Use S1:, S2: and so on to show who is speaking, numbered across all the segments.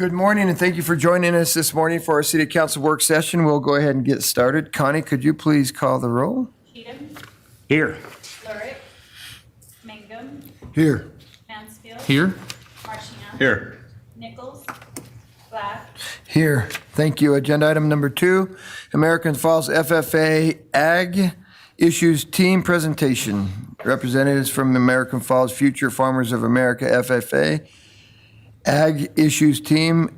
S1: Good morning, and thank you for joining us this morning for our City Council work session. We'll go ahead and get started. Connie, could you please call the roll?
S2: Cheatham,
S3: Here.
S2: Lurick, Mangum,
S1: Here.
S2: Mansfield,
S3: Here.
S2: Marchina,
S3: Here.
S2: Nichols, Black,
S1: Here. Thank you. Agenda item number 2, American Falls FFA Ag Issues Team Presentation. Representatives from American Falls Future Farmers of America FFA Ag Issues Team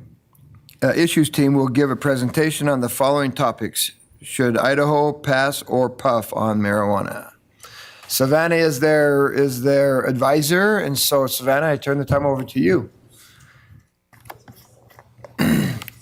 S1: will give a presentation on the following topics. Should Idaho pass or puff on marijuana? Savannah is their advisor, and so Savannah, I turn the time over to you.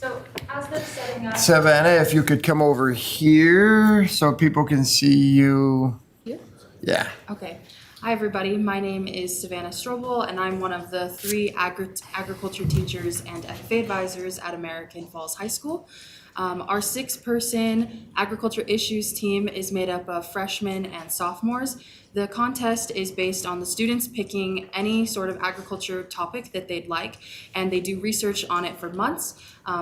S2: So as they're setting up,
S1: Savannah, if you could come over here so people can see you.
S4: Here?
S1: Yeah.
S4: Okay. Hi, everybody. My name is Savannah Strobel, and I'm one of the 3 agriculture teachers and FFA advisors at American Falls High School. Our 6-person agriculture issues team is made up of freshmen and sophomores. The contest is based on the students picking any sort of agriculture topic that they'd like, and they do research on it for months.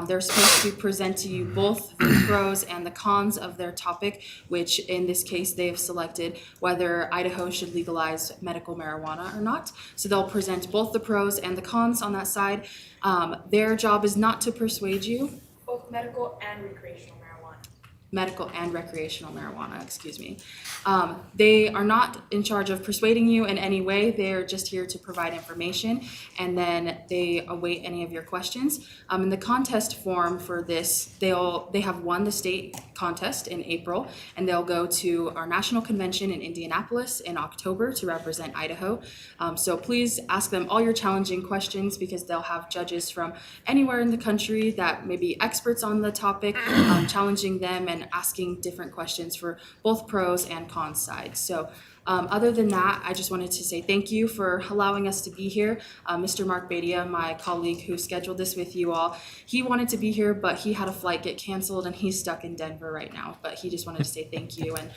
S4: They're supposed to present to you both the pros and the cons of their topic, which in this case they have selected whether Idaho should legalize medical marijuana or not. So they'll present both the pros and the cons on that side. Their job is not to persuade you.
S2: both medical and recreational marijuana.
S4: Medical and recreational marijuana, excuse me. They are not in charge of persuading you in any way. They're just here to provide information, and then they await any of your questions. In the contest form for this, they have won the state contest in April, and they'll go to our national convention in Indianapolis in October to represent Idaho. So please ask them all your challenging questions, because they'll have judges from anywhere in the country that may be experts on the topic, challenging them and asking different questions for both pros and cons sides. So other than that, I just wanted to say thank you for allowing us to be here. Mr. Mark Badia, my colleague who scheduled this with you all, he wanted to be here, but he had a flight get canceled and he's stuck in Denver right now. But he just wanted to say thank you, and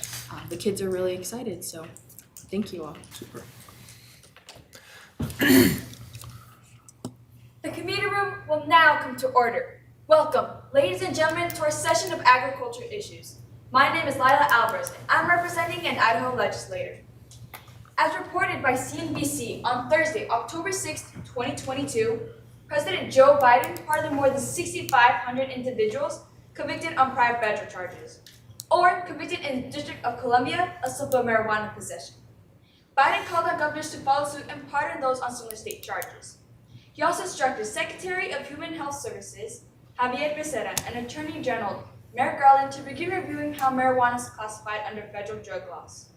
S4: the kids are really excited, so thank you all.
S1: Super.
S5: The committee room will now come to order. Welcome, ladies and gentlemen, to our session of agriculture issues. My name is Lila Alvarez, and I'm representing an Idaho legislator. As reported by CNBC on Thursday, October 6, 2022, President Joe Biden pardoned more than 6,500 individuals convicted on prior federal charges, or convicted in the District of Columbia of simple marijuana possession. Biden called on governors to follow suit and pardon those on similar state charges. He also instructed Secretary of Human Health Services, Javier Becerra, and Attorney General Merrick Garland to begin reviewing how marijuana is classified under federal drug laws.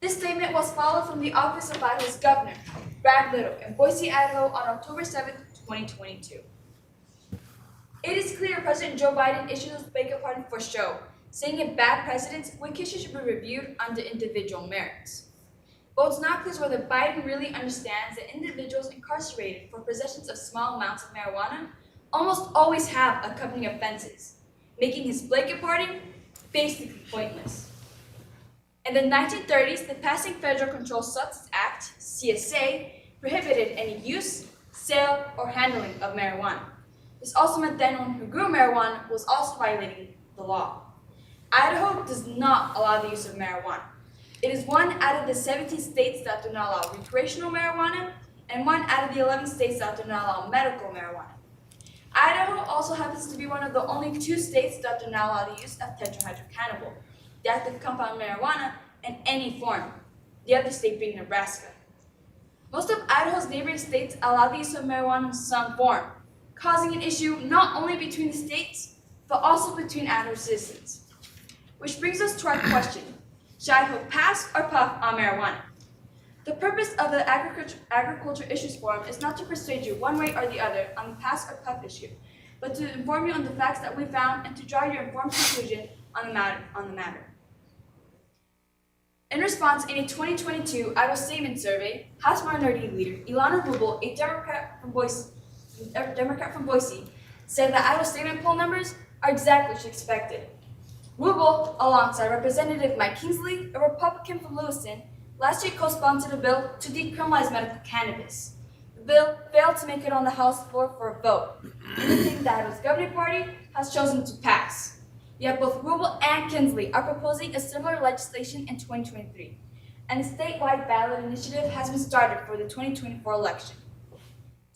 S5: This statement was followed from the office of Idaho's governor, Brad Little, in Boise, Idaho on October 7, 2022. It is clear President Joe Biden issued a blanket pardon for show, saying in bad precedents when cases should be reviewed under individual merits. But what's not clear is whether Biden really understands that individuals incarcerated for possessions of small amounts of marijuana almost always have accompanying offenses, making his blanket pardon basically pointless. In the 1930s, the Passing Federal Controlled Substances Act, CSA, prohibited any use, sale, or handling of marijuana. This also meant that anyone who grew marijuana was also violating the law. Idaho does not allow the use of marijuana. It is one out of the 17 states that do not allow recreational marijuana, and one out of the 11 states that do not allow medical marijuana. Idaho also happens to be one of the only 2 states that do not allow the use of tetrahydrocannabinol, the active compound marijuana, in any form, the other state being Nebraska. Most of Idaho's neighboring states allow the use of marijuana in some form, causing an issue not only between the states, but also between Idaho citizens. Which brings us to our question: should Idaho pass or puff on marijuana? The purpose of the Agriculture Issues Forum is not to persuade you one way or the other on the pass or puff issue, but to inform you on the facts that we found and to draw your informed conclusion on the matter. In response, in a 2022 Idaho Statement Survey, House Minority Leader Ilana Rubel, a Democrat from Boise, said that Idaho Statement poll numbers are exactly what she expected. Rubel, alongside Representative Mike Kingsley, a Republican from Lewiston, last year co-sponsored a bill to decriminalize medical cannabis. The bill failed to make it on the House floor for a vote, indicating that Idaho's governing party has chosen to pass. Yet both Rubel and Kinsley are proposing a similar legislation in 2023, and a statewide ballot initiative has been started for the 2024 election.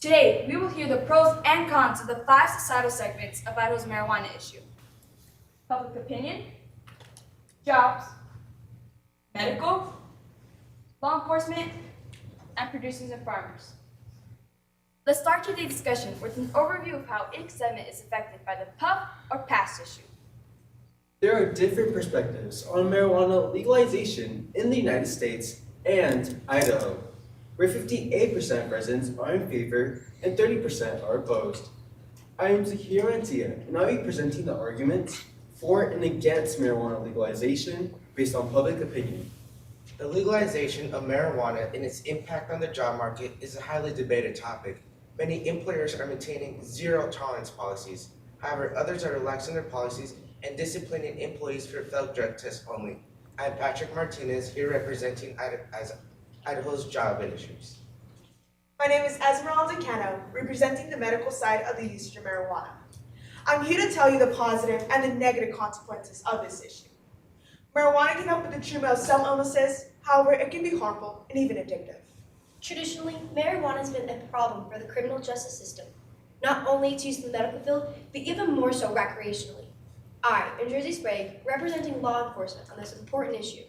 S5: Today, we will hear the pros and cons of the 5 societal segments of Idaho's marijuana issue: public opinion, jobs, medical, law enforcement, and producers and farmers. Let's start today's discussion with an overview of how each segment is affected by the PUF or PASS issue.
S3: There are different perspectives on marijuana legalization in the United States and Idaho, where 58% of residents are in favor and 30% are opposed. I am Zahir Antia, and I'll be presenting the arguments for and against marijuana legalization based on public opinion.
S6: The legalization of marijuana and its impact on the job market is a highly debated topic. Many employers are maintaining zero tolerance policies. However, others are relaxing their policies and disciplining employees for failed drug tests only. I'm Patrick Martinez, here representing Idaho's job issues.
S7: My name is Esmeralda Cano, representing the medical side of the usage of marijuana. I'm here to tell you the positive and the negative consequences of this issue. Marijuana can help with the treatment of some illnesses, however, it can be harmful and even addictive.
S8: Traditionally, marijuana has been a problem for the criminal justice system. Not only its use in the medical field, but even more so recreationally. I am Jersey Sprague, representing law enforcement on this important issue.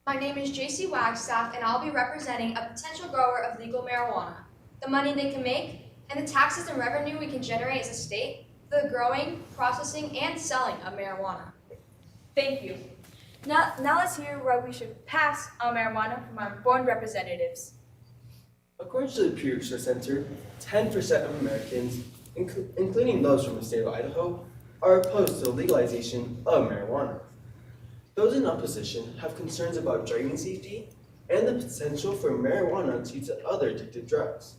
S9: My name is JC Wagstaff, and I'll be representing a potential grower of legal marijuana. The money they can make, and the taxes and revenue we can generate as a state for the growing, processing, and selling of marijuana.
S5: Thank you. Now let's hear why we should pass on marijuana from our board representatives.
S3: According to the Pew Research Center, 10% of Americans, including those from the state of Idaho, are opposed to the legalization of marijuana. Those in opposition have concerns about driving safety and the potential for marijuana to lead to other addictive drugs.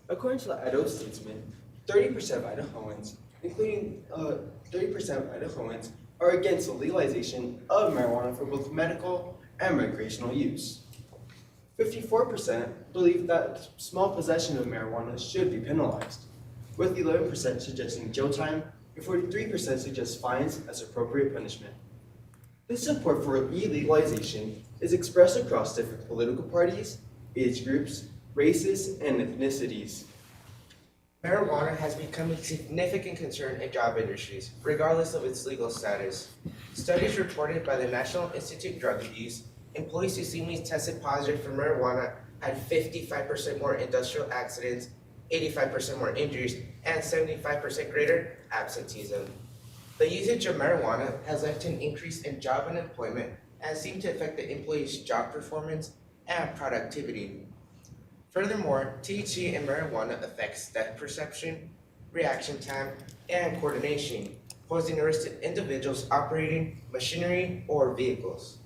S3: According to the Idaho Statesman, 30% of Idahoans, including 30% of Idahoans, are against the legalization of marijuana for both medical and recreational use. 54% believe that small possession of marijuana should be penalized, with 11% suggesting jail time and 43% suggest fines as appropriate punishment. This support for legalization is expressed across different political parties, age groups, races, and ethnicities.
S6: Marijuana has become a significant concern in job industries, regardless of its legal status. Studies reported by the National Institute of Drug Abuse, employees who seemingly tested positive for marijuana had 55% more industrial accidents, 85% more injuries, and 75% greater absenteeism. The usage of marijuana has led to an increase in job unemployment and seemed to affect the employee's job performance and productivity. Furthermore, THC in marijuana affects depth perception, reaction time, and coordination, posing a risk to individuals operating machinery or vehicles.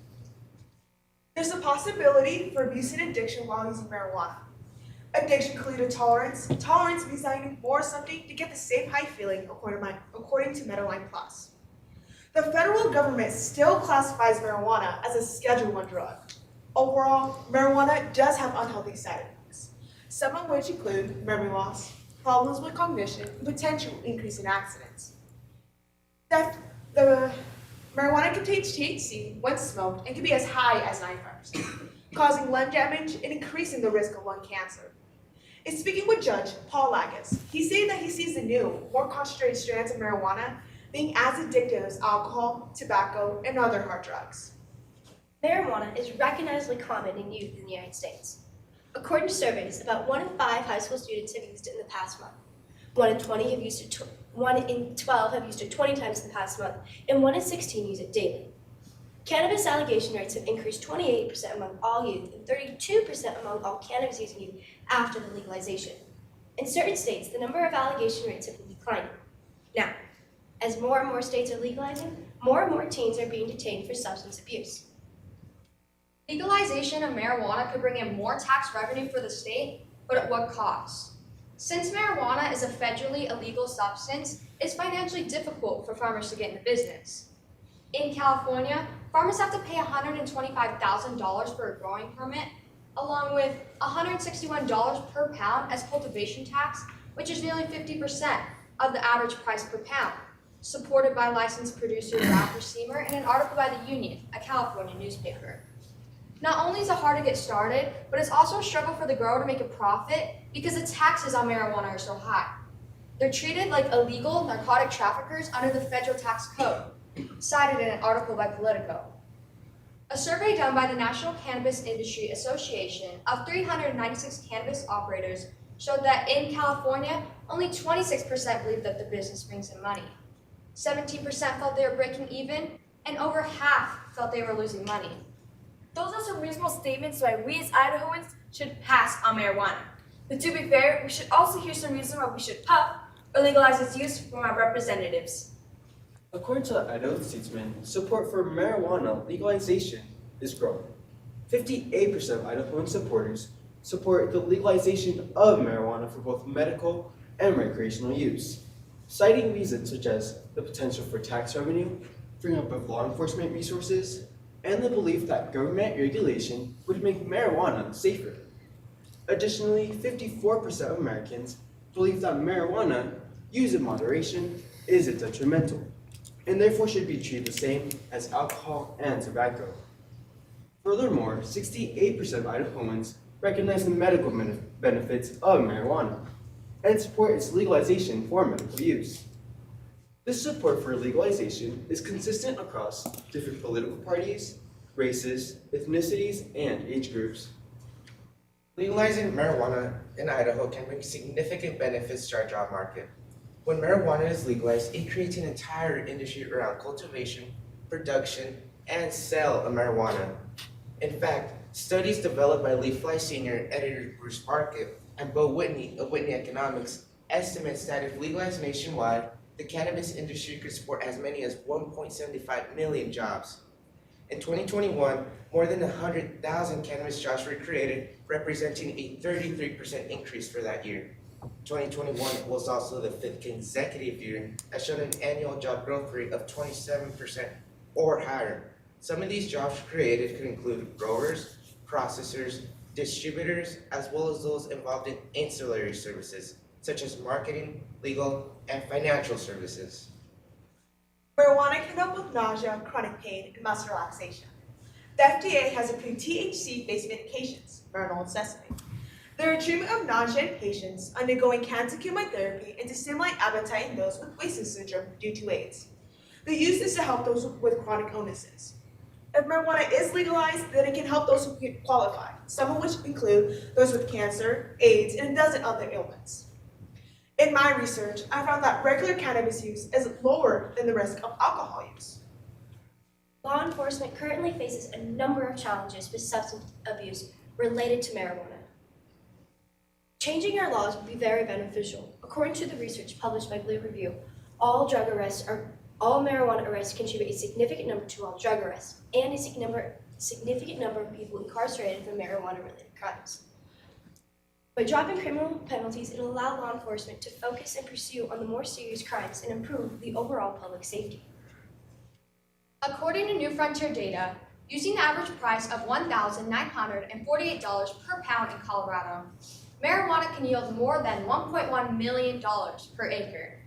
S7: There's a possibility for abuse and addiction while using marijuana. Addiction can lead to tolerance. Tolerance means that you need more of something to get the same high feeling, according to Medline Plus. The federal government still classifies marijuana as a Schedule I drug. Overall, marijuana does have unhealthy side effects, some of which include memory loss, problems with cognition, and potential increase in accidents. The marijuana contains THC when smoked and can be as high as 9%, causing lung damage and increasing the risk of lung cancer. In speaking with Judge Paul Lagas, he stated that he sees the new, more concentrated strands of marijuana being as addictive as alcohol, tobacco, and other hard drugs.
S8: Marijuana is recognizably common in youth in the United States. According to surveys, about 1 in 5 high school students have used it in the past month. 1 in 12 have used it 20 times in the past month, and 1 in 16 use it daily. Cannabis allegation rates have increased 28% among all youth and 32% among all cannabis using youth after the legalization. In certain states, the number of allegation rates have been declining. Now, as more and more states are legalizing, more and more teens are being detained for substance abuse.
S9: Legalization of marijuana could bring in more tax revenue for the state, but at what cost? Since marijuana is a federally illegal substance, it's financially difficult for farmers to get into business. In California, farmers have to pay $125,000 for a growing permit, along with $161 per pound as cultivation tax, which is nearly 50% of the average price per pound, supported by licensed producer Raffer Seymour in an article by The Union, a California newspaper. Not only is it hard to get started, but it's also a struggle for the grower to make a profit because the taxes on marijuana are so high. They're treated like illegal narcotic traffickers under the federal tax code, cited in an article by Politico. A survey done by the National Cannabis Industry Association of 396 cannabis operators showed that in California, only 26% believe that the business brings in money. 17% felt they were breaking even, and over half felt they were losing money.
S5: Those are some reasonable statements why we as Idahoans should pass on marijuana. But to be fair, we should also hear some reason why we should puff or legalize its use from our representatives.
S3: According to the Idaho Statesman, support for marijuana legalization is growing. 58% of Idahoan supporters support the legalization of marijuana for both medical and recreational use, citing reasons such as the potential for tax revenue, freeing up of law enforcement resources, and the belief that government regulation would make marijuana safer. Additionally, 54% of Americans believe that marijuana used in moderation isn't detrimental, and therefore should be treated the same as alcohol and tobacco. Furthermore, 68% of Idahoans recognize the medical benefits of marijuana and support its legalization for medical use. This support for legalization is consistent across different political parties, races, ethnicities, and age groups.
S6: Legalizing marijuana in Idaho can bring significant benefits to our job market. When marijuana is legalized, it creates an entire industry around cultivation, production, and sale of marijuana. In fact, studies developed by Lee Fly Sr. editor Bruce Barkett and Bo Whitney of Whitney Economics estimates that if legalized nationwide, the cannabis industry could support as many as 1.75 million jobs. In 2021, more than 100,000 cannabis jobs were created, representing a 33% increase for that year. 2021 was also the 5th consecutive year that showed an annual job growth rate of 27% or higher. Some of these jobs created could include growers, processors, distributors, as well as those involved in ancillary services, such as marketing, legal, and financial services.
S7: Marijuana can help with nausea, chronic pain, and muscle relaxation. The FDA has approved THC-based medications, Marinol and Sesame. They're a treatment of nausea in patients undergoing cancer chemotherapy and to stimulate appetite in those with wasting syndrome due to AIDS. The use is to help those with chronic illnesses. If marijuana is legalized, then it can help those who qualify, some of which include those with cancer, AIDS, and a dozen other ailments. In my research, I found that regular cannabis use is lower than the risk of alcohol use.
S8: Law enforcement currently faces a number of challenges with substance abuse related to marijuana. Changing our laws would be very beneficial. According to the research published by Blue Review, all marijuana arrests contribute a significant number to all drug arrests and a significant number of people incarcerated for marijuana-related crimes. By dropping criminal penalties, it will allow law enforcement to focus and pursue on the more serious crimes and improve the overall public safety.
S9: According to New Frontier data, using the average price of $1,948 per pound in Colorado, marijuana can yield more than $1.1 million per acre.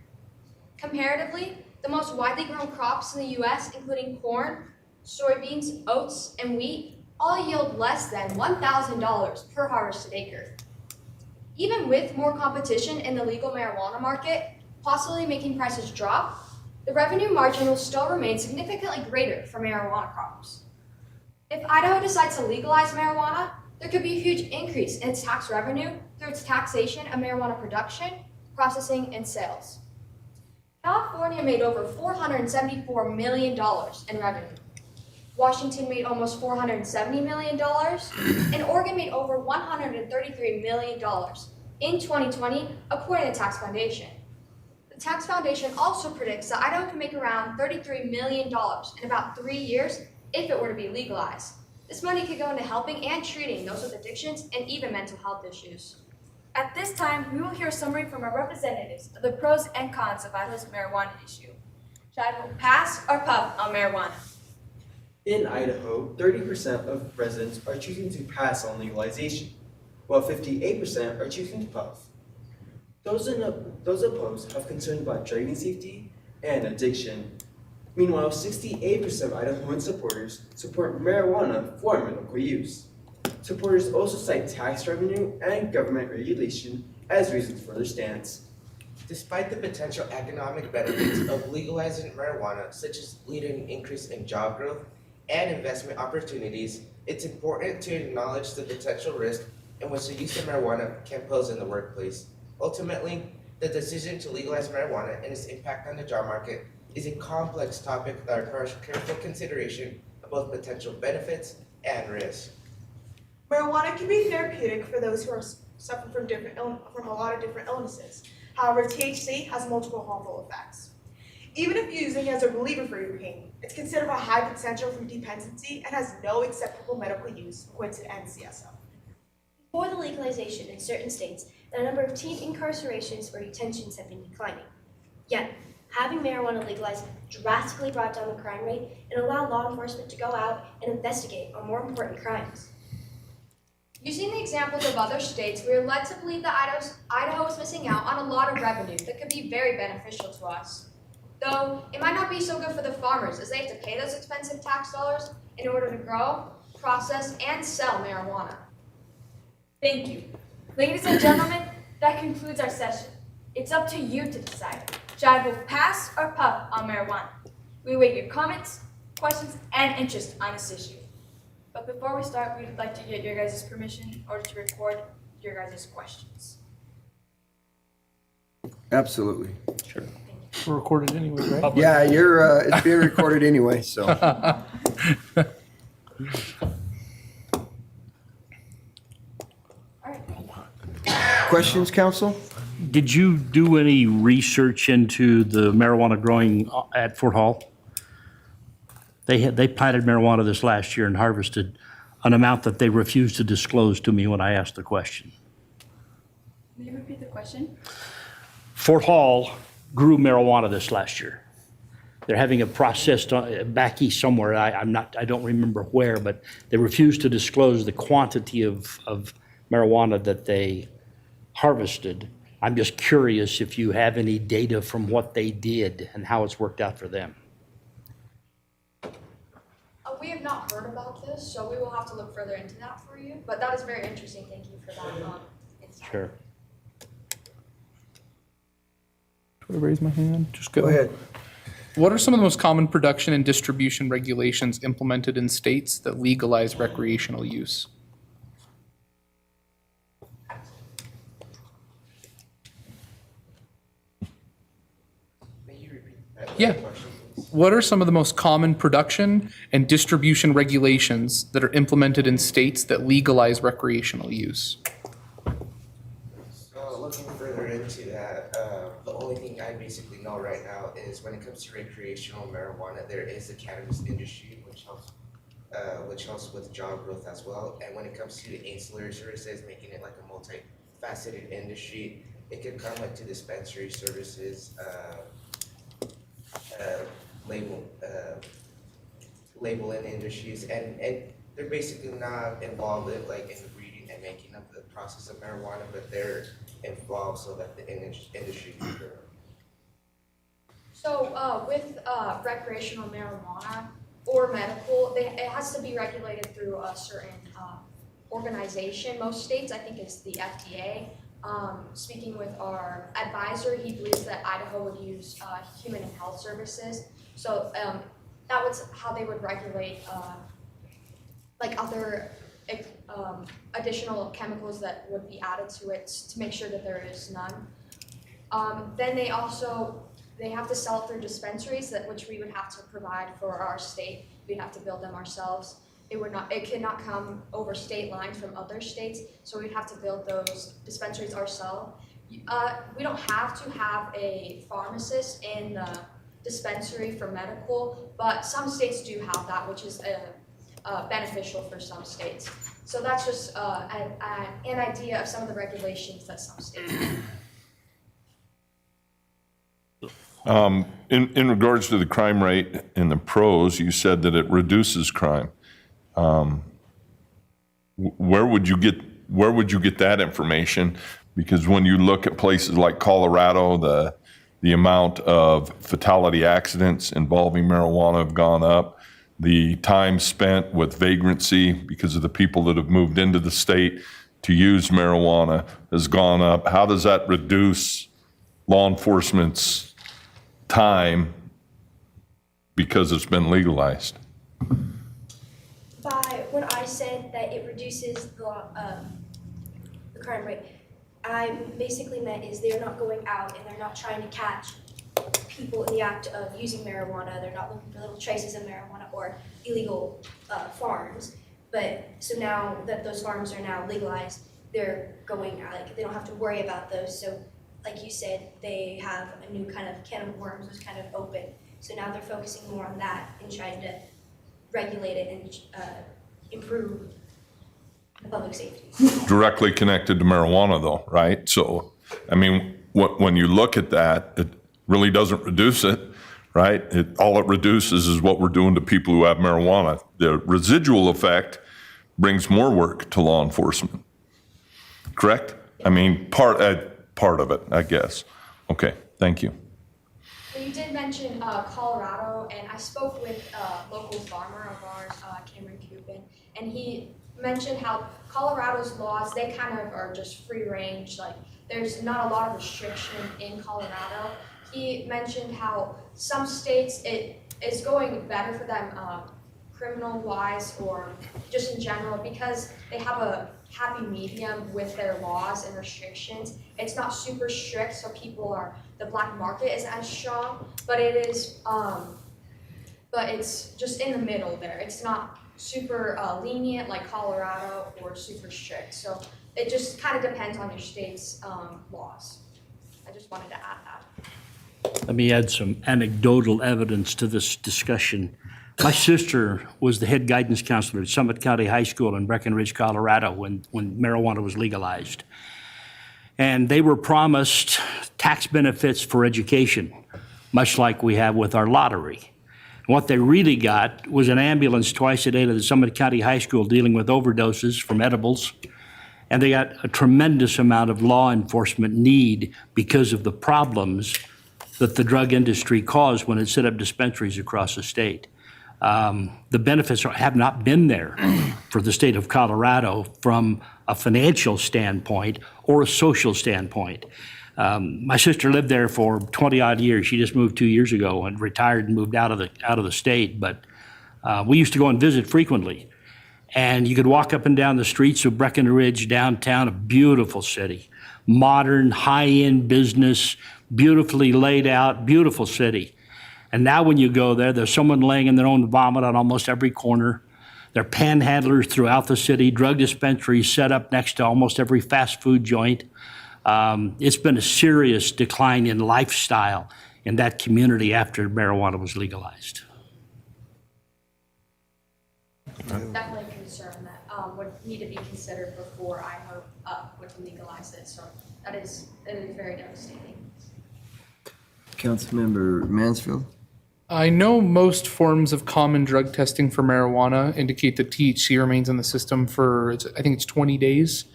S9: Comparatively, the most widely grown crops in the U.S., including corn, soybeans, oats, and wheat, all yield less than $1,000 per harvested acre. Even with more competition in the legal marijuana market, possibly making prices drop, the revenue margin will still remain significantly greater for marijuana crops. If Idaho decides to legalize marijuana, there could be a huge increase in its tax revenue through its taxation of marijuana production, processing, and sales. California made over $474 million in revenue. Washington made almost $470 million, and Oregon made over $133 million in 2020, according to the Tax Foundation. The Tax Foundation also predicts that Idaho can make around $33 million in about 3 years if it were to be legalized. This money could go into helping and treating those with addictions and even mental health issues.
S5: At this time, we will hear a summary from our representatives of the pros and cons of Idaho's marijuana issue. Should I pass or puff on marijuana?
S3: In Idaho, 30% of residents are choosing to pass on legalization, while 58% are choosing to pause. Those opposed have concerns about driving safety and addiction. Meanwhile, 68% of Idahoan supporters support marijuana for medical use. Supporters also cite tax revenue and government regulation as reasons for their stance.
S6: Despite the potential economic benefits of legalizing marijuana, such as leading an increase in job growth and investment opportunities, it's important to acknowledge the potential risk in which the use of marijuana can pose in the workplace. Ultimately, the decision to legalize marijuana and its impact on the job market is a complex topic that requires careful consideration of both potential benefits and risks.
S7: Marijuana can be therapeutic for those who are suffering from a lot of different illnesses. However, THC has multiple harmful effects. Even if using as a reliever for your pain, it's considered a high potential for dependency and has no acceptable medical use according to the NCSO.
S8: Before the legalization in certain states, the number of teen incarcerations or detentions have been declining. Yet, having marijuana legalized drastically brought down the crime rate and allowed law enforcement to go out and investigate on more important crimes.
S9: Using the examples of other states, we are led to believe that Idaho is missing out on a lot of revenue that could be very beneficial to us. Though, it might not be so good for the farmers as they have to pay those expensive tax dollars in order to grow, process, and sell marijuana.
S2: Thank you. Ladies and gentlemen, that concludes our session. It's up to you to decide. Should I vote pass or puff on marijuana? We await your comments, questions, and interest on this issue. But before we start, we'd like to get your guys' permission in order to record your guys' questions.
S1: Absolutely.
S10: Sure.
S11: We're recorded anyway, right?
S1: Yeah, it's being recorded anyway, so. Questions, council?
S10: Did you do any research into the marijuana growing at Fort Hall? They planted marijuana this last year and harvested an amount that they refused to disclose to me when I asked the question.
S2: Can you repeat the question?
S10: Fort Hall grew marijuana this last year. They're having it processed back east somewhere. I don't remember where, but they refused to disclose the quantity of marijuana that they harvested. I'm just curious if you have any data from what they did and how it's worked out for them.
S9: We have not heard about this, so we will have to look further into that for you. But that is very interesting. Thank you for that insight.
S10: Sure.
S11: Do I raise my hand? Just
S1: Go ahead.
S11: What are some of the most common production and distribution regulations implemented in states that legalize recreational use?
S6: May you repeat that
S11: Yeah.
S6: question, please?
S11: What are some of the most common production and distribution regulations that are implemented in states that legalize recreational use?
S6: So looking further into that, the only thing I basically know right now is when it comes to recreational marijuana, there is a cannabis industry which helps with job growth as well. And when it comes to the ancillary services, making it like a multifaceted industry, it could come like to dispensary services, labeling industries, and they're basically not involved in like in the breeding and making of the process of marijuana, but they're involved so that the industry can grow.
S9: So with recreational marijuana or medical, it has to be regulated through a certain organization. Most states, I think, is the FDA. Speaking with our advisor, he believes that Idaho would use Human and Health Services. So that was how they would regulate like other additional chemicals that would be added to it to make sure that there is none. Then they have to sell it through dispensaries, which we would have to provide for our state. We'd have to build them ourselves. It cannot come over state lines from other states, so we'd have to build those dispensaries ourselves. We don't have to have a pharmacist in the dispensary for medical, but some states do have that, which is beneficial for some states. So that's just an idea of some of the regulations that some states have.
S12: In regards to the crime rate in the pros, you said that it reduces crime. Where would you get that information? Because when you look at places like Colorado, the amount of fatality accidents involving marijuana have gone up. The time spent with vagrancy because of the people that have moved into the state to use marijuana has gone up. How does that reduce law enforcement's time because it's been legalized?
S8: When I said that it reduces the crime rate, I basically meant is they're not going out and they're not trying to catch people in the act of using marijuana. They're not looking for little traces of marijuana or illegal farms. But so now that those farms are now legalized, they're going out, like they don't have to worry about those. So like you said, they have a new kind of can of worms was kind of open. So now they're focusing more on that and trying to regulate it and improve the public safety.
S12: Directly connected to marijuana though, right? So, I mean, when you look at that, it really doesn't reduce it, right? All it reduces is what we're doing to people who have marijuana. The residual effect brings more work to law enforcement, correct? I mean, part of it, I guess. Okay, thank you.
S9: Well, you did mention Colorado, and I spoke with a local farmer of ours, Cameron Cupin, and he mentioned how Colorado's laws, they kind of are just free range, like there's not a lot of restriction in Colorado. He mentioned how some states, it is going better for them criminal-wise or just in general because they have a happy medium with their laws and restrictions. It's not super strict, so the black market isn't as strong, but it is, but it's just in the middle there. It's not super lenient like Colorado or super strict. So it just kind of depends on your state's laws. I just wanted to add that.
S10: Let me add some anecdotal evidence to this discussion. My sister was the head guidance counselor at Summit County High School in Breckenridge, Colorado, when marijuana was legalized. And they were promised tax benefits for education, much like we have with our lottery. What they really got was an ambulance twice a day to the Summit County High School dealing with overdoses from edibles. And they got a tremendous amount of law enforcement need because of the problems that the drug industry caused when it set up dispensaries across the state. The benefits have not been there for the state of Colorado from a financial standpoint or a social standpoint. My sister lived there for 20-odd years. She just moved 2 years ago and retired and moved out of the state. But we used to go and visit frequently. And you could walk up and down the streets of Breckenridge downtown, a beautiful city, modern, high-end business, beautifully laid out, beautiful city. And now when you go there, there's someone laying in their own vomit on almost every corner. There are panhandlers throughout the city, drug dispensaries set up next to almost every fast food joint. It's been a serious decline in lifestyle in that community after marijuana was legalized.
S9: Definitely a concern that would need to be considered before I hope would legalize it. So it is very devastating.
S1: Councilmember Mansfield?
S11: I know most forms of common drug testing for marijuana indicate that THC remains in the system for, I think it's 20 days.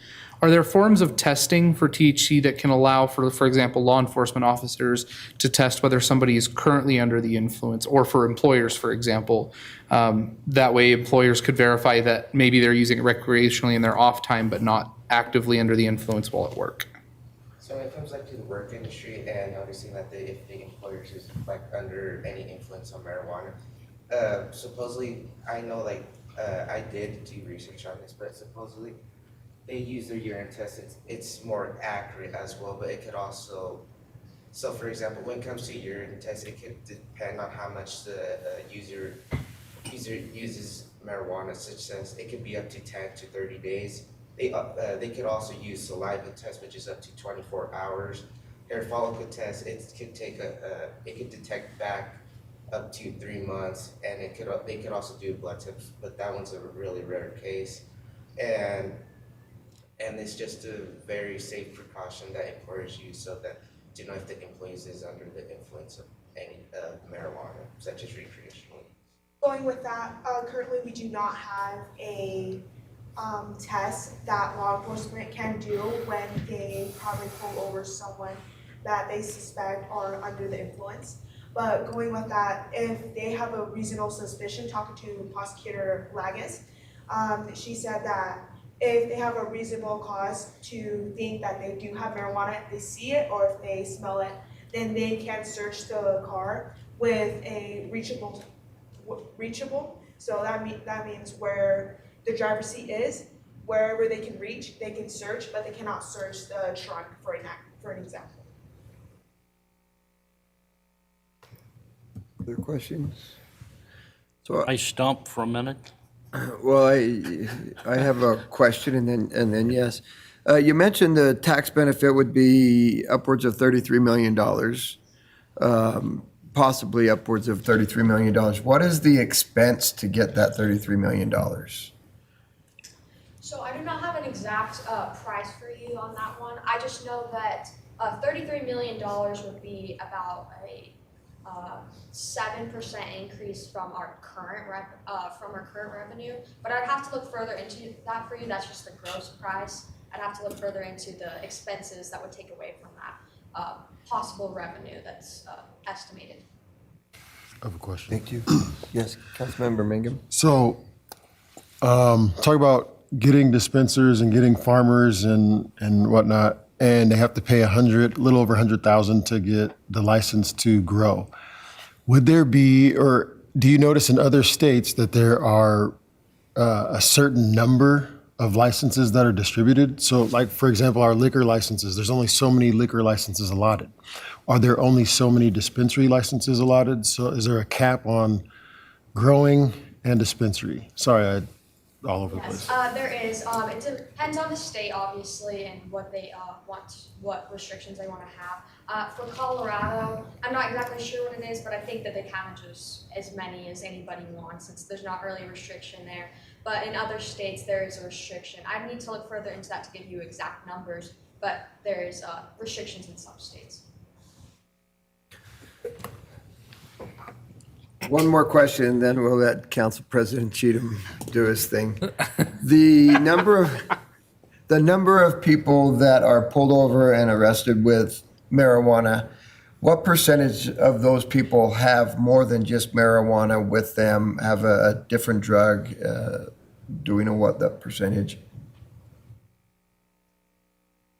S11: Are there forms of testing for THC that can allow for example, law enforcement officers to test whether somebody is currently under the influence, or for employers, for example? That way employers could verify that maybe they're using it recreationally in their off time, but not actively under the influence while at work.
S6: So when it comes like to the work industry and noticing that if the employers is like under any influence on marijuana, supposedly, I know like, I did do research on this, but supposedly they use their urine test. It's more accurate as well, but it could also, so for example, when it comes to urine test, it could depend on how much the user uses marijuana, such as it could be up to 10 to 30 days. They could also use saliva test, which is up to 24 hours. Hair follicle test, it could take it could detect back up to 3 months, and they could also do blood tests, but that one's a really rare case. And it's just a very safe precaution that employers use so that to know if the employee is under the influence of any marijuana, such as recreational.
S7: Going with that, currently we do not have a test that law enforcement can do when they probably pull over someone that they suspect are under the influence. But going with that, if they have a reasonable suspicion, talking to Prosecutor Lagos, she said that if they have a reasonable cause to think that they do have marijuana, if they see it or if they smell it, then they can search the car with a reachable. So that means where the driver's seat is, wherever they can reach, they can search, but they cannot search the trunk for an example.
S1: Other questions? So,
S10: I stump for a minute.
S1: well, I have a question and then yes. You mentioned the tax benefit would be upwards of $33 million, possibly upwards of $33 million. What is the expense to get that $33 million?
S9: So I do not have an exact price for you on that one. I just know that $33 million would be about a 7% increase from our current revenue. But I'd have to look further into that for you. That's just the gross price. I'd have to look further into the expenses that would take away from that possible revenue that's estimated.
S13: I have a question.
S1: Thank you. Yes, Councilmember Mangum.
S13: So, talk about getting dispensers and getting farmers and whatnot, and they have to pay a little over 100,000 to get the license to grow. Would there be, or do you notice in other states that there are a certain number of licenses that are distributed? So, like for example, our liquor licenses. There's only so many liquor licenses allotted. Are there only so many dispensary licenses allotted? So, is there a cap on growing and dispensary? Sorry, all over the place.
S9: Yes, there is. It depends on the state, obviously, and what they what restrictions they want to have. For Colorado, I'm not exactly sure what it is, but I think that they kind of just as many as anybody wants, since there's not really a restriction there. But in other states, there is a restriction. I need to look further into that to give you exact numbers, but there is restrictions in some states.
S1: One more question, then we'll let Council President Cheatham do his thing. The number of people that are pulled over and arrested with marijuana, what percentage of those people have more than just marijuana with them, have a different drug? Do we know what that percentage?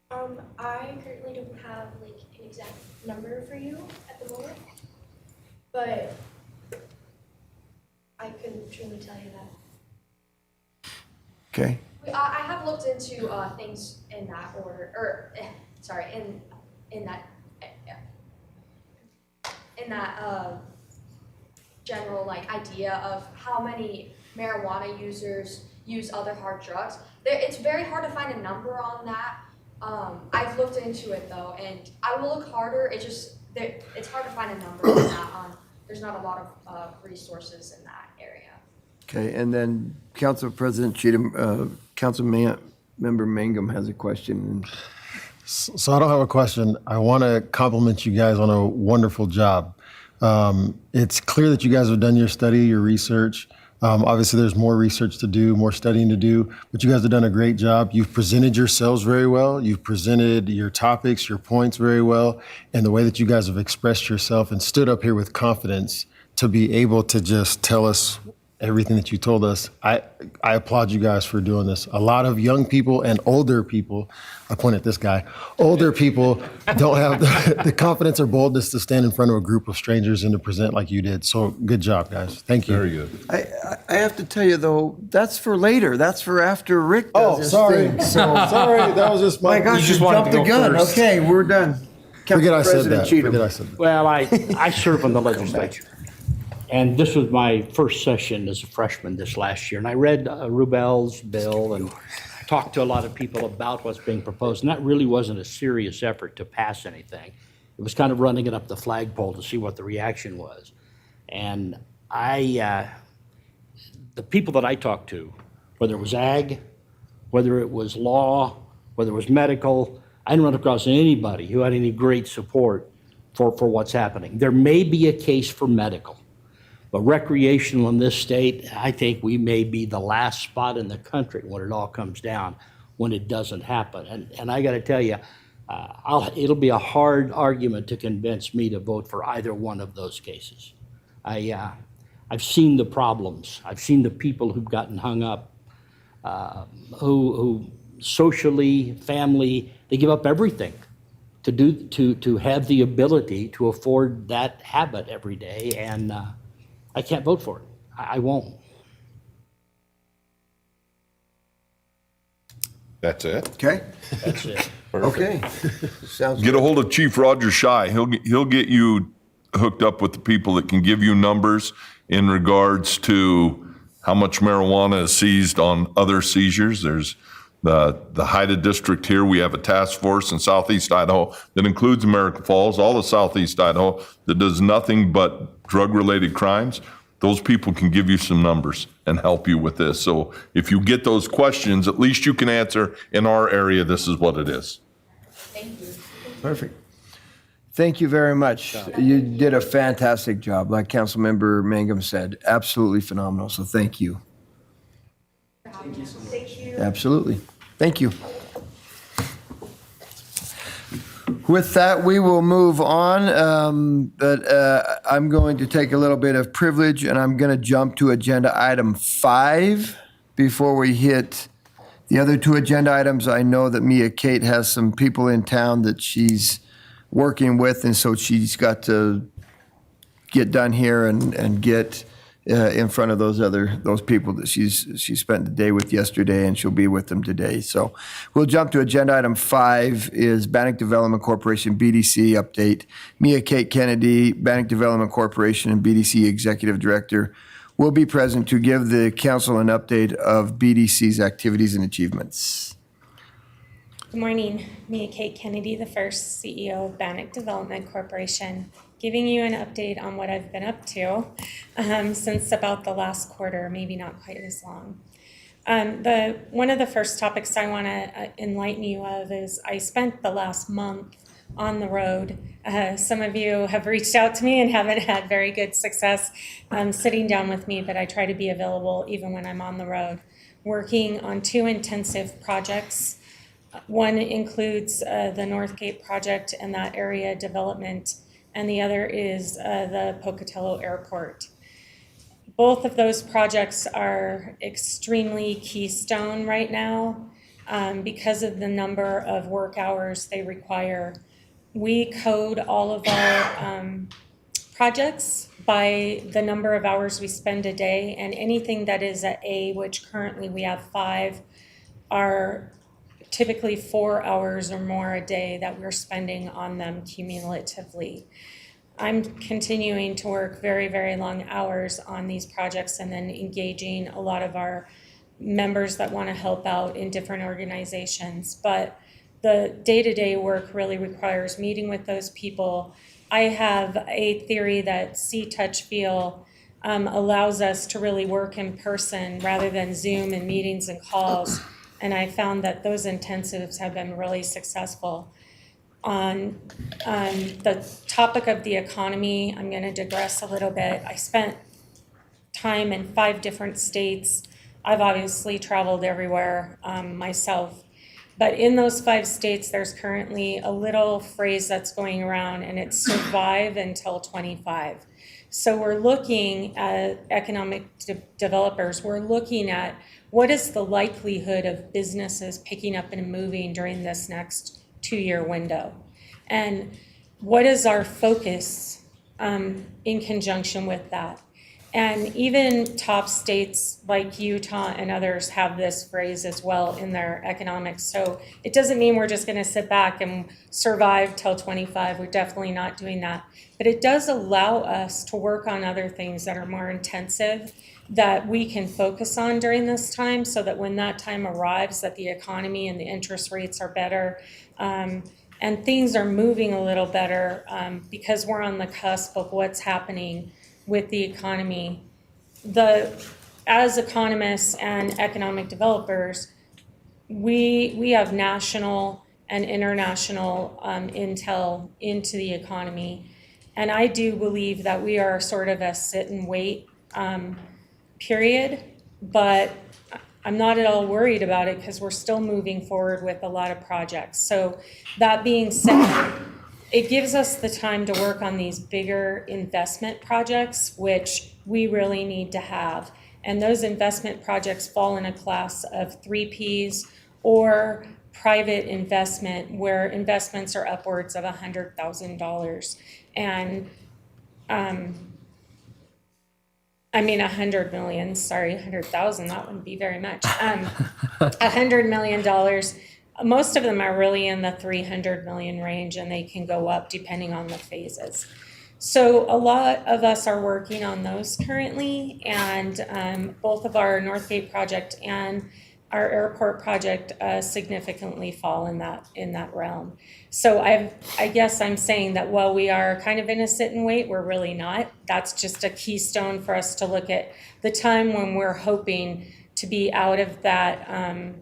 S8: I currently don't have like an exact number for you at the moment, but I couldn't truly tell you that.
S1: Okay.
S9: I have looked into things in that order, or in that general like idea of how many marijuana users use other hard drugs. It's very hard to find a number on that. I've looked into it though, and I will look harder. It's hard to find a number on that. There's not a lot of resources in that area.
S1: Okay, and then Council President Cheatham, Councilmember Mangum has a question.
S13: So I don't have a question. I want to compliment you guys on a wonderful job. It's clear that you guys have done your study, your research. Obviously, there's more research to do, more studying to do, but you guys have done a great job. You've presented yourselves very well. You've presented your topics, your points very well, and the way that you guys have expressed yourself and stood up here with confidence to be able to just tell us everything that you told us. I applaud you guys for doing this. A lot of young people and older people, I point at this guy, older people don't have the confidence or boldness to stand in front of a group of strangers and to present like you did. So good job, guys. Thank you.
S12: Very good.
S1: I have to tell you though, that's for later. That's for after Rick does his
S13: sorry.
S1: thing. So,
S13: Sorry, that was just
S1: my gosh, you jumped the gun. Okay, we're done.
S13: Forget I said
S1: President
S13: that.
S1: Cheatham.
S13: Forget I said that.
S10: Well, I serve on the legislature. And this was my first session as a freshman this last year. And I read Rubel's bill and talked to a lot of people about what's being proposed. And that really wasn't a serious effort to pass anything. It was kind of running it up the flagpole to see what the reaction was. And the people that I talked to, whether it was ag, whether it was law, whether it was medical, I didn't run across anybody who had any great support for what's happening. There may be a case for medical, but recreational in this state, I think we may be the last spot in the country when it all comes down, when it doesn't happen. And I got to tell you, it'll be a hard argument to convince me to vote for either one of those cases. I've seen the problems. I've seen the people who've gotten hung up, who socially, family, they give up everything to have the ability to afford that habit every day, and I can't vote for it. I won't.
S12: That's it.
S1: Okay?
S10: That's it.
S1: Okay. Sounds
S12: Get
S1: good.
S12: a hold of Chief Roger Shy. He'll get you hooked up with the people that can give you numbers in regards to how much marijuana is seized on other seizures. There's the HIDA district here. We have a task force in Southeast Idaho that includes American Falls, all of Southeast Idaho, that does nothing but drug-related crimes. Those people can give you some numbers and help you with this. So if you get those questions, at least you can answer, in our area, this is what it is.
S9: Thank you.
S1: Perfect. Thank you very much. You did a fantastic job, like Councilmember Mangum said. Absolutely phenomenal, so thank you.
S7: Thank you.
S1: Absolutely. Thank you. With that, we will move on, but I'm going to take a little bit of privilege, and I'm going to jump to agenda item 5 before we hit the other 2 agenda items. I know that Mia Kate has some people in town that she's working with, and so she's got to get done here and get in front of those people that she spent the day with yesterday, and she'll be with them today. So we'll jump to agenda item 5 is Bannock Development Corporation BDC update. Mia Kate Kennedy, Bannock Development Corporation and BDC Executive Director, will be present to give the council an update of BDC's activities and achievements.
S14: Good morning, Mia Kate Kennedy, the first CEO of Bannock Development Corporation, giving you an update on what I've been up to since about the last quarter, maybe not quite as long. One of the first topics I want to enlighten you of is I spent the last month on the road. Some of you have reached out to me and haven't had very good success sitting down with me, but I try to be available even when I'm on the road, working on 2 intensive projects. One includes the Northgate project and that area development, and the other is the Pocatello Airport. Both of those projects are extremely keystone right now because of the number of work hours they require. We code all of our projects by the number of hours we spend a day, and anything that is at A, which currently we have 5, are typically 4 hours or more a day that we're spending on them cumulatively. I'm continuing to work very, very long hours on these projects and then engaging a lot of our members that want to help out in different organizations. But the day-to-day work really requires meeting with those people. I have a theory that See, Touch, Feel allows us to really work in person rather than Zoom and meetings and calls. And I found that those intensives have been really successful. On the topic of the economy, I'm going to digress a little bit. I spent time in 5 different states. I've obviously traveled everywhere myself. But in those 5 states, there's currently a little phrase that's going around, and it's survive until 25. So we're looking at economic developers. We're looking at what is the likelihood of businesses picking up and moving during this next 2-year window? And what is our focus in conjunction with that? And even top states like Utah and others have this phrase as well in their economics. So it doesn't mean we're just going to sit back and survive till 25. We're definitely not doing that. But it does allow us to work on other things that are more intensive that we can focus on during this time, so that when that time arrives, that the economy and the interest rates are better and things are moving a little better because we're on the cusp of what's happening with the economy. As economists and economic developers, we have national and international intel into the economy. And I do believe that we are sort of a sit and wait period, but I'm not at all worried about it because we're still moving forward with a lot of projects. So that being said, it gives us the time to work on these bigger investment projects, which we really need to have. And those investment projects fall in a class of 3Ps or private investment, where investments are upwards of $100,000. And I mean, 100 million, sorry, 100,000, that wouldn't be very much. $100 million, most of them are really in the 300 million range, and they can go up depending on the phases. So a lot of us are working on those currently, and both of our Northgate project and our airport project significantly fall in that realm. So I guess I'm saying that while we are kind of in a sit and wait, we're really not. That's just a keystone for us to look at the time when we're hoping to be out of that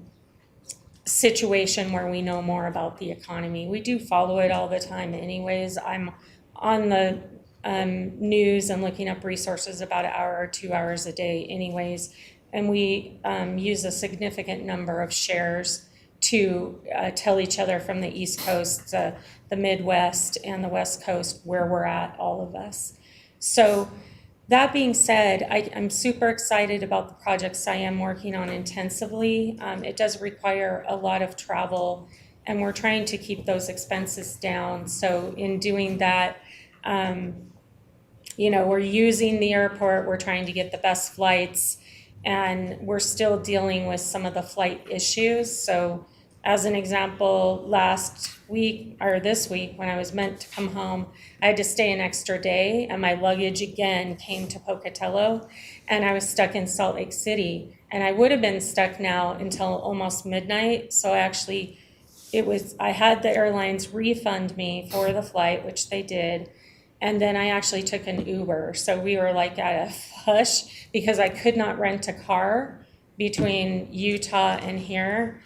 S14: situation where we know more about the economy. We do follow it all the time anyways. I'm on the news and looking up resources about an hour or 2 hours a day anyways. And we use a significant number of shares to tell each other from the East Coast, the Midwest, and the West Coast where we're at, all of us. So that being said, I'm super excited about the projects I am working on intensively. It does require a lot of travel, and we're trying to keep those expenses down. So in doing that, we're using the airport, we're trying to get the best flights, and we're still dealing with some of the flight issues. So as an example, this week, when I was meant to come home, I had to stay an extra day, and my luggage again came to Pocatello, and I was stuck in Salt Lake City. And I would have been stuck now until almost midnight. So I had the airlines refund me for the flight, which they did. And then I actually took an Uber. So we were like at a push because I could not rent a car between Utah and here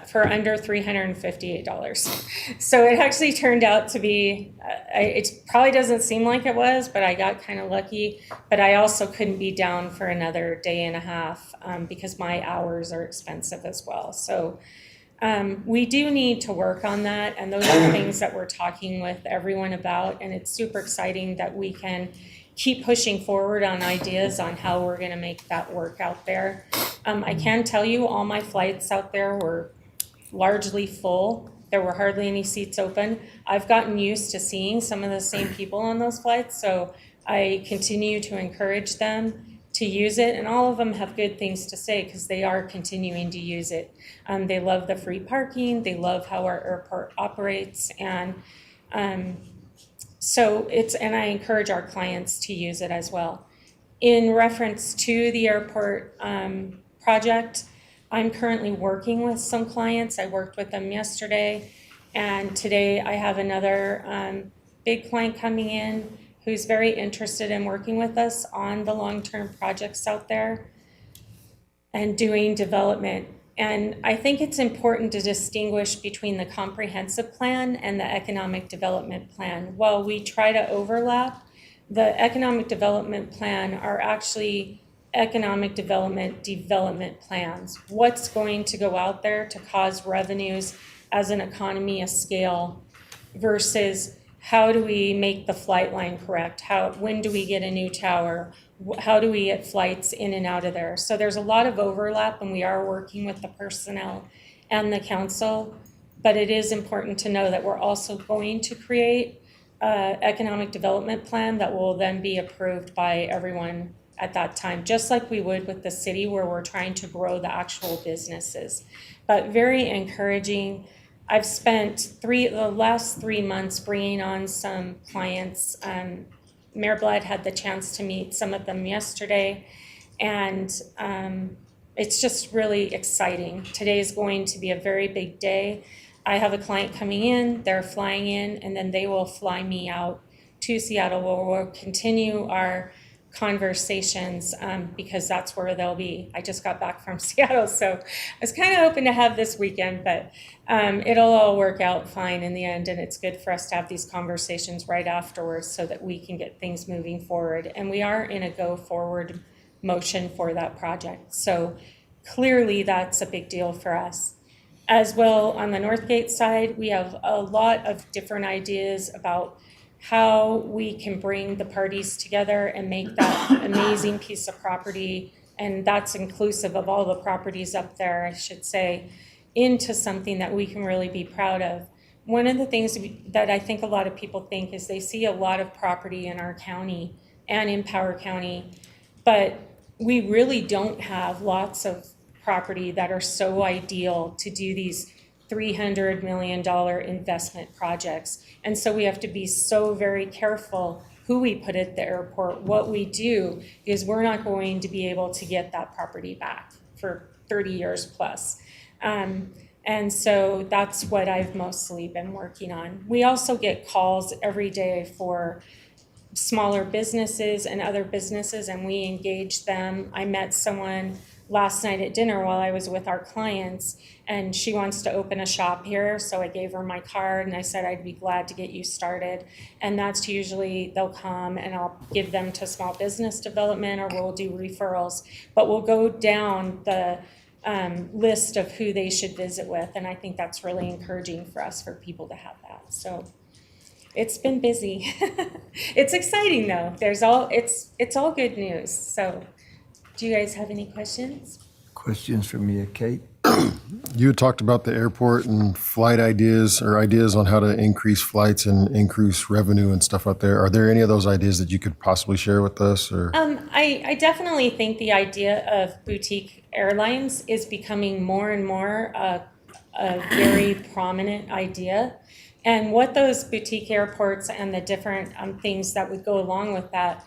S14: for under $358. So it actually turned out to be, it probably doesn't seem like it was, but I got kind of lucky. But I also couldn't be down for another day and a half because my hours are expensive as well. So we do need to work on that, and those are things that we're talking with everyone about, and it's super exciting that we can keep pushing forward on ideas on how we're going to make that work out there. I can tell you all my flights out there were largely full. There were hardly any seats open. I've gotten used to seeing some of the same people on those flights, so I continue to encourage them to use it, and all of them have good things to say because they are continuing to use it. They love the free parking, they love how our airport operates, and and I encourage our clients to use it as well. In reference to the airport project, I'm currently working with some clients. I worked with them yesterday, and today I have another big client coming in who's very interested in working with us on the long-term projects out there and doing development. And I think it's important to distinguish between the comprehensive plan and the economic development plan. While we try to overlap, the economic development plan are actually economic development plans. What's going to go out there to cause revenues as an economy of scale versus how do we make the flight line correct? When do we get a new tower? How do we get flights in and out of there? So there's a lot of overlap, and we are working with the personnel and the council, but it is important to know that we're also going to create an economic development plan that will then be approved by everyone at that time, just like we would with the city where we're trying to grow the actual businesses. But very encouraging. I've spent the last 3 months bringing on some clients. Mayor Blood had the chance to meet some of them yesterday, and it's just really exciting. Today is going to be a very big day. I have a client coming in, they're flying in, and then they will fly me out to Seattle where we'll continue our conversations because that's where they'll be. I just got back from Seattle, so I was kind of hoping to have this weekend, but it'll all work out fine in the end, and it's good for us to have these conversations right afterwards so that we can get things moving forward. And we are in a go forward motion for that project. So clearly that's a big deal for us. As well, on the Northgate side, we have a lot of different ideas about how we can bring the parties together and make that amazing piece of property, and that's inclusive of all the properties up there, I should say, into something that we can really be proud of. One of the things that I think a lot of people think is they see a lot of property in our county and in Power County, but we really don't have lots of property that are so ideal to do these $300 million investment projects. And so we have to be so very careful who we put at the airport. What we do is we're not going to be able to get that property back for 30 years plus. And so that's what I've mostly been working on. We also get calls every day for smaller businesses and other businesses, and we engage them. I met someone last night at dinner while I was with our clients, and she wants to open a shop here, so I gave her my card and I said I'd be glad to get you started. And that's usually they'll come and I'll give them to small business development, or we'll do referrals, but we'll go down the list of who they should visit with, and I think that's really encouraging for us, for people to have that. So it's been busy. It's exciting though. It's all good news. So do you guys have any questions?
S1: Questions for Mia Kate?
S13: You had talked about the airport and flight ideas, or ideas on how to increase flights and increase revenue and stuff out there. Are there any of those ideas that you could possibly share with us? Or
S14: I definitely think the idea of boutique airlines is becoming more and more a very prominent idea. And what those boutique airports and the different things that would go along with that,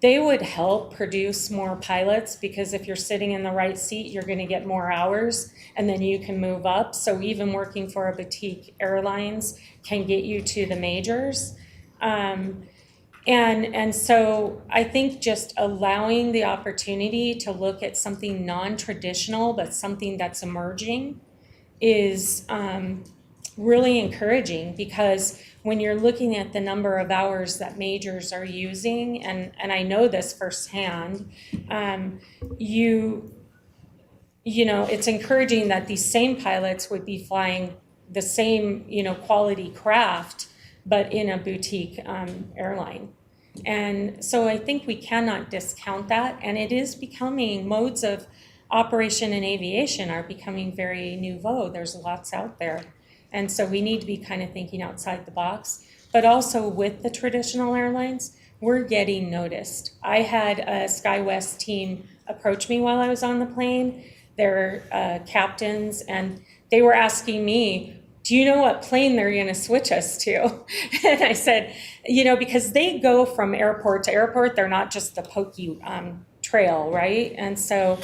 S14: they would help produce more pilots, because if you're sitting in the right seat, you're going to get more hours and then you can move up. So even working for a boutique airlines can get you to the majors. And so I think just allowing the opportunity to look at something non-traditional, but something that's emerging, is really encouraging, because when you're looking at the number of hours that majors are using, and I know this firsthand, you know, it's encouraging that these same pilots would be flying the same, you know, quality craft, but in a boutique airline. And so I think we cannot discount that, and it is becoming, modes of operation in aviation are becoming very nouveau. There's lots out there. And so we need to be kind of thinking outside the box. But also with the traditional airlines, we're getting noticed. I had a SkyWest team approach me while I was on the plane. They're captains, and they were asking me, do you know what plane they're going to switch us to? And I said, you know, because they go from airport to airport. They're not just the pokey trail, right? And so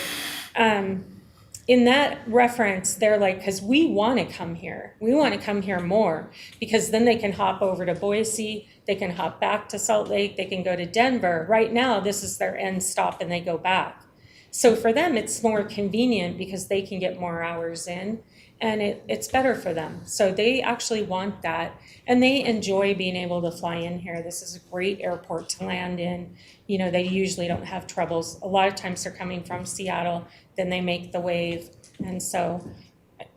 S14: in that reference, they're like, because we want to come here. We want to come here more, because then they can hop over to Boise. They can hop back to Salt Lake. They can go to Denver. Right now, this is their end stop and they go back. So for them, it's more convenient because they can get more hours in, and it's better for them. So they actually want that, and they enjoy being able to fly in here. This is a great airport to land in. You know, they usually don't have troubles. A lot of times they're coming from Seattle, then they make the wave. And so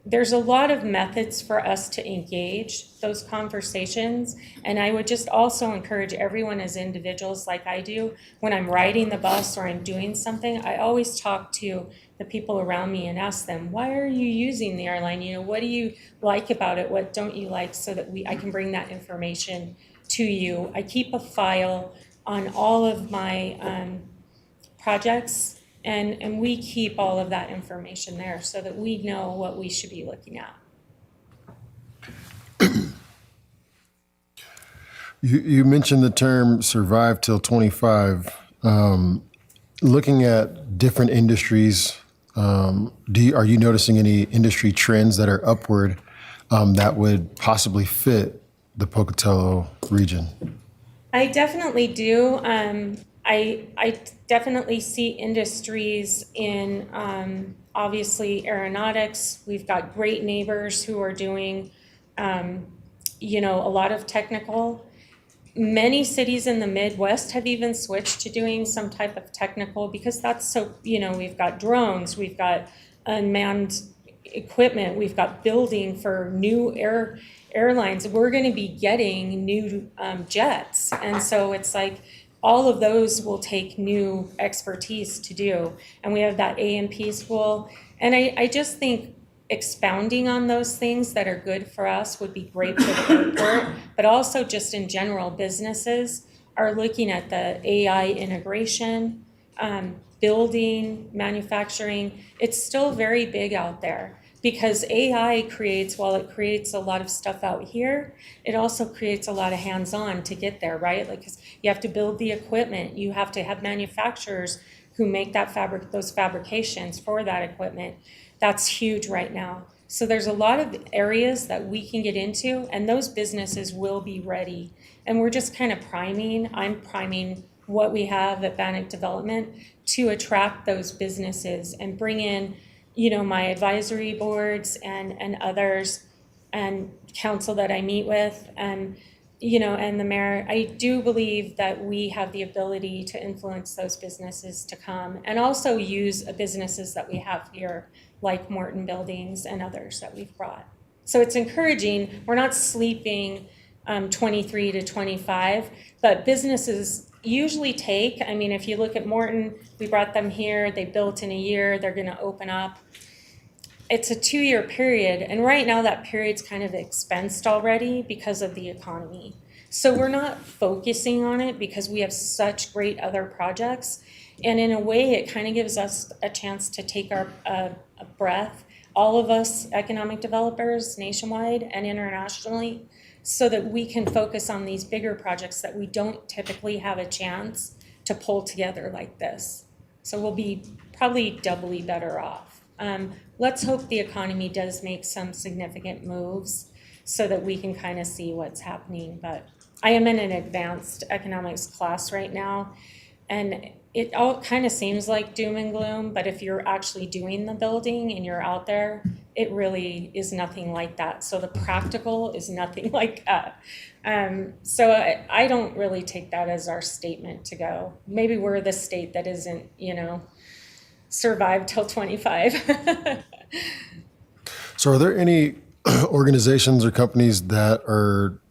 S14: there's a lot of methods for us to engage those conversations. And I would just also encourage everyone as individuals, like I do, when I'm riding the bus or I'm doing something, I always talk to the people around me and ask them, why are you using the airline? You know, what do you like about it? What don't you like? So that I can bring that information to you. I keep a file on all of my projects, and we keep all of that information there so that we know what we should be looking at.
S13: You mentioned the term survive till 25. Looking at different industries, are you noticing any industry trends that are upward that would possibly fit the Pocatello region?
S14: I definitely do. I definitely see industries in, obviously aeronautics. We've got great neighbors who are doing, a lot of technical. Many cities in the Midwest have even switched to doing some type of technical because that's so, we've got drones, we've got unmanned equipment, we've got building for new airlines. We're going to be getting new jets. And so it's like all of those will take new expertise to do. And we have that A&P school. And I just think expounding on those things that are good for us would be great for the airport, but also just in general, businesses are looking at the AI integration, building, manufacturing. It's still very big out there because AI creates, while it creates a lot of stuff out here, it also creates a lot of hands-on to get there, right? Like, 'cause you have to build the equipment, you have to have manufacturers who make those fabrications for that equipment. That's huge right now. So there's a lot of areas that we can get into, and those businesses will be ready. And we're just kind of I'm priming what we have at Bannock Development to attract those businesses and bring in, my advisory boards and others and council that I meet with and the mayor. I do believe that we have the ability to influence those businesses to come and also use businesses that we have here, like Morton Buildings and others that we've brought. So it's encouraging. We're not sleeping 23 to 25, but businesses usually take, if you look at Morton, we brought them here, they built in a year, they're going to open up. It's a 2-year period, and right now that period's kind of expensed already because of the economy. So we're not focusing on it because we have such great other projects, and in a way it kind of gives us a chance to take our a breath, all of us economic developers nationwide and internationally, so that we can focus on these bigger projects that we don't typically have a chance to pull together like this. So we'll be probably doubly better off. Let's hope the economy does make some significant moves so that we can kind of see what's happening. But I am in an advanced economics class right now, and it all kind of seems like doom and gloom, but if you're actually doing the building and you're out there, it really is nothing like that. So the practical is nothing like that. So I don't really take that as our statement to go. Maybe we're the state that isn't, survive till 25.
S13: So are there any organizations or companies that are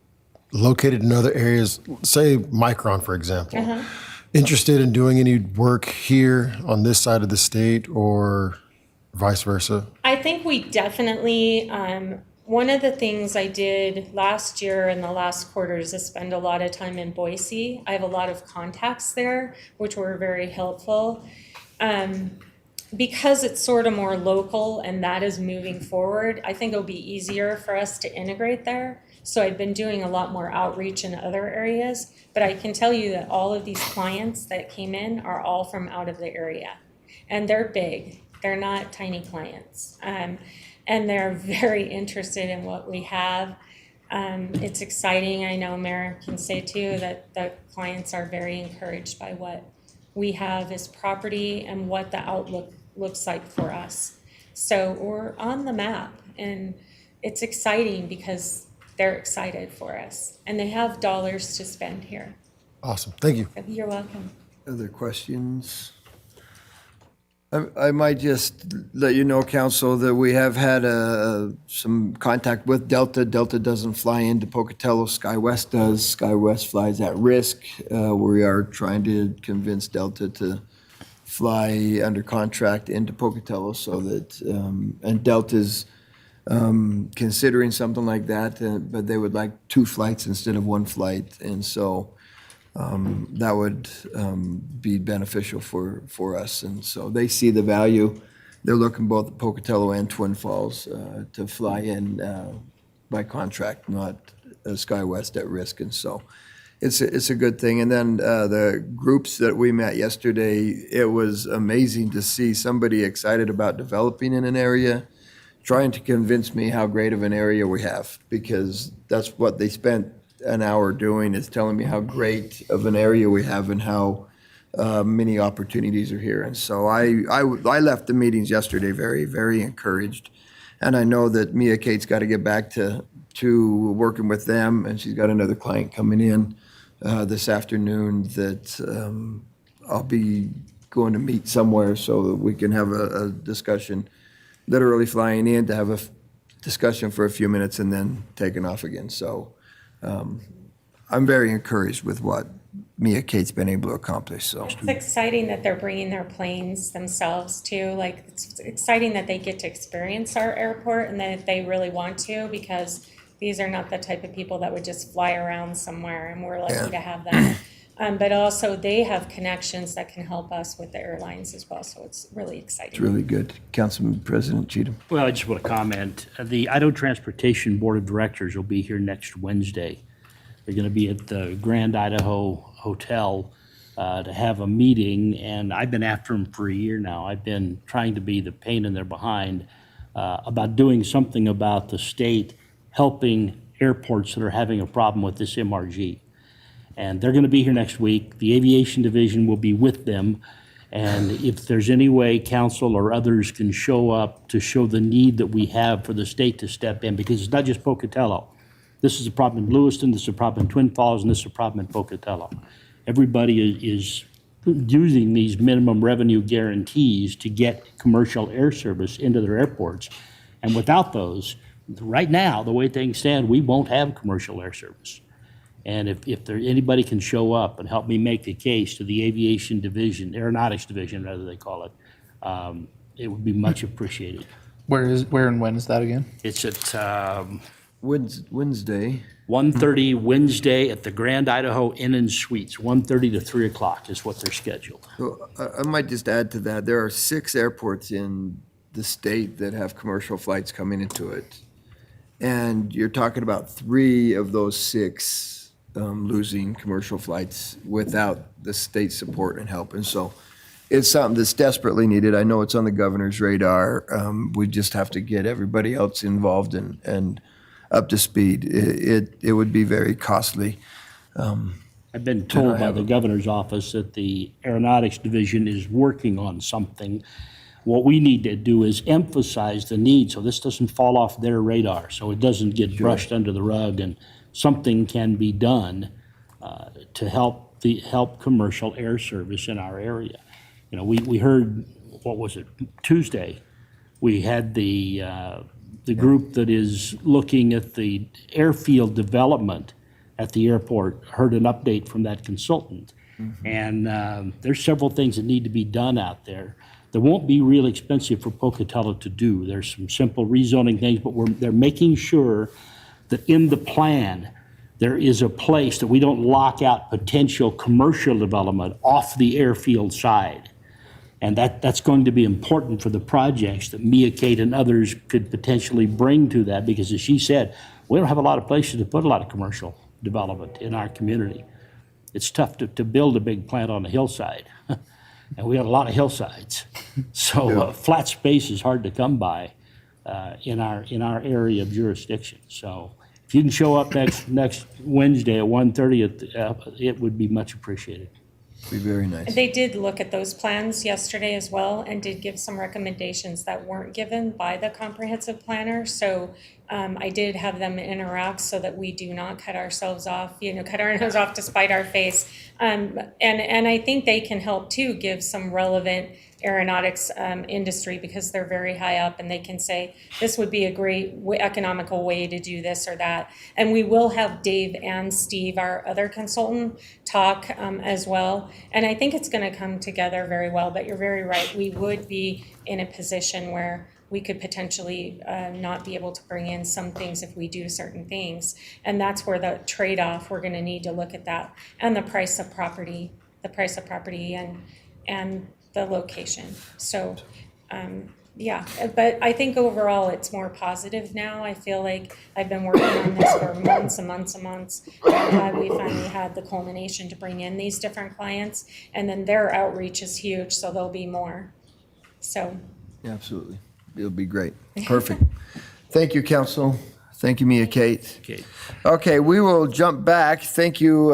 S13: located in other areas, say Micron, for example, interested in doing any work here on this side of the state or vice versa?
S14: I think we definitely, one of the things I did last year in the last quarter is to spend a lot of time in Boise. I have a lot of contacts there, which were very helpful. Because it's sort of more local and that is moving forward, I think it'll be easier for us to integrate there. So I've been doing a lot more outreach in other areas, but I can tell you that all of these clients that came in are all from out of the area. And they're big, they're not tiny clients. And they're very interested in what we have. It's exciting. I know Mayor can say too that the clients are very encouraged by what we have as property and what the outlook looks like for us. So we're on the map, and it's exciting because they're excited for us and they have dollars to spend here.
S13: Awesome. Thank you.
S14: You're welcome.
S1: Other questions? I might just let you know, Council, that we have had some contact with Delta. Delta doesn't fly into Pocatello, SkyWest does. SkyWest flies at risk. We are trying to convince Delta to fly under contract into Pocatello so that, and Delta's considering something like that, but they would like 2 flights instead of 1 flight. And so that would be beneficial for us. And so they see the value. They're looking both at Pocatello and Twin Falls to fly in by contract, not SkyWest at risk. And so it's a good thing. And then the groups that we met yesterday, it was amazing to see somebody excited about developing in an area, trying to convince me how great of an area we have, because that's what they spent an hour doing, is telling me how great of an area we have and how many opportunities are here. And so I left the meetings yesterday very, very encouraged. And I know that Mia Kate's got to get back to working with them, and she's got another client coming in this afternoon that I'll be going to meet somewhere so that we can have a discussion, literally flying in to have a discussion for a few minutes and then taking off again. So I'm very encouraged with what Mia Kate's been able to accomplish, so.
S14: It's exciting that they're bringing their planes themselves too. Like, it's exciting that they get to experience our airport and that they really want to, because these are not the type of people that would just fly around somewhere, and we're lucky to have them. But also they have connections that can help us with the airlines as well, so it's really exciting.
S1: It's really good. Councilman President Cheatham.
S10: Well, I just want to comment. The Idaho Transportation Board of Directors will be here next Wednesday. They're going to be at the Grand Idaho Hotel to have a meeting, and I've been after them for a year now. I've been trying to be the pain in their behind about doing something about the state helping airports that are having a problem with this MRG. And they're going to be here next week. The aviation division will be with them. And if there's any way council or others can show up to show the need that we have for the state to step in, because it's not just Pocatello. This is a problem in Lewiston, this is a problem in Twin Falls, and this is a problem in Pocatello. Everybody is using these minimum revenue guarantees to get commercial air service into their airports. And without those, right now, the way things stand, we won't have commercial air service. And if there, anybody can show up and help me make the case to the aviation division, aeronautics division, rather they call it, it would be much appreciated.
S11: Where and when is that again?
S10: It's at
S1: Wednesday.
S10: 1:30 Wednesday at the Grand Idaho Inn and Suites. 1:30 to 3 o'clock is what they're scheduled.
S1: So I might just add to that, there are 6 airports in the state that have commercial flights coming into it. And you're talking about 3 of those 6 losing commercial flights without the state support and help. And so it's something that's desperately needed. I know it's on the governor's radar. We just have to get everybody else involved and up to speed. It would be very costly.
S10: I've been told by the governor's office that the aeronautics division is working on something. What we need to do is emphasize the need so this doesn't fall off their radar, so it doesn't get brushed under the rug, and something can be done to help commercial air service in our area. You know, we heard, what was it, Tuesday, we had the group that is looking at the airfield development at the airport, heard an update from that consultant. And there's several things that need to be done out there. That won't be real expensive for Pocatello to do. There's some simple rezoning things, but they're making sure that in the plan, there is a place that we don't lock out potential commercial development off the airfield side. And that's going to be important for the projects that Mia Kate and others could potentially bring to that, because as she said, we don't have a lot of places to put a lot of commercial development in our community. It's tough to build a big plant on a hillside. And we got a lot of hillsides. So flat space is hard to come by in our area of jurisdiction. So if you can show up next Wednesday at 1:30, it would be much appreciated.
S1: Be very nice.
S14: They did look at those plans yesterday as well and did give some recommendations that weren't given by the comprehensive planner. So I did have them interact so that we do not cut ourselves off, cut our nose off to spite our face. And I think they can help too, give some relevant aeronautics industry, because they're very high up, and they can say, this would be a great economical way to do this or that. And we will have Dave and Steve, our other consultant, talk as well. And I think it's going to come together very well, but you're very right. We would be in a position where we could potentially not be able to bring in some things if we do certain things. And that's where the trade-off, we're going to need to look at that, and the price of property and the location. So, yeah, but I think overall it's more positive now. I feel like I've been working on this for months and months and months. I'm glad we finally had the culmination to bring in these different clients, and then their outreach is huge, so there'll be more. So.
S1: Absolutely. It'll be great. Perfect. Thank you, Council. Thank you, Mia Kate.
S10: Okay.
S1: Okay, we will jump back. Thank you,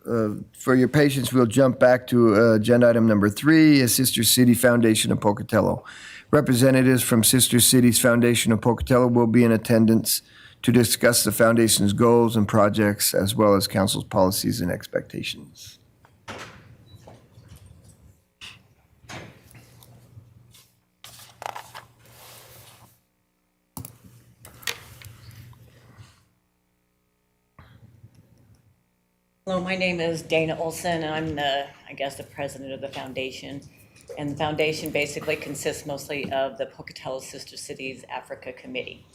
S1: For your patience, we'll jump back to agenda item number 3, a Sister City Foundation of Pocatello. Representatives from Sister Cities Foundation of Pocatello will be in attendance to discuss the foundation's goals and projects, as well as council's policies and expectations.
S15: Hello, my name is Dana Olson, and I'm the president of the foundation. And the foundation basically consists mostly of the Pocatello Sister Cities Africa Committee.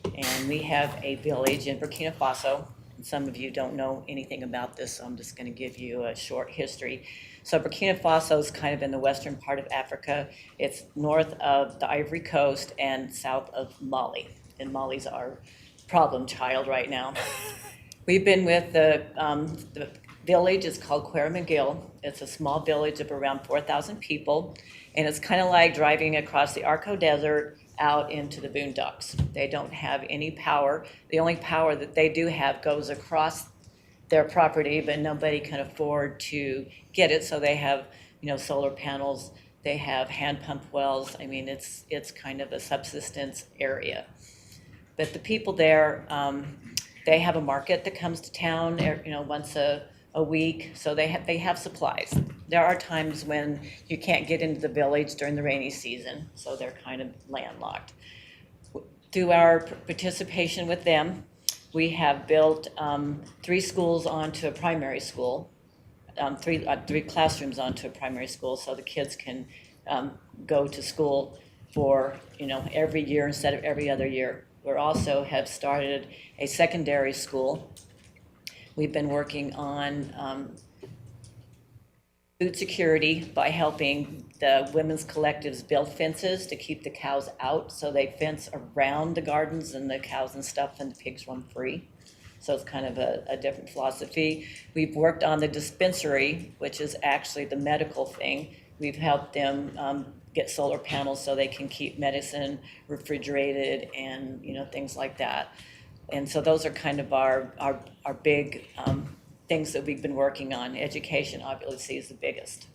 S15: And we have a village in Burkina Faso. And some of you don't know anything about this, so I'm just going to give you a short history. So Burkina Faso is kind of in the western part of Africa. It's north of the Ivory Coast and south of Mali. And Mali's our problem child right now. We've been with the village. It's called Queramagil. It's a small village of around 4,000 people, and it's kind of like driving across the Arco Desert out into the boondocks. They don't have any power. The only power that they do have goes across their property, but nobody can afford to get it, so they have, solar panels. They have hand pump wells. I mean, it's kind of a subsistence area. But the people there, they have a market that comes to town, once a week, so they have supplies. There are times when you can't get into the village during the rainy season, so they're kind of landlocked. Through our participation with them, we have built 3 schools onto a primary school, 3 classrooms onto a primary school, so the kids can go to school for every year instead of every other year. We also have started a secondary school. We've been working on food security by helping the women's collectives build fences to keep the cows out. So they fence around the gardens and the cows and stuff, and the pigs roam free. So it's kind of a different philosophy. We've worked on the dispensary, which is actually the medical thing. We've helped them get solar panels so they can keep medicine refrigerated and things like that. And so those are kind of our big things that we've been working on. Education obviously is the biggest.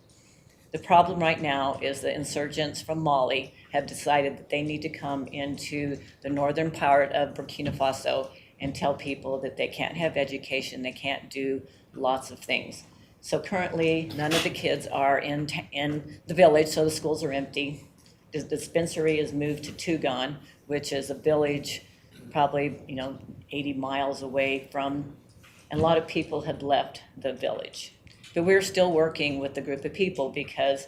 S15: The problem right now is the insurgents from Mali have decided that they need to come into the northern part of Burkina Faso and tell people that they can't have education, they can't do lots of things. So currently, none of the kids are in the village, so the schools are empty. The dispensary is moved to Tugon, which is a village probably 80 miles away from, and a lot of people had left the village. But we're still working with the group of people because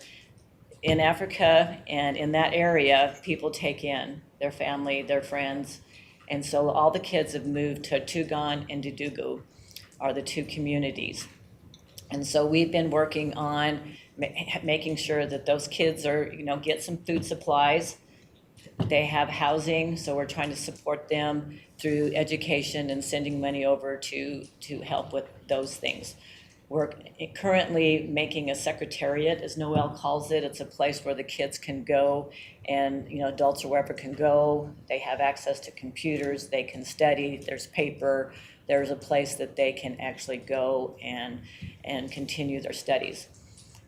S15: in Africa and in that area, people take in their family, their friends, and so all the kids have moved to Tugon and Dudugu are the 2 communities. And so we've been working on making sure that those kids are, get some food supplies. They have housing, so we're trying to support them through education and sending money over to help with those things. We're currently making a secretariat, as Noel calls it. It's a place where the kids can go and, adults or wherever can go. They have access to computers, they can study, there's paper, there's a place that they can actually go and continue their studies.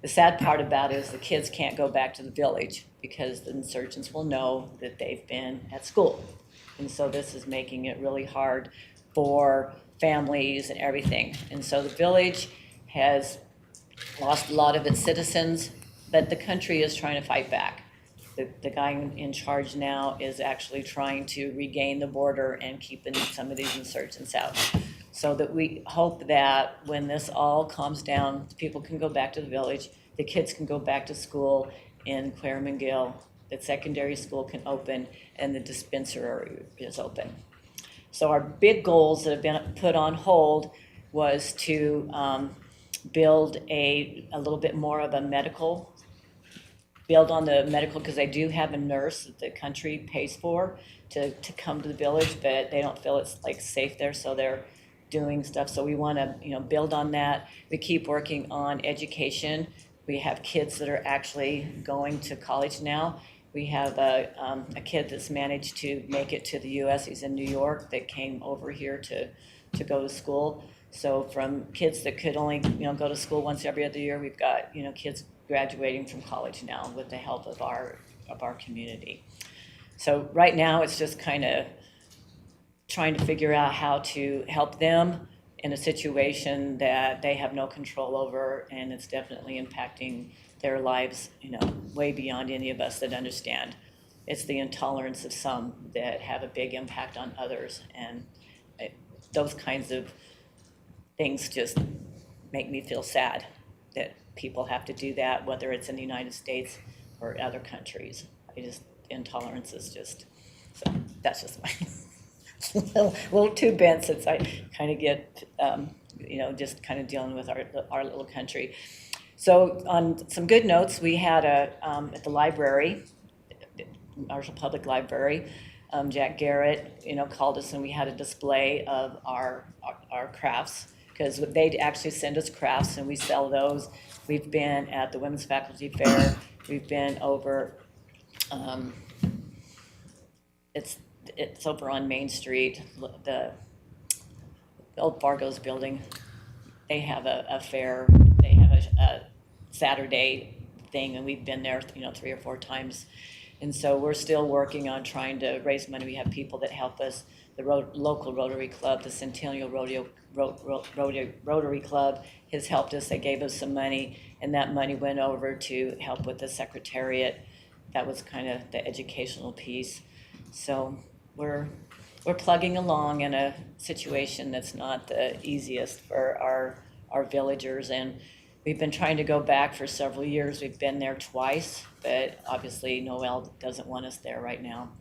S15: The sad part about it is the kids can't go back to the village because the insurgents will know that they've been at school. And so this is making it really hard for families and everything. And so the village has lost a lot of its citizens, but the country is trying to fight back. The guy in charge now is actually trying to regain the border and keeping some of these insurgents out. So that we hope that when this all calms down, people can go back to the village, the kids can go back to school in Queramagil, the secondary school can open, and the dispensary is open. So our big goals that have been put on hold was to build a little bit more of a medical, build on the medical, because they do have a nurse that the country pays for to come to the village, but they don't feel it's safe there, so they're doing stuff. So we want to build on that. We keep working on education. We have kids that are actually going to college now. We have a kid that's managed to make it to the U.S. He's in New York that came over here to to go to school. So from kids that could only, go to school once every other year, we've got, kids graduating from college now with the help of our community. So right now, it's just kind of trying to figure out how to help them in a situation that they have no control over, and it's definitely impacting their lives, way beyond any of us that understand. It's the intolerance of some that have a big impact on others, and those kinds of things just make me feel sad that people have to do that, whether it's in the United States or other countries. Intolerance is just, so that's just my little 2 bent since I kind of get, just kind of dealing with our little country. So on some good notes, we had at the library, Marshall Public Library, Jack Garrett, called us, and we had a display of our crafts, because they'd actually send us crafts and we sell those. We've been at the Women's Faculty Fair. We've been over, it's over on Main Street, the old Fargo's building. They have a fair, they have a Saturday thing, and we've been there, 3 or 4 times. And so we're still working on trying to raise money. We have people that help us, the local Rotary Club, the Centennial Rotary Club has helped us. They gave us some money, and that money went over to help with the Secretariat. That was kind of the educational piece. So we're plugging along in a situation that's not the easiest for our villagers, and we've been trying to go back for several years. We've been there twice, but obviously Noel doesn't want us there right now.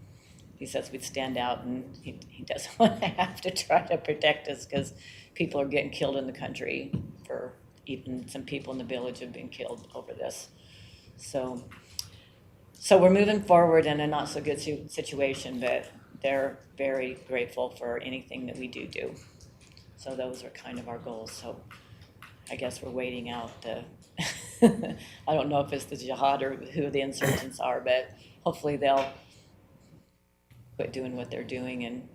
S15: He says we'd stand out, and he doesn't want to have to try to protect us because people are getting killed in the country. For even some people in the village have been killed over this. So we're moving forward in a not so good situation, but they're very grateful for anything that we do. So those are kind of our goals. So I guess we're waiting out the, I don't know if it's the jihad or who the insurgents are, but hopefully they'll quit doing what they're doing and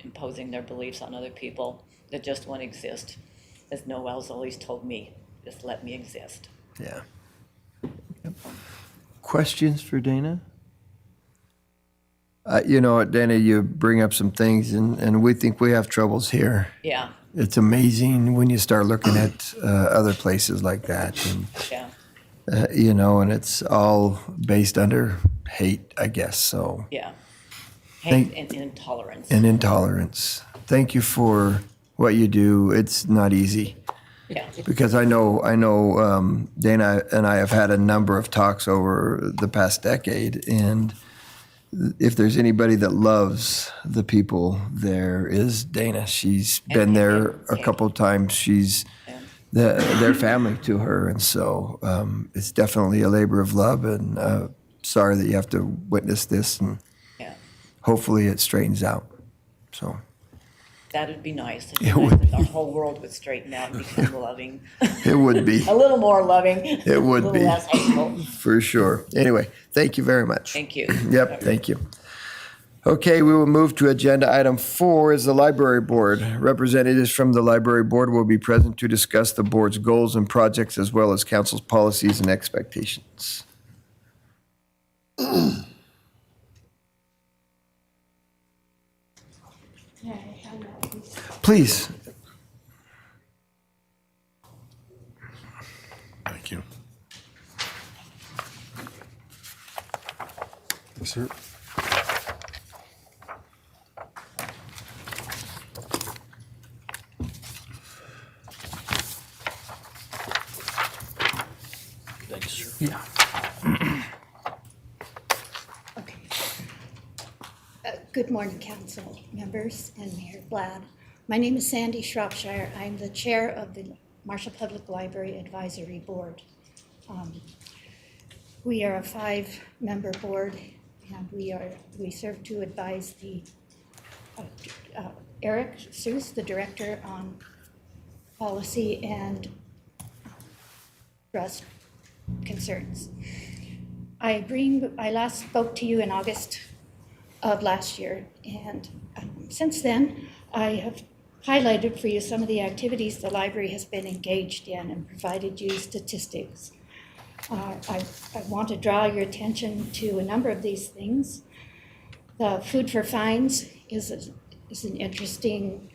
S15: imposing their beliefs on other people that just won't exist. As Noel's always told me, just let me exist.
S1: Yeah. Yep. Questions for Dana? Dana, you bring up some things, and we think we have troubles here.
S15: Yeah.
S1: It's amazing when you start looking at other places like that. And,
S15: yeah.
S1: And it's all based under hate, I guess. So.
S15: Yeah. Hate and intolerance.
S1: And intolerance. Thank you for what you do. It's not easy.
S15: Yeah.
S1: Because I know Dana and I have had a number of talks over the past decade, and if there's anybody that loves the people, there is Dana. She's been there a couple of times. She's their family to her, and so it's definitely a labor of love, and sorry that you have to witness this, and hopefully it straightens out. So.
S15: That would be nice. It would be. Our whole world would straighten out and become loving.
S1: It would be.
S15: A little more loving.
S1: It would be.
S15: A little less hateful.
S1: For sure. Anyway, thank you very much.
S15: Thank you.
S1: Yep, thank you. Okay, we will move to agenda item 4 is the library board. Representatives from the library board will be present to discuss the board's goals and projects as well as council's policies and expectations. Please.
S12: Thank you. Yes, sir.
S10: Thanks, sir.
S11: Yeah.
S16: Okay. Good morning, council members and Mayor Blad. My name is Sandy Shropshire. I'm the chair of the Marshall Public Library Advisory Board. We are a 5-member board, and we serve to advise the Eric Seuss, the director on policy and trust concerns. I last spoke to you in August of last year, and since then I have highlighted for you some of the activities the library has been engaged in and provided you statistics. I want to draw your attention to a number of these things. The Food for Fines is an interesting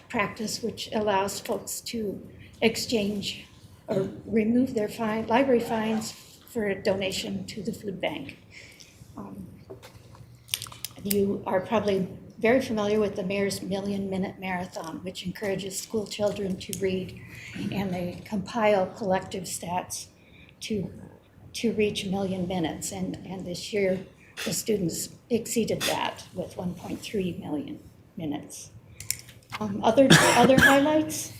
S16: practice which allows folks to exchange or remove their library fines for a donation to the food bank. You are probably very familiar with the Mayor's Million Minute Marathon, which encourages school children to read, and they compile collective stats to reach 1 million minutes. And this year, the students exceeded that with 1.3 million minutes. Other highlights,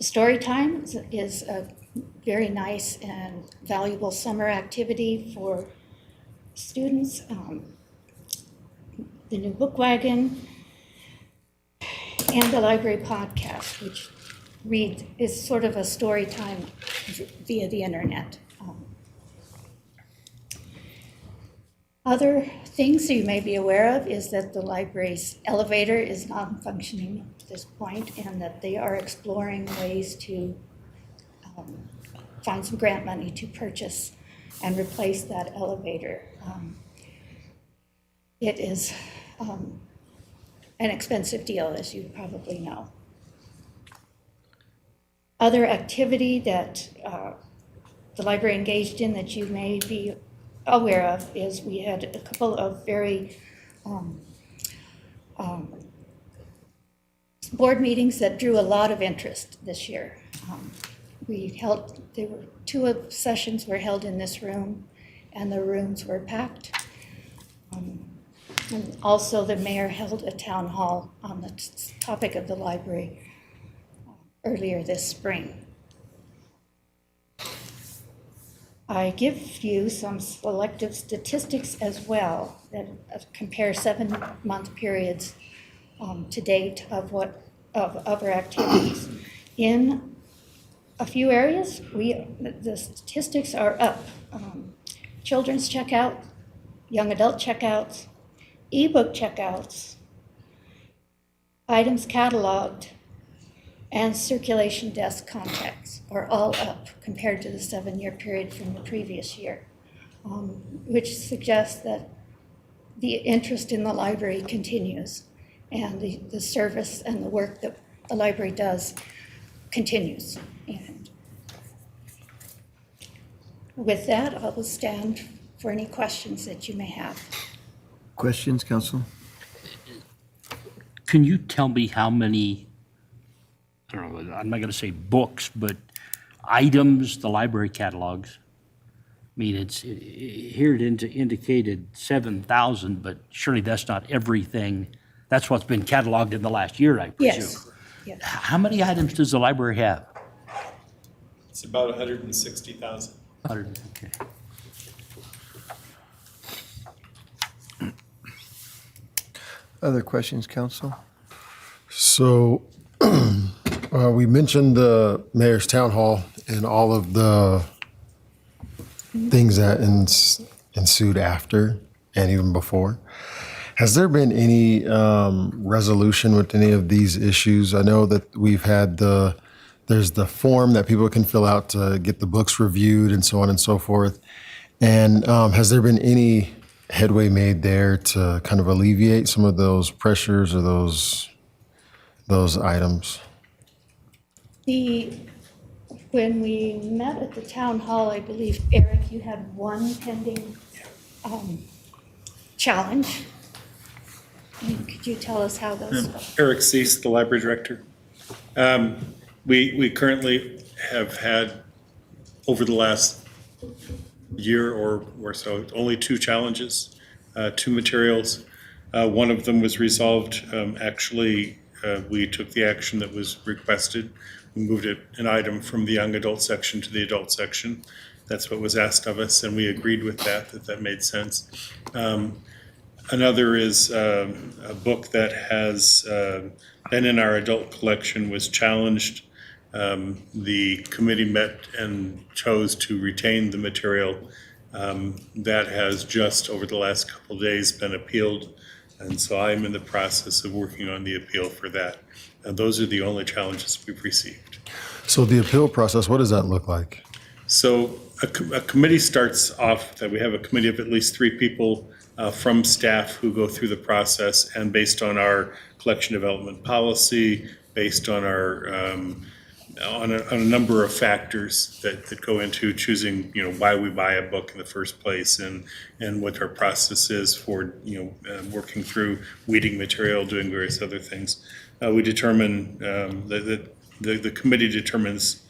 S16: story time is a very nice and valuable summer activity for students. The new book wagon and the library podcast, which is sort of a story time via the internet. Other things you may be aware of is that the library's elevator is non-functioning at this point, and that they are exploring ways to find some grant money to purchase and replace that elevator. It is an expensive deal, as you probably know. Other activity that the library engaged in that you may be aware of is we had a couple of very board meetings that drew a lot of interest this year. Two sessions were held in this room, and the rooms were packed. And also the mayor held a town hall on the topic of the library earlier this spring. I give you some selective statistics as well that compare 7-month periods to date of our activities. In a few areas, the statistics are up. Children's checkout, young adult checkouts, ebook checkouts, items cataloged, and circulation desk contacts are all up compared to the 7-year period from the previous year, which suggests that the interest in the library continues, and the service and the work that the library does continues. And with that, I will stand for any questions that you may have.
S1: Questions, Council?
S10: Can you tell me how many, I don't know, I'm not going to say books, but items the library catalogs? I mean, here it indicated 7,000, but surely that's not everything. That's what's been cataloged in the last year, I presume.
S16: Yes. Yes.
S10: How many items does the library have?
S17: It's about 160,000.
S10: 100, okay.
S1: Other questions, Council?
S13: So we mentioned the mayor's town hall and all of the things that ensued after and even before. Has there been any resolution with any of these issues? I know that we've had there's the form that people can fill out to get the books reviewed and so on and so forth. And has there been any headway made there to kind of alleviate some of those pressures or those items?
S16: When we met at the town hall, I believe, Eric, you had one pending challenge. And could you tell us how those go?
S17: Eric Cease, the library director. We currently have had, over the last year or so, only 2 challenges, 2 materials. One of them was resolved. Actually, we took the action that was requested. We moved an item from the young adult section to the adult section. That's what was asked of us, and we agreed with that made sense. Another is a book that has been in our adult collection, was challenged. The committee met and chose to retain the material. That has just over the last couple of days been appealed And so I'm in the process of working on the appeal for that. And those are the only challenges we've received.
S13: So the appeal process, what does that look like?
S17: So a committee starts off that we have a committee of at least 3 people from staff who go through the process, and based on our collection development policy, based on our on a number of factors that go into choosing, why we buy a book in the first place, and what our process is for, working through weeding material, doing various other things. We determine the committee determines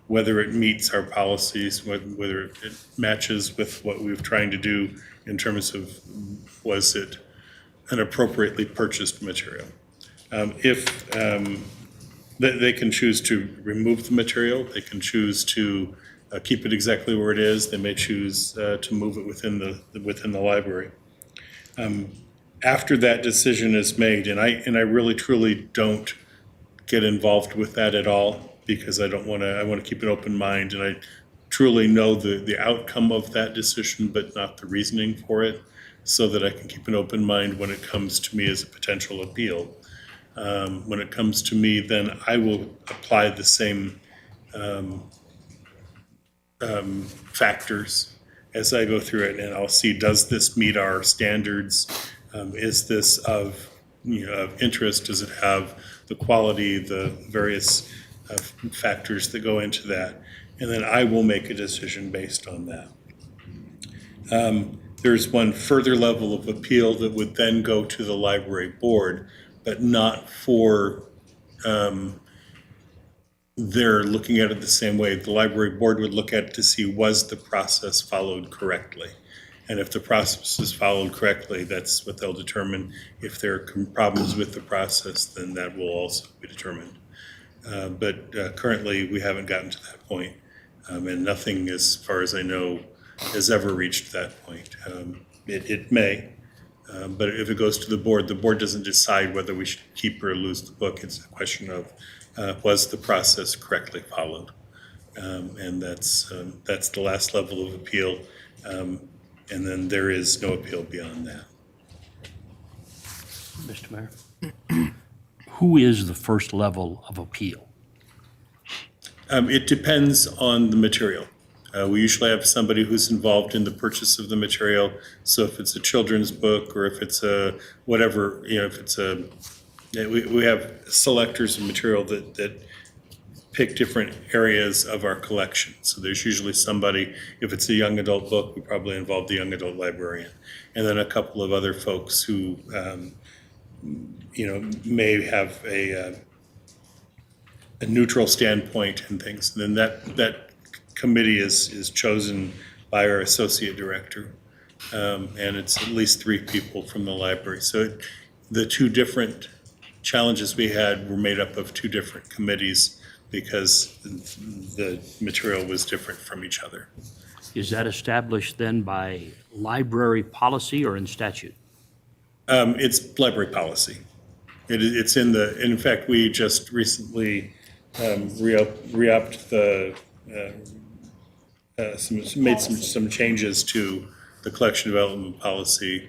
S17: whether it meets our policies, whether it matches with what we're trying to do in terms of, was it an appropriately purchased material. If they can choose to remove the material, they can choose to keep it exactly where it is. They may choose to move it within the library. After that decision is made, and I really truly don't get involved with that at all, because I want to keep an open mind, and I truly know the outcome of that decision, but not the reasoning for it, so that I can keep an open mind when it comes to me as a potential appeal. When it comes to me, then I will apply the same factors as I go through it, and I'll see, does this meet our standards? Is this of interest? Does it have the quality, the various factors that go into that? And then I will make a decision based on that. There's one further level of appeal that would then go to the library board, but not for they're looking at it the same way. The library board would look at it to see, was the process followed correctly? And if the process is followed correctly, that's what they'll determine. If there are problems with the process, then that will also be determined. But currently, we haven't gotten to that point. And nothing, as far as I know, has ever reached that point. It may, but if it goes to the board doesn't decide whether we should keep or lose the book. It's a question of, was the process correctly followed? And that's the last level of appeal. And then there is no appeal beyond that.
S10: Mr. Mayor? Who is the first level of appeal?
S17: It depends on the material. We usually have somebody who's involved in the purchase of the material. So if it's a children's book, or if it's a whatever, if it's we have selectors of material that pick different areas of our collection. So there's usually somebody, if it's a young adult book, we probably involve the young adult librarian. And then a couple of other folks who, may have a neutral standpoint and things. And then that committee is chosen by our associate director. And it's at least 3 people from the library. So the 2 different challenges we had were made up of 2 different committees, because the material was different from each other.
S10: Is that established then by library policy or in statute?
S17: It's library policy. It's in fact, we just recently re-upped made some changes to the collection development policy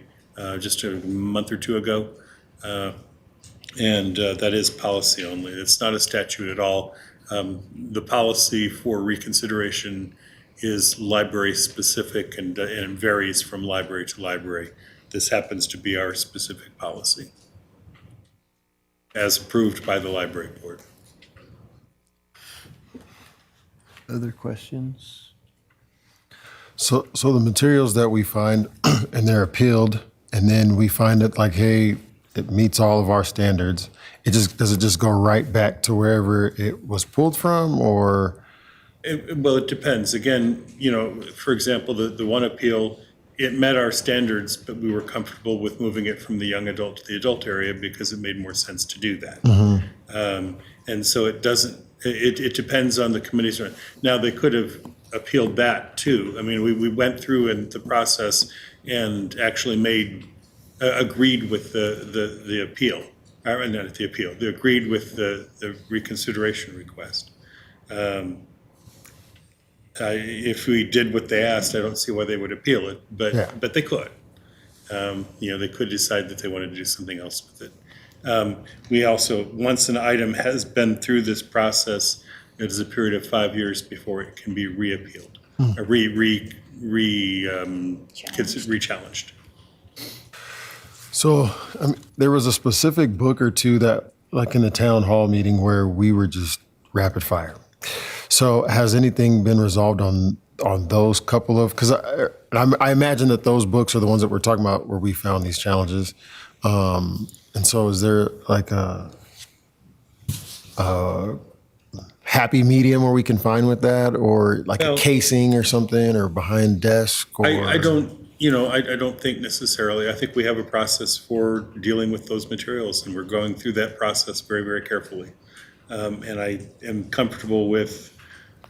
S17: just a month or 2 ago. And that is policy only. It's not a statute at all. The policy for reconsideration is library specific and varies from library to library. This happens to be our specific policy, as approved by the library board.
S1: Other questions?
S13: So the materials that we find and they're appealed, and then we find it like, hey, it meets all of our standards. Does it just go right back to wherever it was pulled from, or?
S17: Well, it depends. Again, for example, the one appeal, it met our standards, but we were comfortable with moving it from the young adult to the adult area because it made more sense to do that.
S13: Mm-hmm.
S17: And so it doesn't. It depends on the committee's. Now, they could have appealed that too. I mean, we went through in the process and actually agreed with the appeal. Not the appeal. They agreed with the reconsideration request. If we did what they asked, I don't see why they would appeal it, but they could. They could decide that they wanted to do something else with it. We also, once an item has been through this process, it is a period of 5 years before it can be reappealed, or re-challenged.
S13: So there was a specific book or two that, like in the town hall meeting, where we were just rapid fire. So has anything been resolved on those couple of? Because I imagine that those books are the ones that we're talking about where we found these challenges. And so is there like a happy medium where we can find with that, or like a casing or something, or behind desk? Or
S17: I don't think necessarily. I think we have a process for dealing with those materials, and we're going through that process very, very carefully. And I am comfortable with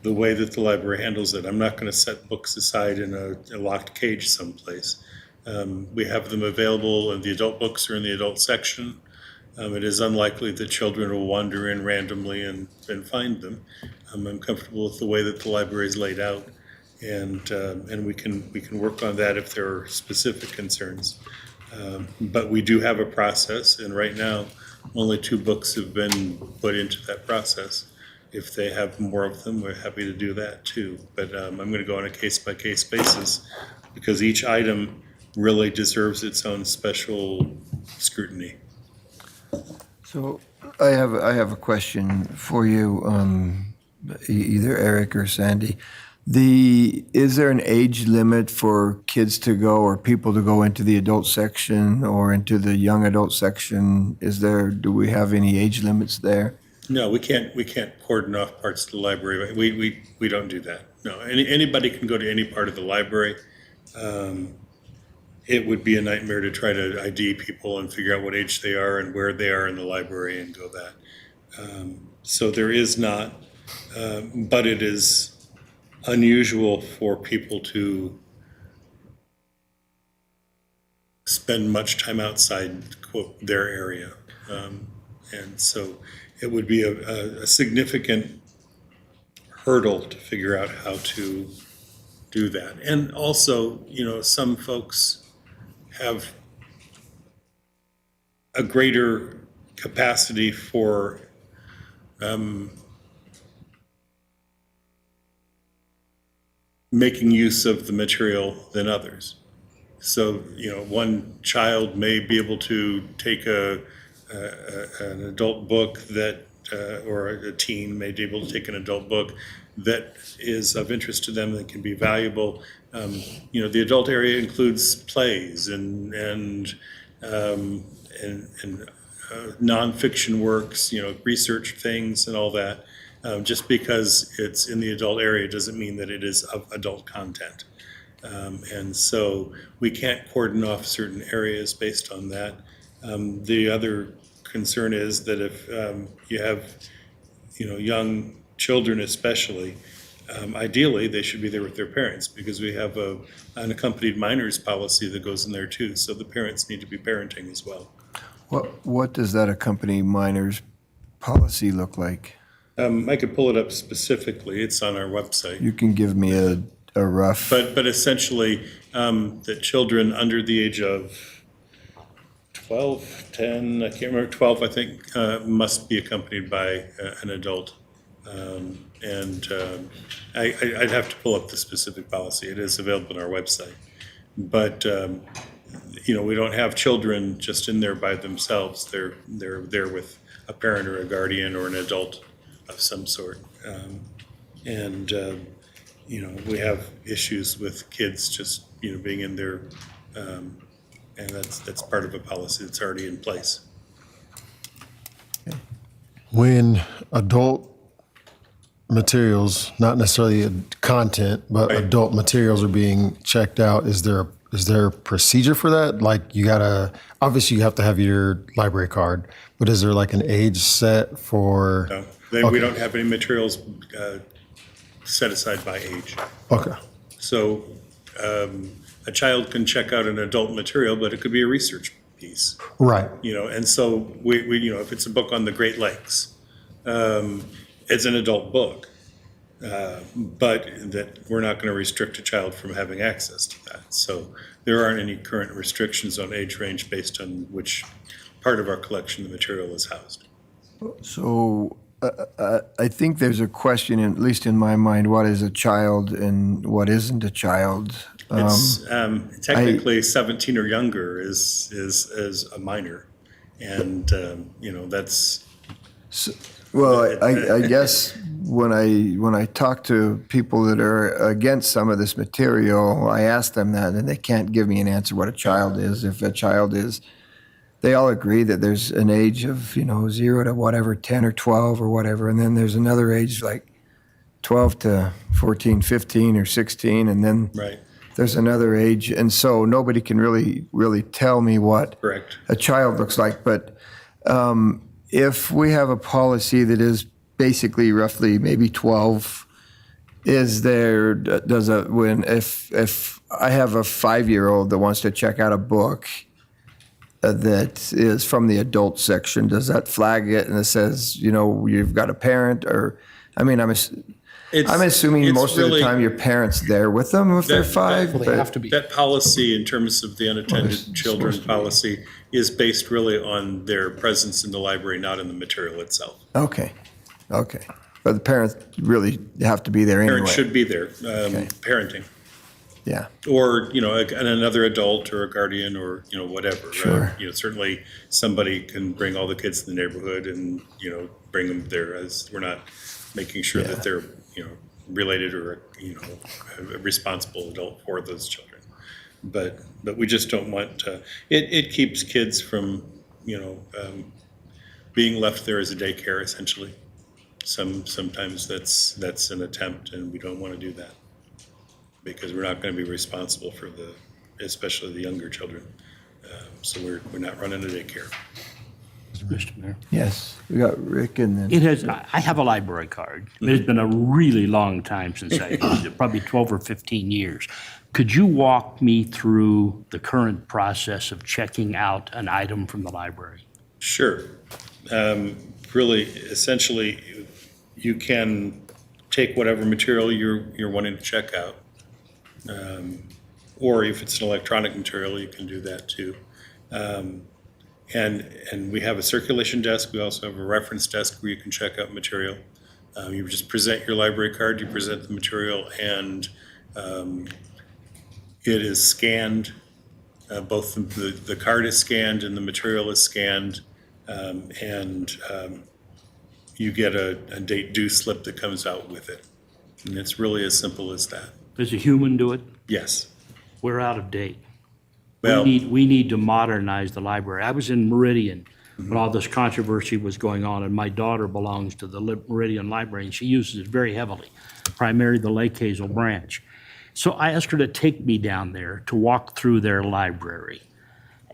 S17: the way that the library handles it. I'm not going to set books aside in a locked cage someplace. We have them available, and the adult books are in the adult section. It is unlikely that children will wander in randomly and find them. I'm comfortable with the way that the library is laid out, and we can work on that if there are specific concerns. But we do have a process, and right now, only 2 books have been put into that process. If they have more of them, we're happy to do that too. But I'm going to go on a case-by-case basis, because each item really deserves its own special scrutiny.
S1: So I have a question for you, either Eric or Sandy. Is there an age limit for kids to go or people to go into the adult section or into the young adult section? Do we have any age limits there?
S17: No, we can't cordon off parts of the library. We don't do that. No, anybody can go to any part of the library. It would be a nightmare to try to ID people and figure out what age they are and where they are in the library and go that. So there is not, but it is unusual for people to spend much time outside, quote, their area. And so it would be a significant hurdle to figure out how to do that. And also, some folks have a greater capacity for making use of the material than others. So, one child may be able to take an adult book that, or a teen may be able to take an adult book that is of interest to them, that can be valuable. The adult area includes plays and nonfiction works, research things and all that. Just because it's in the adult area doesn't mean that it is of adult content. And so we can't cordon off certain areas based on that. The other concern is that if you have, young children especially, ideally they should be there with their parents, because we have an unaccompanied minors policy that goes in there too. So the parents need to be parenting as well.
S1: What does that accompanied minors policy look like?
S17: I could pull it up specifically. It's on our website.
S1: You can give me a rough.
S17: But essentially, that children under the age of 12, 10, I can't remember, 12, I think, must be accompanied by an adult. I'd have to pull up the specific policy. It is available on our website. But, we don't have children just in there by themselves. They're there with a parent or a guardian or an adult of some sort. We have issues with kids just, being in there, and that's part of a policy that's already in place.
S13: When adult materials, not necessarily content, but adult materials are being checked out, is there a procedure for that? Like obviously you have to have your library card, but is there like an age set for?
S17: No, we don't have any materials set aside by age.
S13: Okay.
S17: So a child can check out an adult material, but it could be a research piece.
S13: Right.
S17: And so we if it's a book on the Great Lakes, it's an adult book. but that we're not going to restrict a child from having access to that. So there aren't any current restrictions on age range based on which part of our collection the material is housed.
S1: So I think there's a question, at least in my mind, what is a child and what isn't a child?
S17: It's technically 17 or younger is a minor, and that's.
S1: Well, I guess when I talk to people that are against some of this material, I ask them that, and they can't give me an answer what a child is. If a child is, they all agree that there's an age of 0 to whatever, 10 or 12 or whatever, and then there's another age like 12 to 14, 15 or 16, and then
S17: Right.
S1: there's another age, and so nobody can really tell me what
S17: Correct.
S1: a child looks like. But if we have a policy that is basically roughly maybe 12, if I have a 5-year-old that wants to check out a book that is from the adult section, does that flag it and it says, you've got a parent? Or, I'm assuming
S17: it's
S1: most of
S17: really-
S1: the time your parent's there with them if they're 5.
S11: Well, they have to be.
S17: That policy, in terms of the unattended children policy, is based really on their presence in the library, not in the material itself.
S1: Okay. But the parents really have to be there anyway.
S17: Parents should be there, parenting.
S1: Yeah.
S17: Or, another adult or a guardian or, whatever.
S1: Sure.
S17: Certainly somebody can bring all the kids in the neighborhood and, bring them there, as we're not making sure that they're, related or, a responsible adult for those children. But we just don't want to, it keeps kids from, being left there as a daycare, essentially. Sometimes that's an attempt, and we don't want to do that, because we're not going to be responsible for especially the younger children. So we're not running a daycare.
S10: Mr. Mayor.
S1: Yes. We got Rick and then.
S10: It has, I have a library card. It's been a really long time since I used it, probably 12 or 15 years. Could you walk me through the current process of checking out an item from the library?
S17: Sure. Really, essentially, you can take whatever material you're wanting to check out. Or if it's an electronic material, you can do that too. And we have a circulation desk. We also have a reference desk where you can check out material. You just present your library card, you present the material, and it is scanned. Both the card is scanned and the material is scanned. And you get a date due slip that comes out with it. And it's really as simple as that.
S10: Does a human do it?
S17: Yes.
S10: We're out of date.
S17: Well,
S10: We need to modernize the library. I was in Meridian when all this controversy was going on, and my daughter belongs to the Meridian Library, and she uses it very heavily, primarily the Lake Hazel branch. So I asked her to take me down there to walk through their library.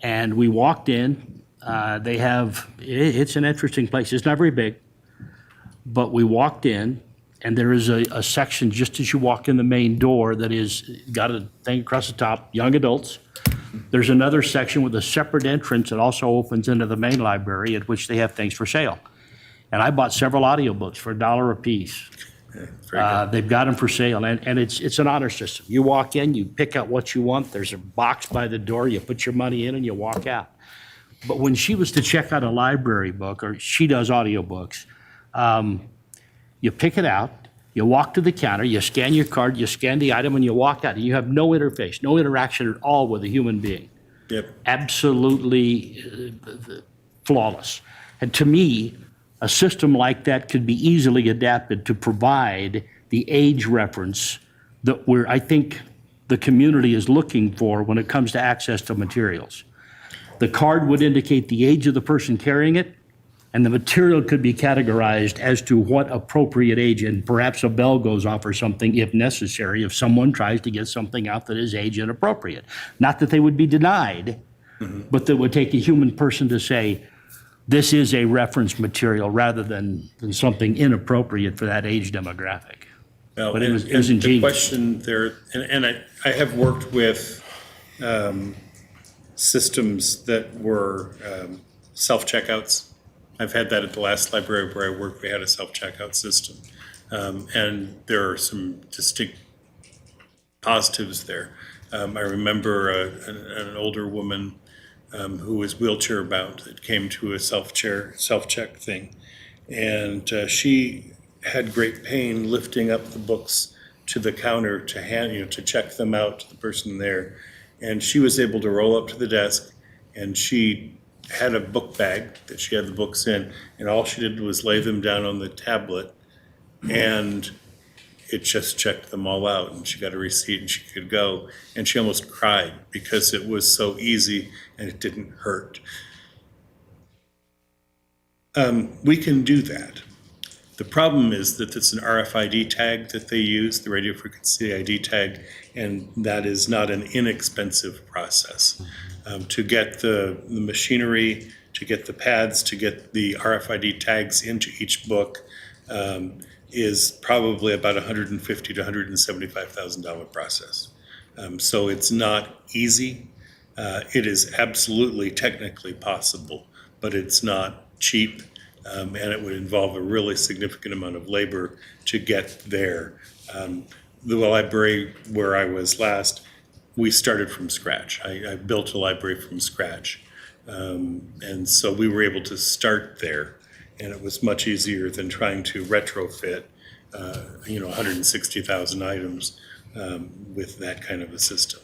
S10: And we walked in. It's an interesting place. It's not very big, but we walked in, and there is a section just as you walk in the main door that is got a thing across the top, young adults. There's another section with a separate entrance that also opens into the main library, at which they have things for sale. And I bought several audiobooks for $1 a piece. They've got them for sale, and it's an honor system. You walk in, you pick out what you want. There's a box by the door. You put your money in, and you walk out. But when she was to check out a library book, or she does audiobooks, you pick it out, you walk to the counter, you scan your card, you scan the item, and you walk out. And you have no interface, no interaction at all with a human being.
S17: Yep.
S10: Absolutely flawless. And to me, a system like that could be easily adapted to provide the age reference that I think the community is looking for when it comes to access to materials. The card would indicate the age of the person carrying it, and the material could be categorized as to what appropriate age, and perhaps a bell goes off or something if necessary, if someone tries to get something out that is age inappropriate. Not that they would be denied, but that would take a human person to say, this is a reference material rather than something inappropriate for that age demographic.
S17: Well,
S10: But it was
S17: the
S10: ingenious.
S17: question there, and I have worked with systems that were self-checkouts. I've had that at the last library where I worked. We had a self-checkout system. And there are some distinct positives there. I remember an older woman who was wheelchair bound that came to a self-check thing. And she had great pain lifting up the books to the counter to check them out to the person there. And she was able to roll up to the desk, and she had a book bag that she had the books in, and all she did was lay them down on the tablet, and it just checked them all out, and she got a receipt and she could go. And she almost cried because it was so easy and it didn't hurt. We can do that. The problem is that it's an RFID tag that they use, the radio frequency ID tag, and that is not an inexpensive process. To get the machinery, to get the pads, to get the RFID tags into each book is probably about $150,000 to $175,000 process. So it's not easy. It is absolutely technically possible, but it's not cheap. And it would involve a really significant amount of labor to get there. The library where I was last, we started from scratch. I built a library from scratch. And so we were able to start there, and it was much easier than trying to retrofit 160,000 items with that kind of a system.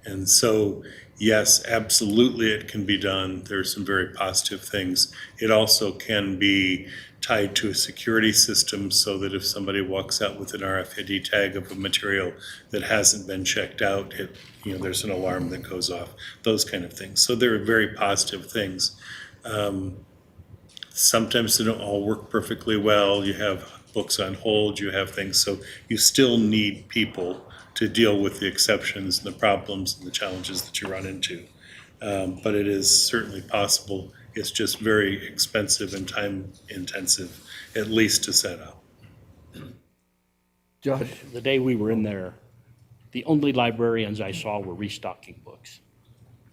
S17: And so, yes, absolutely it can be done. There's some very positive things. It also can be tied to a security system so that if somebody walks out with an RFID tag of a material that hasn't been checked out, there's an alarm that goes off, those kind of things. So there are very positive things. Sometimes they don't all work perfectly well. You have books on hold, you have things. So you still need people to deal with the exceptions and the problems and the challenges that you run into. But it is certainly possible. It's just very expensive and time intensive, at least to set up.
S1: Josh?
S10: The day we were in there, the only librarians I saw were restocking books.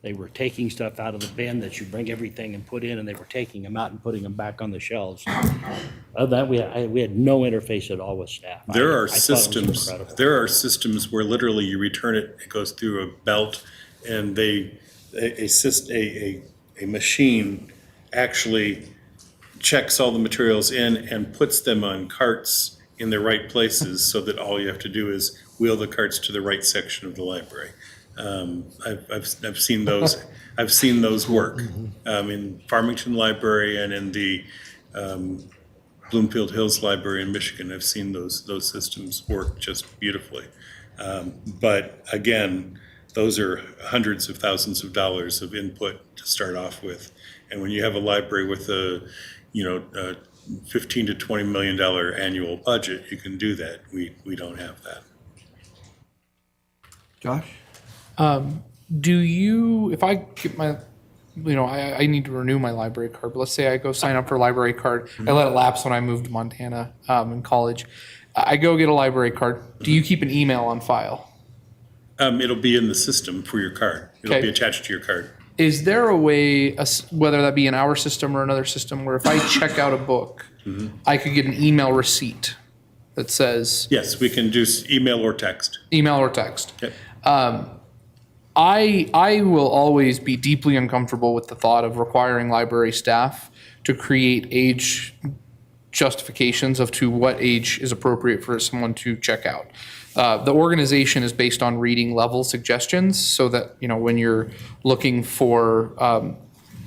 S10: They were taking stuff out of the bin that you bring everything and put in, and they were taking them out and putting them back on the shelves. Other than that, we had no interface at all with staff.
S17: There are
S10: I thought it was incredible.
S17: There are systems where literally you return it, it goes through a belt, and a machine actually checks all the materials in and puts them on carts in the right places so that all you have to do is wheel the carts to the right section of the library. I've seen those. I've seen those work in Farmington Library and in the Bloomfield Hills Library in Michigan. I've seen those systems work just beautifully. But again, those are hundreds of thousands of dollars of input to start off with. And when you have a library with a $15 to $20 million annual budget, you can do that. We don't have that.
S1: Josh?
S11: Do you, if I get my, I need to renew my library card, but let's say I go sign up for a library card. I let it lapse when I moved to Montana in college. I go get a library card. Do you keep an email on file?
S17: It'll be in the system for your card. It'll be attached to your card.
S11: Is there a way, whether that be in our system or another system, where if I check out a book, I could get an email receipt that says?
S17: Yes, we can do email or text.
S11: Email or text.
S17: Yep.
S11: I will always be deeply uncomfortable with the thought of requiring library staff to create age justifications of to what age is appropriate for someone to check out. The organization is based on reading level suggestions so that, when you're looking for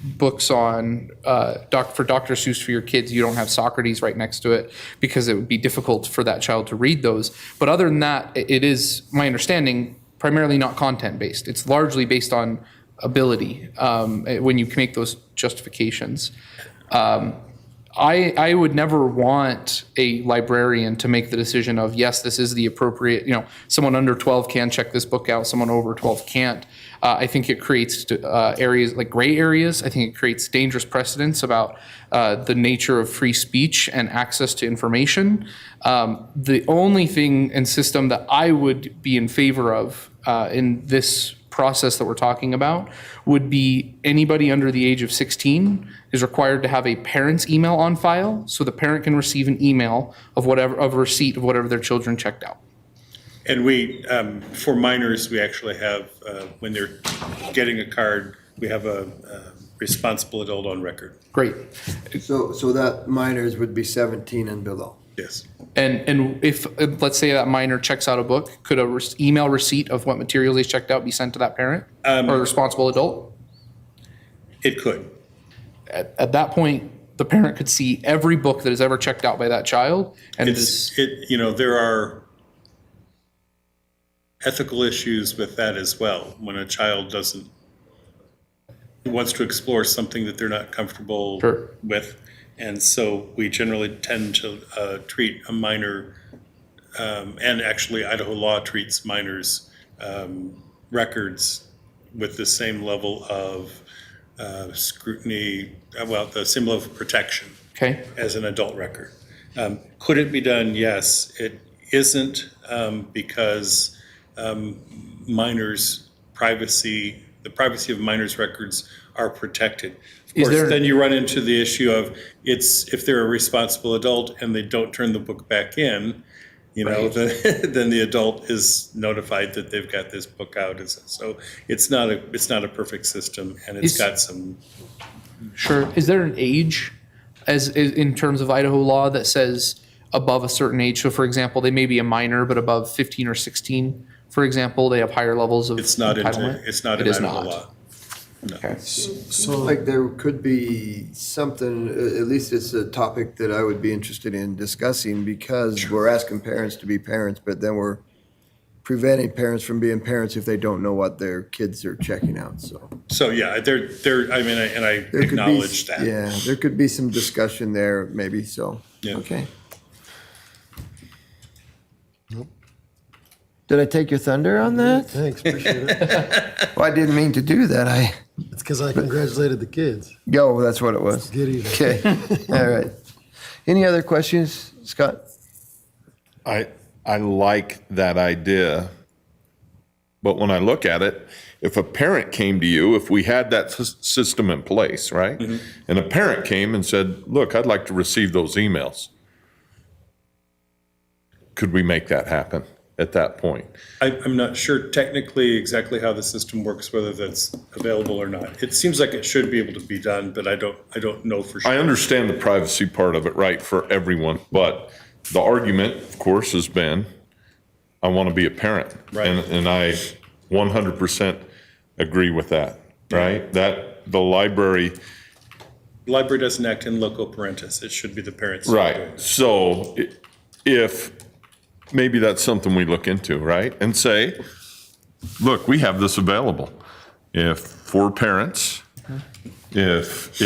S11: books on for Dr. Seuss for your kids, you don't have Socrates right next to it because it would be difficult for that child to read those. But other than that, it is my understanding primarily not content-based. It's largely based on ability when you can make those justifications. I would never want a librarian to make the decision of, yes, this is the appropriate, someone under 12 can check this book out, someone over 12 can't. I think it creates areas like gray areas. I think it creates dangerous precedents about the nature of free speech and access to information. The only thing and system that I would be in favor of in this process that we're talking about would be anybody under the age of 16 is required to have a parent's email on file, so the parent can receive an email of a receipt of whatever their children checked out.
S17: And we, for minors, we actually have, when they're getting a card, we have a responsible adult on record.
S11: Great.
S1: So that minors would be 17 and below.
S17: Yes.
S11: And if, let's say that minor checks out a book, could a email receipt of what materials they checked out be sent to that parent or responsible adult?
S17: It could.
S11: At that point, the parent could see every book that is ever checked out by that child. And
S17: There are ethical issues with that as well. When a child wants to explore something that they're not comfortable with. And so we generally tend to treat a minor, and actually Idaho law treats minors' records with the same level of scrutiny, the same level of protection as an adult record. Could it be done? Yes. It isn't because minors' privacy, the privacy of minors' records are protected. Of course, then you run into the issue of if they're a responsible adult and they don't turn the book back in, then the adult is notified that they've got this book out. So it's not a perfect system, and it's got some.
S11: Sure. Is there an age, as in terms of Idaho law, that says above a certain age? So, for example, they may be a minor, but above 15 or 16, for example, they have higher levels of entitlement?
S17: It's not in Idaho law. No.
S11: Okay.
S1: So like there could be something, at least it's a topic that I would be interested in discussing, because we're asking parents to be parents, but then we're preventing parents from being parents if they don't know what their kids are checking out, so.
S17: So, yeah, I acknowledge that.
S1: Yeah, there could be some discussion there maybe, so, okay. Did I take your thunder on that?
S13: Thanks, appreciate it.
S1: Well, I didn't mean to do that.
S13: It's because I congratulated the kids.
S1: Yo, that's what it was.
S13: Get even.
S1: Okay, all right. Any other questions, Scott?
S12: I like that idea, but when I look at it, if a parent came to you, if we had that system in place, right? Mm-hmm. And a parent came and said, look, I'd like to receive those emails. Could we make that happen at that point?
S17: I'm not sure technically exactly how the system works, whether that's available or not. It seems like it should be able to be done, but I don't know for sure.
S12: I understand the privacy part of it, right, for everyone, but the argument, of course, has been, I want to be a parent.
S17: Right.
S12: And I 100% agree with that, right? That the library
S17: doesn't act in loco parentis. It should be the parents.
S12: Right. So if maybe that's something we look into, right? And say, look, we have this available. If for parents, if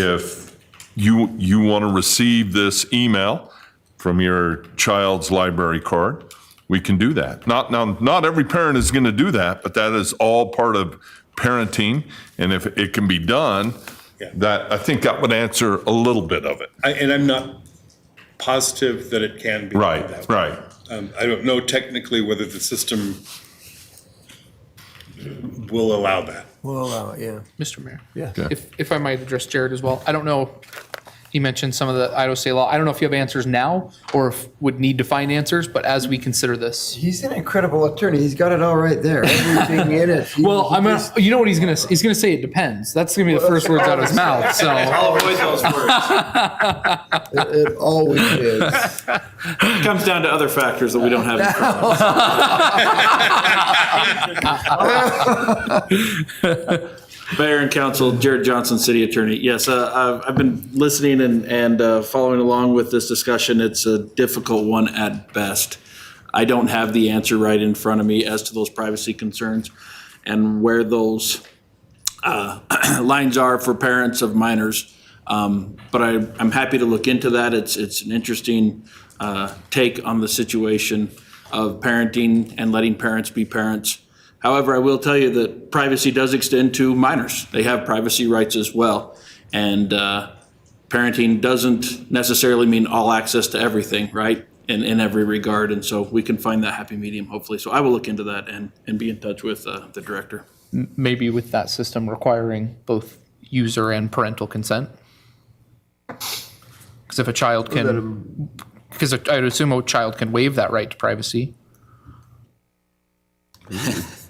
S12: you want to receive this email from your child's library card, we can do that. Not every parent is going to do that, but that is all part of parenting. And if it can be done, that I think that would answer a little bit of it.
S17: And I'm not positive that it can be done that way.
S12: Right.
S17: I don't know technically whether the system will allow that.
S1: Will allow it, yeah.
S11: Mr. Mayor.
S1: Yeah.
S11: If I might address Jared as well. I don't know, he mentioned some of the Idaho state law. I don't know if you have answers now or if would need to find answers, but as we consider this.
S1: He's an incredible attorney. He's got it all right there. Everything in it.
S11: Well, you know what he's gonna say? It depends. That's gonna be the first words out of his mouth. So
S3: I'll avoid those words.
S1: It always is.
S18: It comes down to other factors that we don't have in front of us. Mayor and Council, Jared Johnson, City Attorney. Yes, I've been listening and following along with this discussion. It's a difficult one at best. I don't have the answer right in front of me as to those privacy concerns and where those lines are for parents of minors. But I'm happy to look into that. It's an interesting take on the situation of parenting and letting parents be parents. However, I will tell you that privacy does extend to minors. They have privacy rights as well. And parenting doesn't necessarily mean all access to everything, right? In every regard. And so we can find that happy medium, hopefully. So I will look into that and be in touch with the director.
S11: maybe with that system requiring both user and parental consent? Because if a child can, because I'd assume a child can waive that right to privacy.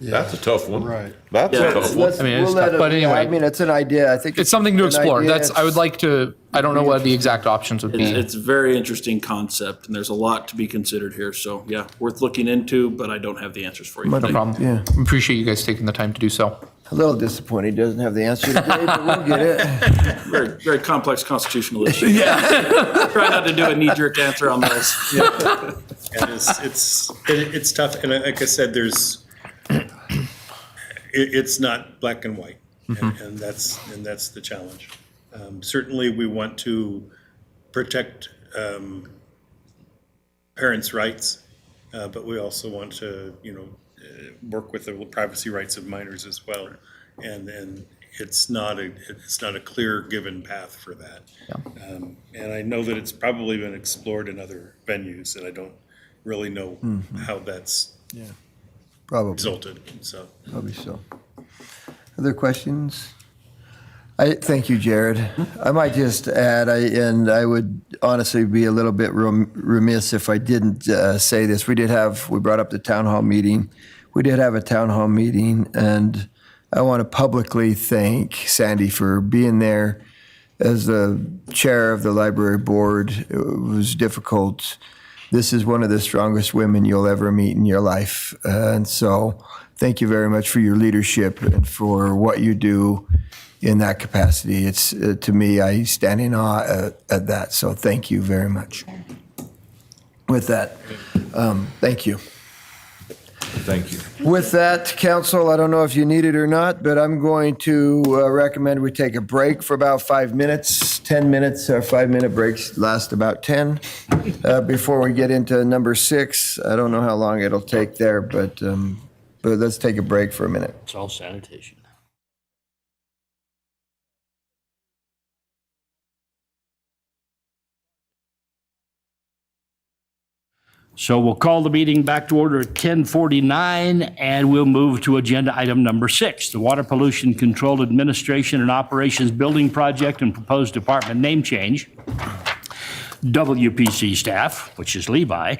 S12: That's a tough one.
S13: Right.
S12: That's a tough one.
S11: I mean, it's tough, but anyway.
S1: I mean, it's an idea. I think
S11: It's something to
S1: an
S11: explore.
S1: idea.
S11: I would like to, I don't know what the exact options would be.
S18: It's a very interesting concept, and there's a lot to be considered here. So, yeah, worth looking into, but I don't have the answers for you
S11: No
S18: today.
S11: problem.
S1: Yeah.
S11: Appreciate you guys taking the time to do so.
S1: A little disappointed he doesn't have the answer today, but we'll get it.
S18: Very, very complex constitutional issue. Yeah. Try not to do a knee-jerk answer on this.
S17: And it's tough, and like I said, it's not black and white, and that's the challenge. Certainly, we want to protect parents' rights, but we also want to, work with the privacy rights of minors as well, and it's not a clear given path for that. And I know that it's probably been explored in other venues, and I don't really know how that's
S1: Probably.
S17: resulted. So
S1: Probably so. Other questions? Thank you, Jared. I might just add, I would honestly be a little bit remiss if I didn't say this. We brought up the town hall meeting. We did have a town hall meeting, and I want to publicly thank Sandy for being there as the chair of the library board. It was difficult. This is one of the strongest women you'll ever meet in your life. And so thank you very much for your leadership and for what you do in that capacity. It's, to me, I stand in awe at that. So thank you very much. With that, thank you.
S12: Thank you.
S1: With that, council, I don't know if you need it or not, but I'm going to recommend we take a break for about 5 minutes. 10 minutes, our 5-minute breaks last about 10. Before we get into number 6, I don't know how long it'll take there, but let's take a break for a minute.
S10: It's all sanitation. So we'll call the meeting back to order at 10:49, and we'll move to agenda item number 6, the Water Pollution Control Administration and Operations Building Project and proposed department name change. WPC staff, which is Levi,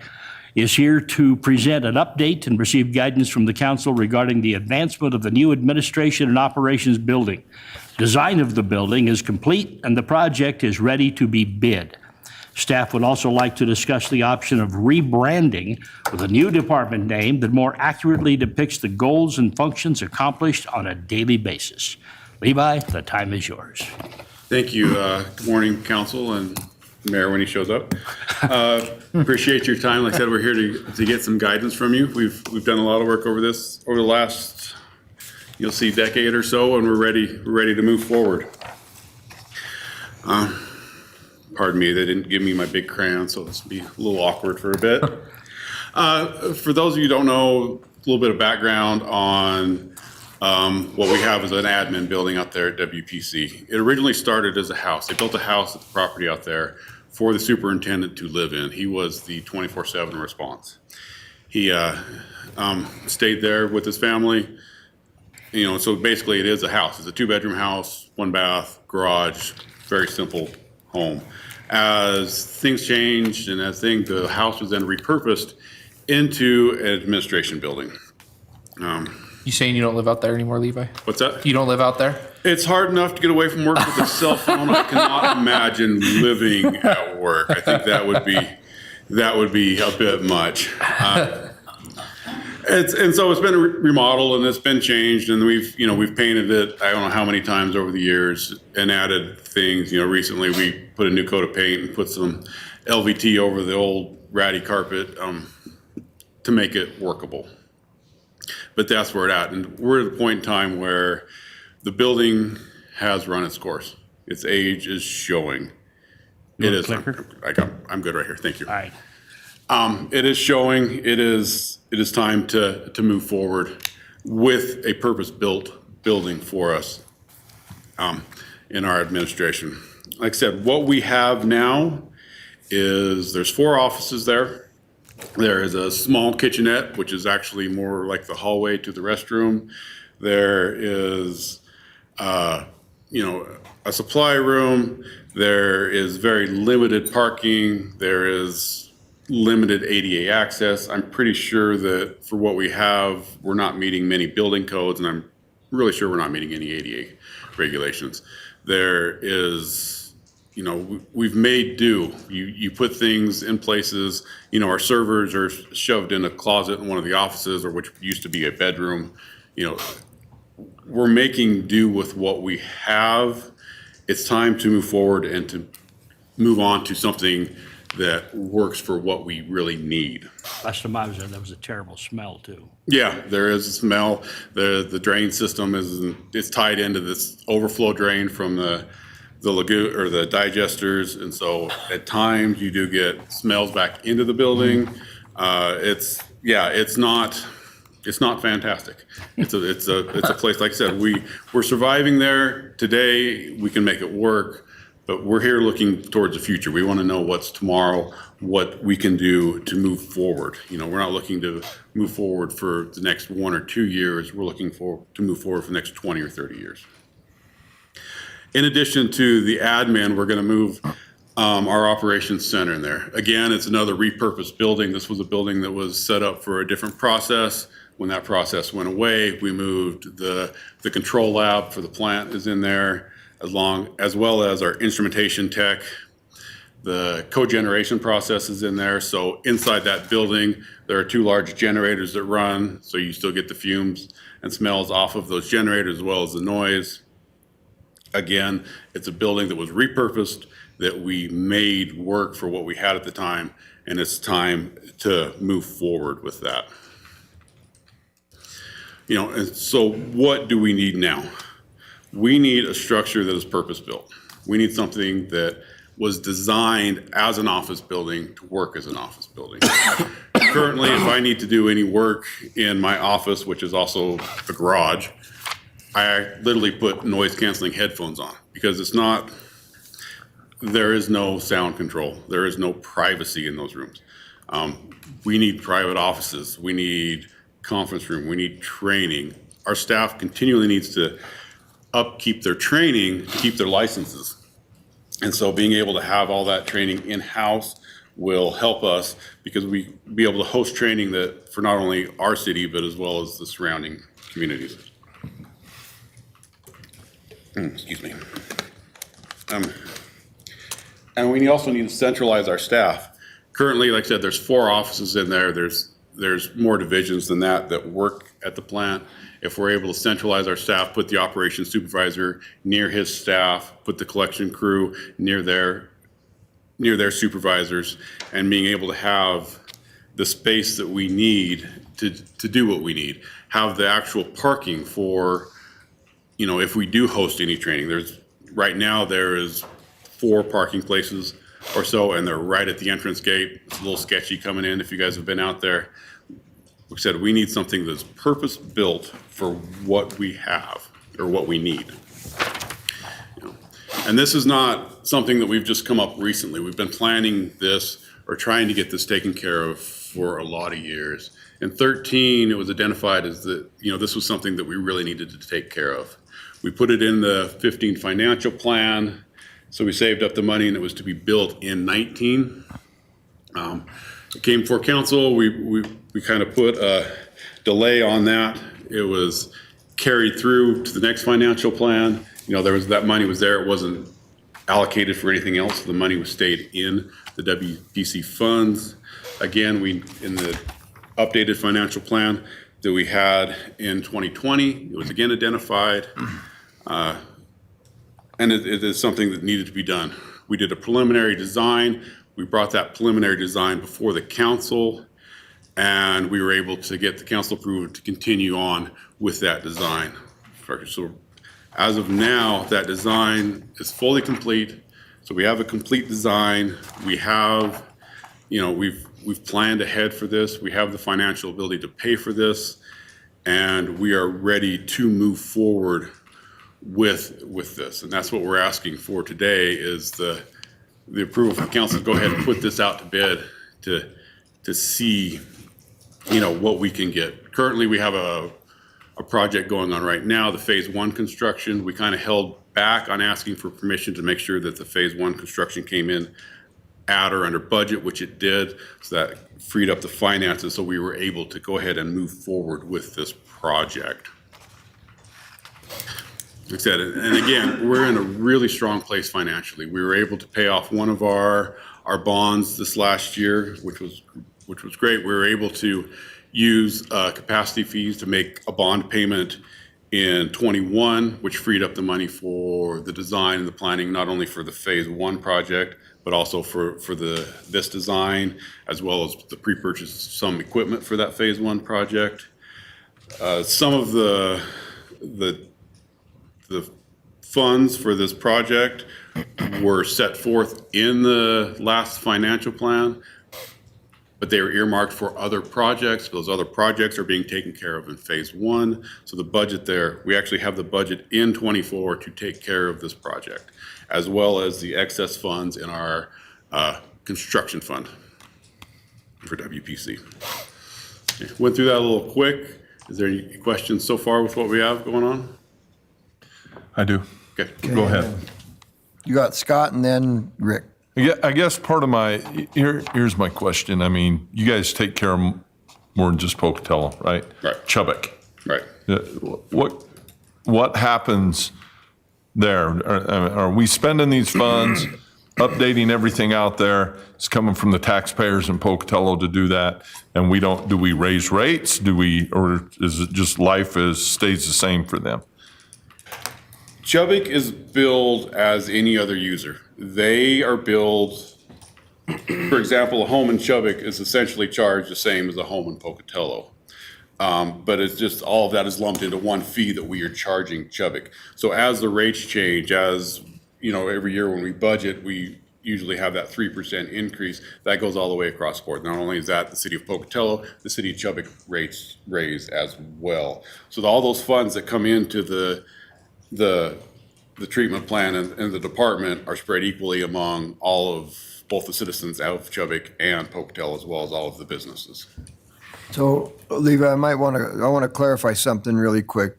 S10: is here to present an update and receive guidance from the council regarding the advancement of the new administration and operations building. Design of the building is complete, and the project is ready to be bid. Staff would also like to discuss the option of rebranding with a new department name that more accurately depicts the goals and functions accomplished on a daily basis. Levi, the time is yours.
S19: Thank you. Good morning, council and mayor when he shows up. Appreciate your time. Like I said, we're here to get some guidance from you. We've done a lot of work over this over the last, you'll see, decade or so, and we're ready to move forward. Pardon me, they didn't give me my big crayon, so it's be a little awkward for a bit. For those of you who don't know, a little bit of background on what we have is an admin building out there at WPC. It originally started as a house. They built a house at the property out there for the superintendent to live in. He was the 24/7 response. He stayed there with his family. So basically it is a house. It's a 2-bedroom house, 1 bath, garage, very simple home. As things changed and the house was then repurposed into an administration building.
S11: You saying you don't live out there anymore, Levi?
S19: What's that?
S11: You don't live out there?
S19: It's hard enough to get away from work with a cell phone. I cannot imagine living at work. I think that would be a bit much. And so it's been remodeled and it's been changed, and we've painted it I don't know how many times over the years and added things. Recently we put a new coat of paint and put some LVT over the old ratty carpet to make it workable. But that's where it's at, and we're at a point in time where the building has run its course. Its age is showing. It is. I'm good right here. Thank you.
S10: All right.
S19: It is showing. It is time to move forward with a purpose-built building for us in our administration. Like I said, what we have now is there's 4 offices there. There is a small kitchenette, which is actually more like the hallway to the restroom. There is, you know, a supply room. There is very limited parking. There is limited ADA access. I'm pretty sure that for what we have, we're not meeting many building codes, and I'm really sure we're not meeting any ADA regulations. There is, you know, we've made do. You put things in places, you know, our servers are shoved in a closet in one of the offices, or which used to be a bedroom. You know, we're making do with what we have. It's time to move forward and to move on to something that works for what we really need.
S10: Last time I was there was a terrible smell too.
S19: Yeah, there is a smell. The drain system is tied into this overflow drain from the lagoon or the digesters, and so at times you do get smells back into the building. It's not fantastic. It's a place, like I said, we're surviving there today. We can make it work. But we're here looking towards the future. We want to know what's tomorrow, what we can do to move forward. You know, we're not looking to move forward for the next 1 or 2 years. We're looking to move forward for the next 20 or 30 years. In addition to the admin, we're going to move our operations center in there. Again, it's another repurposed building. This was a building that was set up for a different process. When that process went away, we moved the control lab for the plant is in there, as well as our instrumentation tech. The cogeneration process is in there. So inside that building, there are 2 large generators that run. So you still get the fumes and smells off of those generators as well as the noise. Again, it's a building that was repurposed, that we made work for what we had at the time, and it's time to move forward with that. You know, and so what do we need now? We need a structure that is purpose-built. We need something that was designed as an office building to work as an office building. Currently, if I need to do any work in my office, which is also a garage, I literally put noise-canceling headphones on because there is no sound control. There is no privacy in those rooms. We need private offices. We need conference room. We need training. Our staff continually needs to upkeep their training to keep their licenses. And so being able to have all that training in-house will help us because we be able to host training that for not only our city, but as well as the surrounding communities. Excuse me. And we also need to centralize our staff. Currently, like I said, there's 4 offices in there. There's more divisions than that work at the plant. If we're able to centralize our staff, put the operations supervisor near his staff, put the collection crew near their supervisors, and being able to have the space that we need to do what we need, have the actual parking for, you know, if we do host any training. Right now there is 4 parking places or so, and they're right at the entrance gate. It's a little sketchy coming in if you guys have been out there. Like I said, we need something that's purpose-built for what we have or what we need. You know, and this is not something that we've just come up recently. We've been planning this or trying to get this taken care of for a lot of years. In 2013, it was identified as that, you know, this was something that we really needed to take care of. We put it in the 15 financial plan, so we saved up the money, and it was to be built in 19. It came before council. We kind of put a delay on that. It was carried through to the next financial plan. You know, that money was there. It wasn't allocated for anything else. The money was stayed in the WPC funds. Again, in the updated financial plan that we had in 2020, it was again identified. And it is something that needed to be done. We did a preliminary design. We brought that preliminary design before the council, and we were able to get the council approved to continue on with that design. So as of now, that design is fully complete. So we have a complete design. We have, you know, we've planned ahead for this. We have the financial ability to pay for this, and we are ready to move forward with this. And that's what we're asking for today is the approval from council to go ahead and put this out to bid to see, you know, what we can get. Currently, we have a a project going on right now, the phase 1 construction. We kind of held back on asking for permission to make sure that the phase 1 construction came in at or under budget, which it did. So that freed up the finances, so we were able to go ahead and move forward with this project. Like I said, and again, we're in a really strong place financially. We were able to pay off one of our bonds this last year, which was great. We were able to use capacity fees to make a bond payment in 21, which freed up the money for the design and the planning, not only for the phase 1 project, but also for this design, as well as the pre-purchase of some equipment for that phase 1 project. Some of the funds for this project were set forth in the last financial plan, but they were earmarked for other projects. Those other projects are being taken care of in phase 1. So the budget there, we actually have the budget in 24 to take care of this project, as well as the excess funds in our construction fund for WPC. Okay, went through that a little quick. Is there any questions so far with what we have going on?
S12: I do.
S19: Okay,
S12: Go ahead.
S1: You got Scott and then Rick.
S12: Yeah, I guess part of here's my question. I mean, you guys take care of more than just Pocatello, right?
S19: Right.
S12: Chubbuck.
S19: Right.
S12: What happens there? Are we spending these funds, updating everything out there? It's coming from the taxpayers in Pocatello to do that, and do we raise rates? Or is it just life stays the same for them?
S19: Chubbuck is billed as any other user. They are billed, for example, a home in Chubbuck is essentially charged the same as a home in Pocatello. But it's just all of that is lumped into one fee that we are charging Chubbuck. So as the rates change, as you know, every year when we budget, we usually have that 3% increase. That goes all the way across the board. Not only is that the city of Pocatello, the city of Chubbuck rates raise as well. So all those funds that come into the treatment plan and the department are spread equally among both the citizens of Chubbuck and Pocatello, as well as all of the businesses.
S1: So, Levi, I want to clarify something really quick.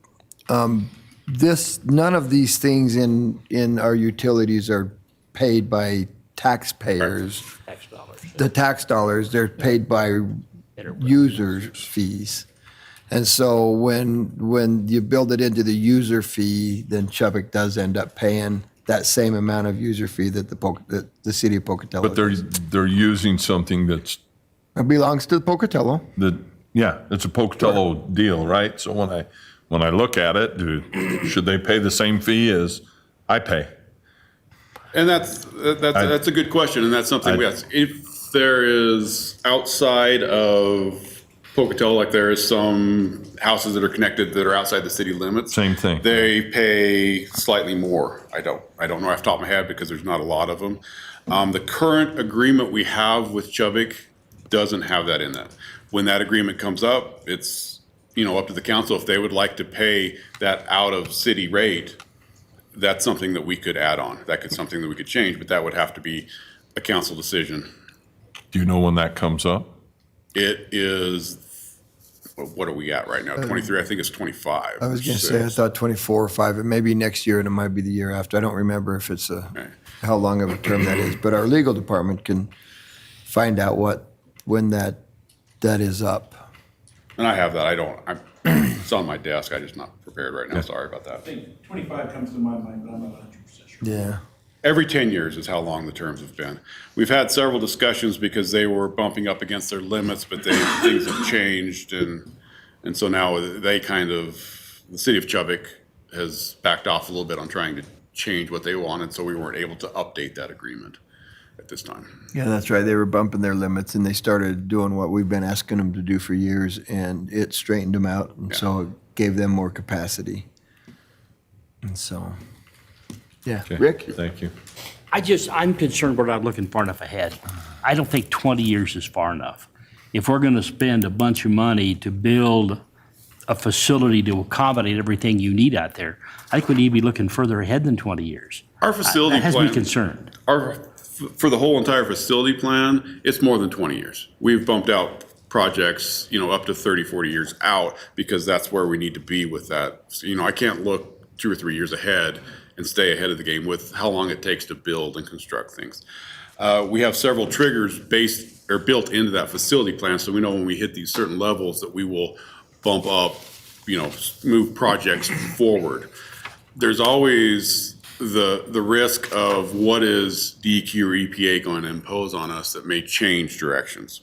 S1: None of these things in our utilities are paid by taxpayers.
S10: Tax dollars.
S1: The tax dollars, they're paid by user fees. And so when you build it into the user fee, then Chubbuck does end up paying that same amount of user fee that the city of Pocatello
S12: But
S1: does.
S12: they're using something
S1: It belongs to Pocatello.
S12: it's a Pocatello deal, right? So when I look at it, should they pay the same fee as I pay?
S19: And that's a good question, and that's something we ask. If there is outside of Pocatello, like there is some houses that are connected that are outside the city limits.
S12: Same thing.
S19: They pay slightly more. I don't know off the top of my head because there's not a lot of them. The current agreement we have with Chubbuck doesn't have that in that. When that agreement comes up, it's up to the council if they would like to pay that out of city rate. That's something that we could add on. Something that we could change, but that would have to be a council decision.
S12: Do you know when that comes up?
S19: It is, what are we at right now? 23, I think it's 25.
S1: I was going to say, I thought 24 or 5, it may be next year and it might be the year after. I don't remember if it's how long of a term that is, but our legal department can find out when that is up.
S19: And I have that. It's on my desk. I'm just not prepared right now. Sorry about that.
S10: I think 25 comes to my mind, but I'm not 100% sure.
S1: Yeah.
S19: Every 10 years is how long the terms have been. We've had several discussions because they were bumping up against their limits, but things have changed. And so now the city of Chubbuck has backed off a little bit on trying to change what they wanted, so we weren't able to update that agreement at this time.
S1: Yeah, that's right. They were bumping their limits and they started doing what we've been asking them to do for years, and it straightened them out. And so it gave them more capacity. And so, yeah.
S12: Okay,
S1: Rick?
S12: Thank you.
S10: I'm concerned we're not looking far enough ahead. I don't think 20 years is far enough. If we're going to spend a bunch of money to build a facility to accommodate everything you need out there, I think we need to be looking further ahead than 20 years.
S19: Our facility
S10: That has
S19: plan.
S10: me concerned.
S19: For the whole entire facility plan, it's more than 20 years. We've bumped out projects, up to 30, 40 years out, because that's where we need to be with that. So, I can't look 2 or 3 years ahead and stay ahead of the game with how long it takes to build and construct things. We have several triggers built into that facility plan, so we know when we hit these certain levels that we will bump up, move projects forward. There's always the risk of what is DEQ or EPA going to impose on us that may change directions.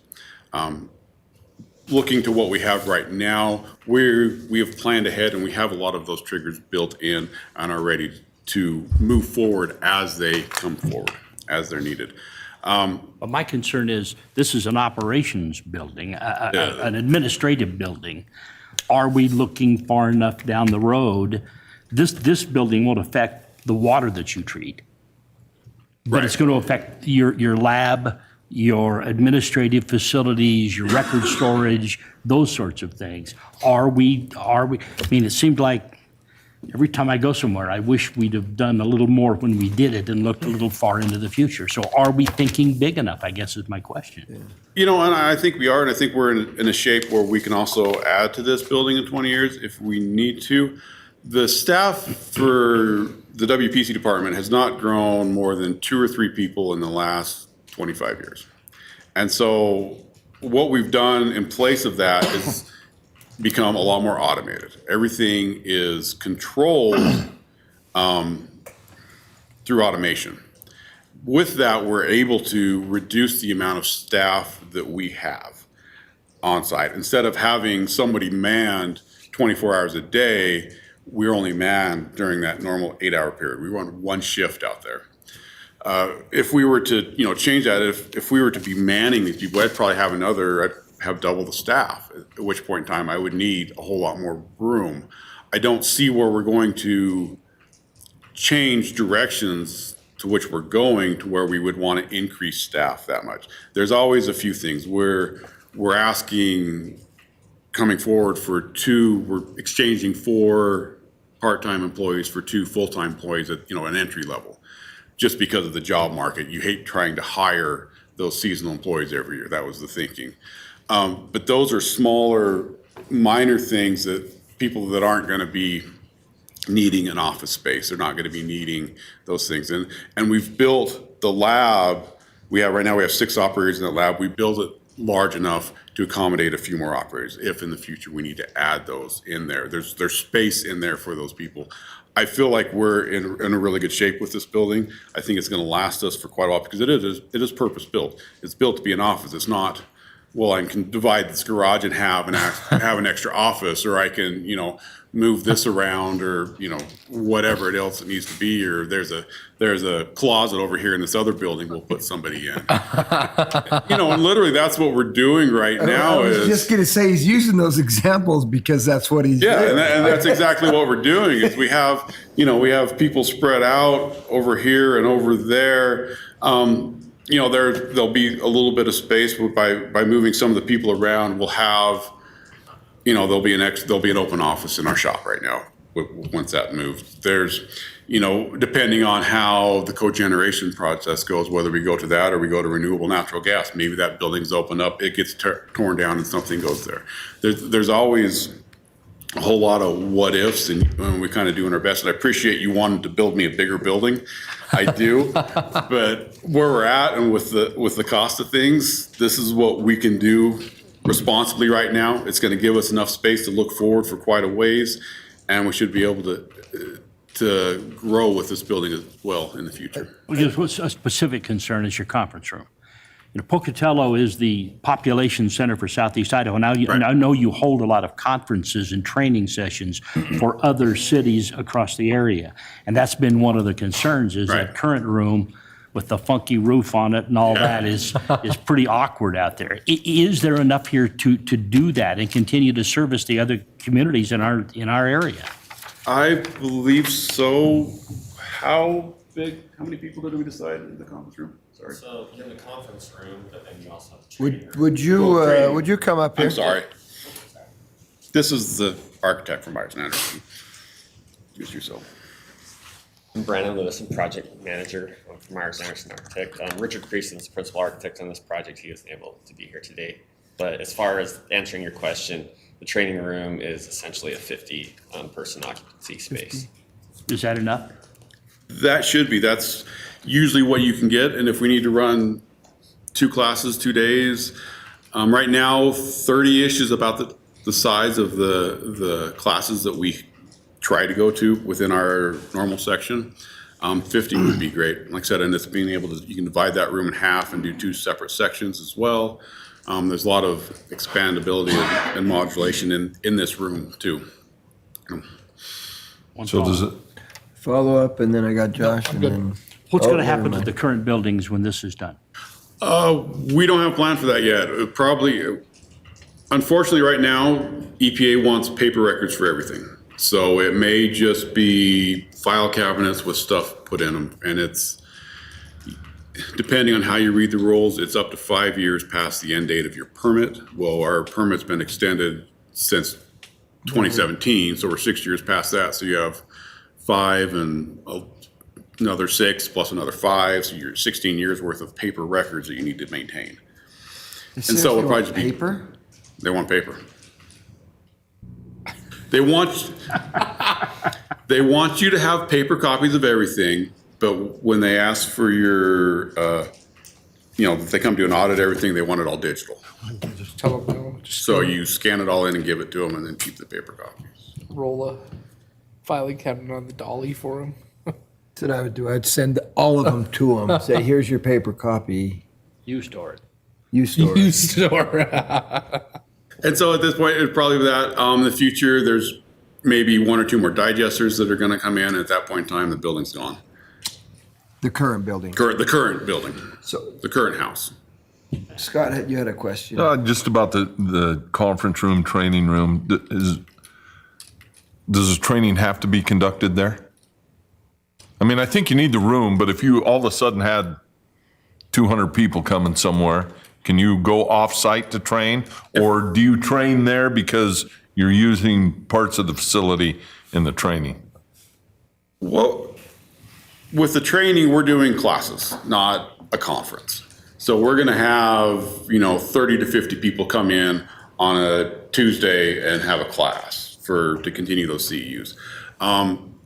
S19: Looking to what we have right now, we have planned ahead, and we have a lot of those triggers built in and are ready to move forward as they come forward, as they're needed.
S10: But my concern is, this is an operations building, an administrative building. Are we looking far enough down the road? This building won't affect the water that you treat, but it's going to affect your lab, your administrative facilities, your record storage, those sorts of things. Are we, I mean, it seemed like every time I go somewhere, I wish we'd have done a little more when we did it and looked a little far into the future. So are we thinking big enough, I guess is my question.
S19: And I think we are, and I think we're in a shape where we can also add to this building in 20 years if we need to. The staff for the WPC department has not grown more than 2 or 3 people in the last 25 years. And so what we've done in place of that is become a lot more automated. Everything is controlled through automation. With that, we're able to reduce the amount of staff that we have on site. Instead of having somebody manned 24 hours a day, we're only manned during that normal 8-hour period. We run one shift out there. If we were to, change that, if we were to be manning these people, I'd have double the staff, at which point in time I would need a whole lot more room. I don't see where we're going to change directions to which we're going to where we would want to increase staff that much. There's always a few things where we're asking, coming forward we're exchanging 4 part-time employees for 2 full-time employees at, an entry level. Just because of the job market, you hate trying to hire those seasonal employees every year. That was the thinking. But those are smaller, minor things that people that aren't going to be needing an office space, they're not going to be needing those things. And we've built the lab. Right now we have 6 operators in the lab. We built it large enough to accommodate a few more operators if in the future we need to add those in there. There's space in there for those people. I feel like we're in a really good shape with this building. I think it's going to last us for quite a while because it is purpose built. It's built to be an office. It's not, well, I can divide this garage and have an extra office, or I can, move this around, or, whatever else it needs to be, or there's a closet over here in this other building we'll put somebody in. And literally that's what we're doing right now.
S1: I was just going to say he's using those examples because that's what he's doing.
S19: And that's exactly what we're doing is we have people spread out over here and over there. There'll be a little bit of space by moving some of the people around. We'll have, there'll be an open office in our shop right now once that moves. There's, depending on how the cogeneration process goes, whether we go to that or we go to renewable natural gas, maybe that building's opened up, it gets torn down and something goes there. There's always a whole lot of what ifs, and we're kind of doing our best. And I appreciate you wanting to build me a bigger building. I do, but where we're at and with the cost of things, this is what we can do responsibly right now. It's going to give us enough space to look forward for quite a ways, and we should be able to grow with this building as well in the future.
S10: What's a specific concern is your conference room. Pocatello is the population center for Southeast Idaho. Now, I know you hold a lot of conferences and training sessions for other cities across the area. And that's been one of the concerns is that current room with the funky roof on it and all that is pretty awkward out there. Is there enough here to do that and continue to service the other communities in our area?
S19: I believe so. How many people did we decide in the conference room? Sorry.
S20: So in the conference room, but then you also have the training room.
S1: Would you come up here?
S19: I'm sorry. This is the architect from Myers & Anderson. Introduce yourself.
S20: I'm Brandon Lewis, I'm project manager from Myers & Anderson Architect. Richard Creason's principal architect on this project. He was able to be here today. But as far as answering your question, the training room is essentially a 50 person occupancy space.
S10: Is that enough?
S19: That should be. That's usually what you can get. And if we need to run 2 classes, 2 days, right now 30-ish is about the size of the classes that we try to go to within our normal section. 50 would be great. Like I said, and it's being able to, you can divide that room in half and do 2 separate sections as well. There's a lot of expandability and modulation in this room too.
S12: So does it,
S1: Follow up, and then I got Josh, and then.
S10: What's
S1: Oh,
S10: going to
S1: never
S10: happen to
S1: mind.
S10: the current buildings when this is done?
S19: We don't have a plan for that yet. Probably, unfortunately, right now, EPA wants paper records for everything. So it may just be file cabinets with stuff put in them. And it's, depending on how you read the rules, it's up to 5 years past the end date of your permit. Well, our permit's been extended since 2017, so we're 6 years past that. So you have 5 and another 6 plus another 5, so you're 16 years worth of paper records that you need to maintain. And so it'll probably just be
S1: Paper?
S19: They want paper. They want you to have paper copies of everything, but when they ask for your, if they come to an audit, everything, they want it all digital.
S11: Tell them no. Just
S19: So you scan it all in and give it to them, and then keep the paper copies.
S11: roll a filing cabinet on the dolly for them.
S1: That's what I would do. I'd send all of them to them, say, here's your paper copy.
S10: You store it.
S1: You store it.
S11: You store.
S19: And so at this point, it's probably that. In the future, there's maybe 1 or 2 more digesters that are going to come in. And at that point in time, the building's gone.
S1: The current building.
S19: The current building.
S1: So,
S19: the current house.
S1: Scott, you had a question.
S12: just about the conference room, training room, does the training have to be conducted there? I mean, I think you need the room, but if you all of a sudden had 200 people coming somewhere, can you go off-site to train? Or do you train there because you're using parts of the facility in the training?
S19: Well, with the training, we're doing classes, not a conference. So we're going to have, 30 to 50 people come in on a Tuesday and have a class to continue those CEUs.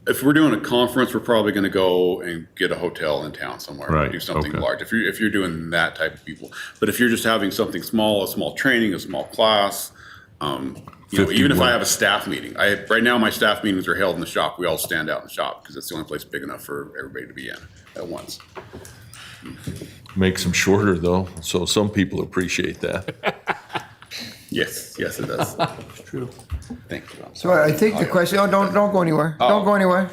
S19: If we're doing a conference, we're probably going to go and get a hotel in town somewhere.
S12: Right,
S19: Do something
S12: okay.
S19: large. If you're doing that type of people. But if you're just having something small, a small training, a small class, even if I have a staff meeting. Right now, my staff meetings are held in the shop. We all stand out in the shop because it's the only place big enough for everybody to be in at once.
S12: Makes them shorter though, so some people appreciate that.
S19: Yes, it does.
S1: It's true.
S19: Thank you.
S1: So I think the question, don't go anywhere. Don't go anywhere.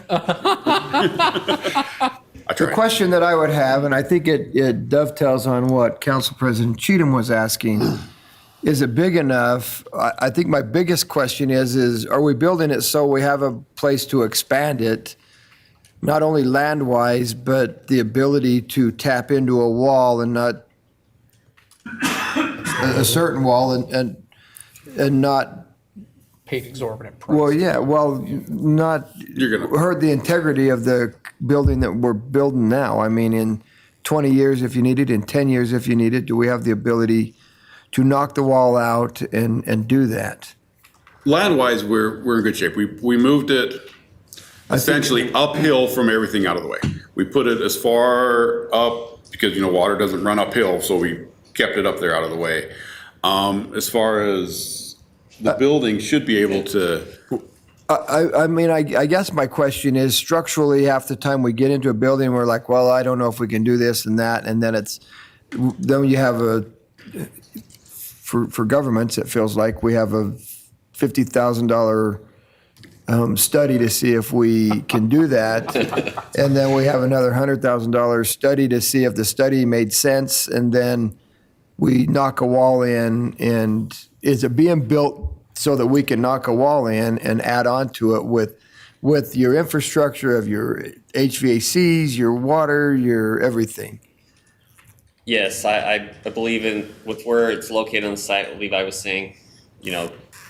S1: The question that I would have, and I think it dovetails on what Council President Cheatham was asking, is it big enough? I think my biggest question is are we building it so we have a place to expand it, not only land-wise, but the ability to tap into a wall and not a certain wall and not
S11: Paid exorbitant price.
S1: well, yeah, not hurt the integrity of the building that we're building now. I mean, in 20 years if you need it, in 10 years if you need it, do we have the ability to knock the wall out and do that?
S19: Land-wise, we're in good shape. We moved it essentially uphill from everything out of the way. We put it as far up because, water doesn't run uphill, so we kept it up there out of the way. As far as the building should be able to.
S1: I guess my question is structurally, half the time we get into a building, we're like, well, I don't know if we can do this and that. And then then you have for governments, it feels like we have a $50,000 study to see if we can do that. And then we have another $100,000 study to see if the study made sense. And then we knock a wall in, and is it being built so that we can knock a wall in and add on to it with your infrastructure of your HVACs, your water, your everything?
S20: Yes, I believe with where it's located on the site, Levi was saying,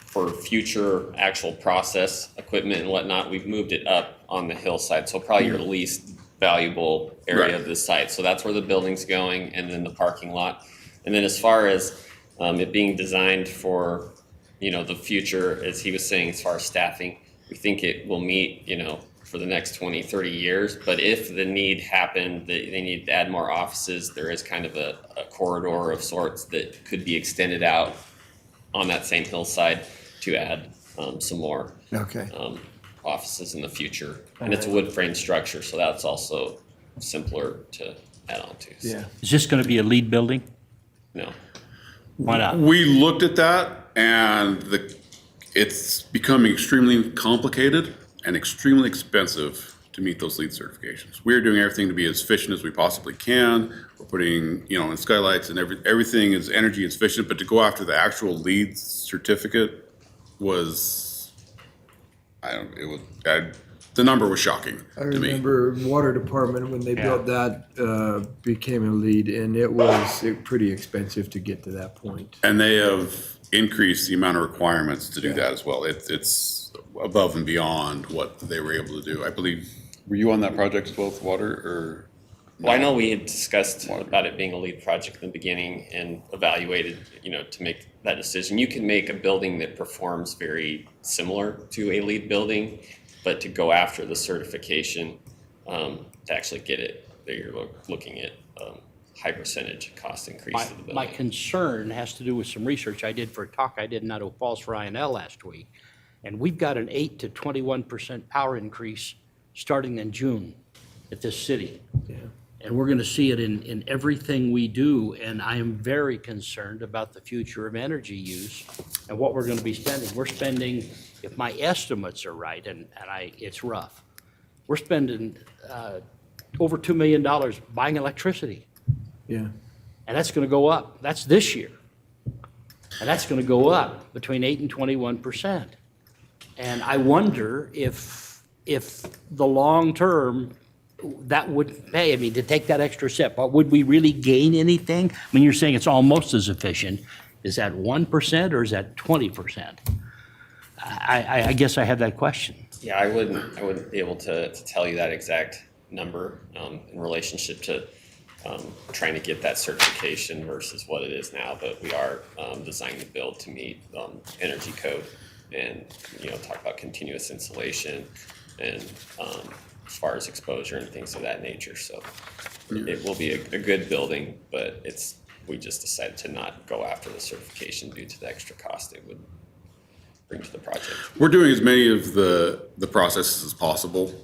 S20: for future actual process equipment and whatnot, we've moved it up on the hillside. So probably your least valuable area of the site. So that's where the building's going, and then the parking lot. And then as far as It being designed for, the future, as he was saying, as far as staffing, we think it will meet, for the next 20, 30 years. But if the need happened, they need to add more offices, there is kind of a corridor of sorts that could be extended out on that same hillside to add some more
S1: Okay.
S20: offices in the future. And it's a wood frame structure, so that's also simpler to add on to. So,
S1: Yeah.
S10: Is this going to be a lead building?
S20: No.
S10: Why not?
S19: We looked at that, and it's becoming extremely complicated and extremely expensive to meet those LEED certifications. We're doing everything to be as efficient as we possibly can. We're putting, in skylights and everything is energy efficient, but to go after the actual LEED certificate was, the number was shocking
S1: I
S19: to me.
S1: remember water department, when they built that, became a lead, and it was pretty expensive to get to that point.
S19: And they have increased the amount of requirements to do that as well. It's above and beyond what they were able to do. I believe, were you on that project as well with water, or?
S20: Well, I know we had discussed about it being a lead project in the beginning and evaluated, to make that decision. You can make a building that performs very similar to a lead building, but to go after the certification, to actually get it, you're looking at high percentage cost increase to the building.
S10: My concern has to do with some research I did for a talk I did in Idaho Falls for INL last week. And we've got an 8 to 21% power increase starting in June at this city.
S1: Yeah.
S10: And we're going to see it in everything we do. And I am very concerned about the future of energy use and what we're going to be spending. We're spending, if my estimates are right, and it's rough, we're spending over $2 million buying electricity.
S1: Yeah.
S10: And that's going to go up. That's this year. And that's going to go up between 8 and 21%. And I wonder if the long term, that would pay. I mean, to take that extra step, but would we really gain anything? I mean, you're saying it's almost as efficient. Is that 1% or is that 20%? I guess I have that question.
S20: Yeah, I wouldn't be able to tell you that exact number in relationship to trying to get that certification versus what it is now, but we are designing the build to meet energy code and, talk about continuous insulation and as far as exposure and things of that nature. So it will be a good building, but we just decided to not go after the certification due to the extra cost it would bring to the project.
S19: We're doing as many of the processes as possible,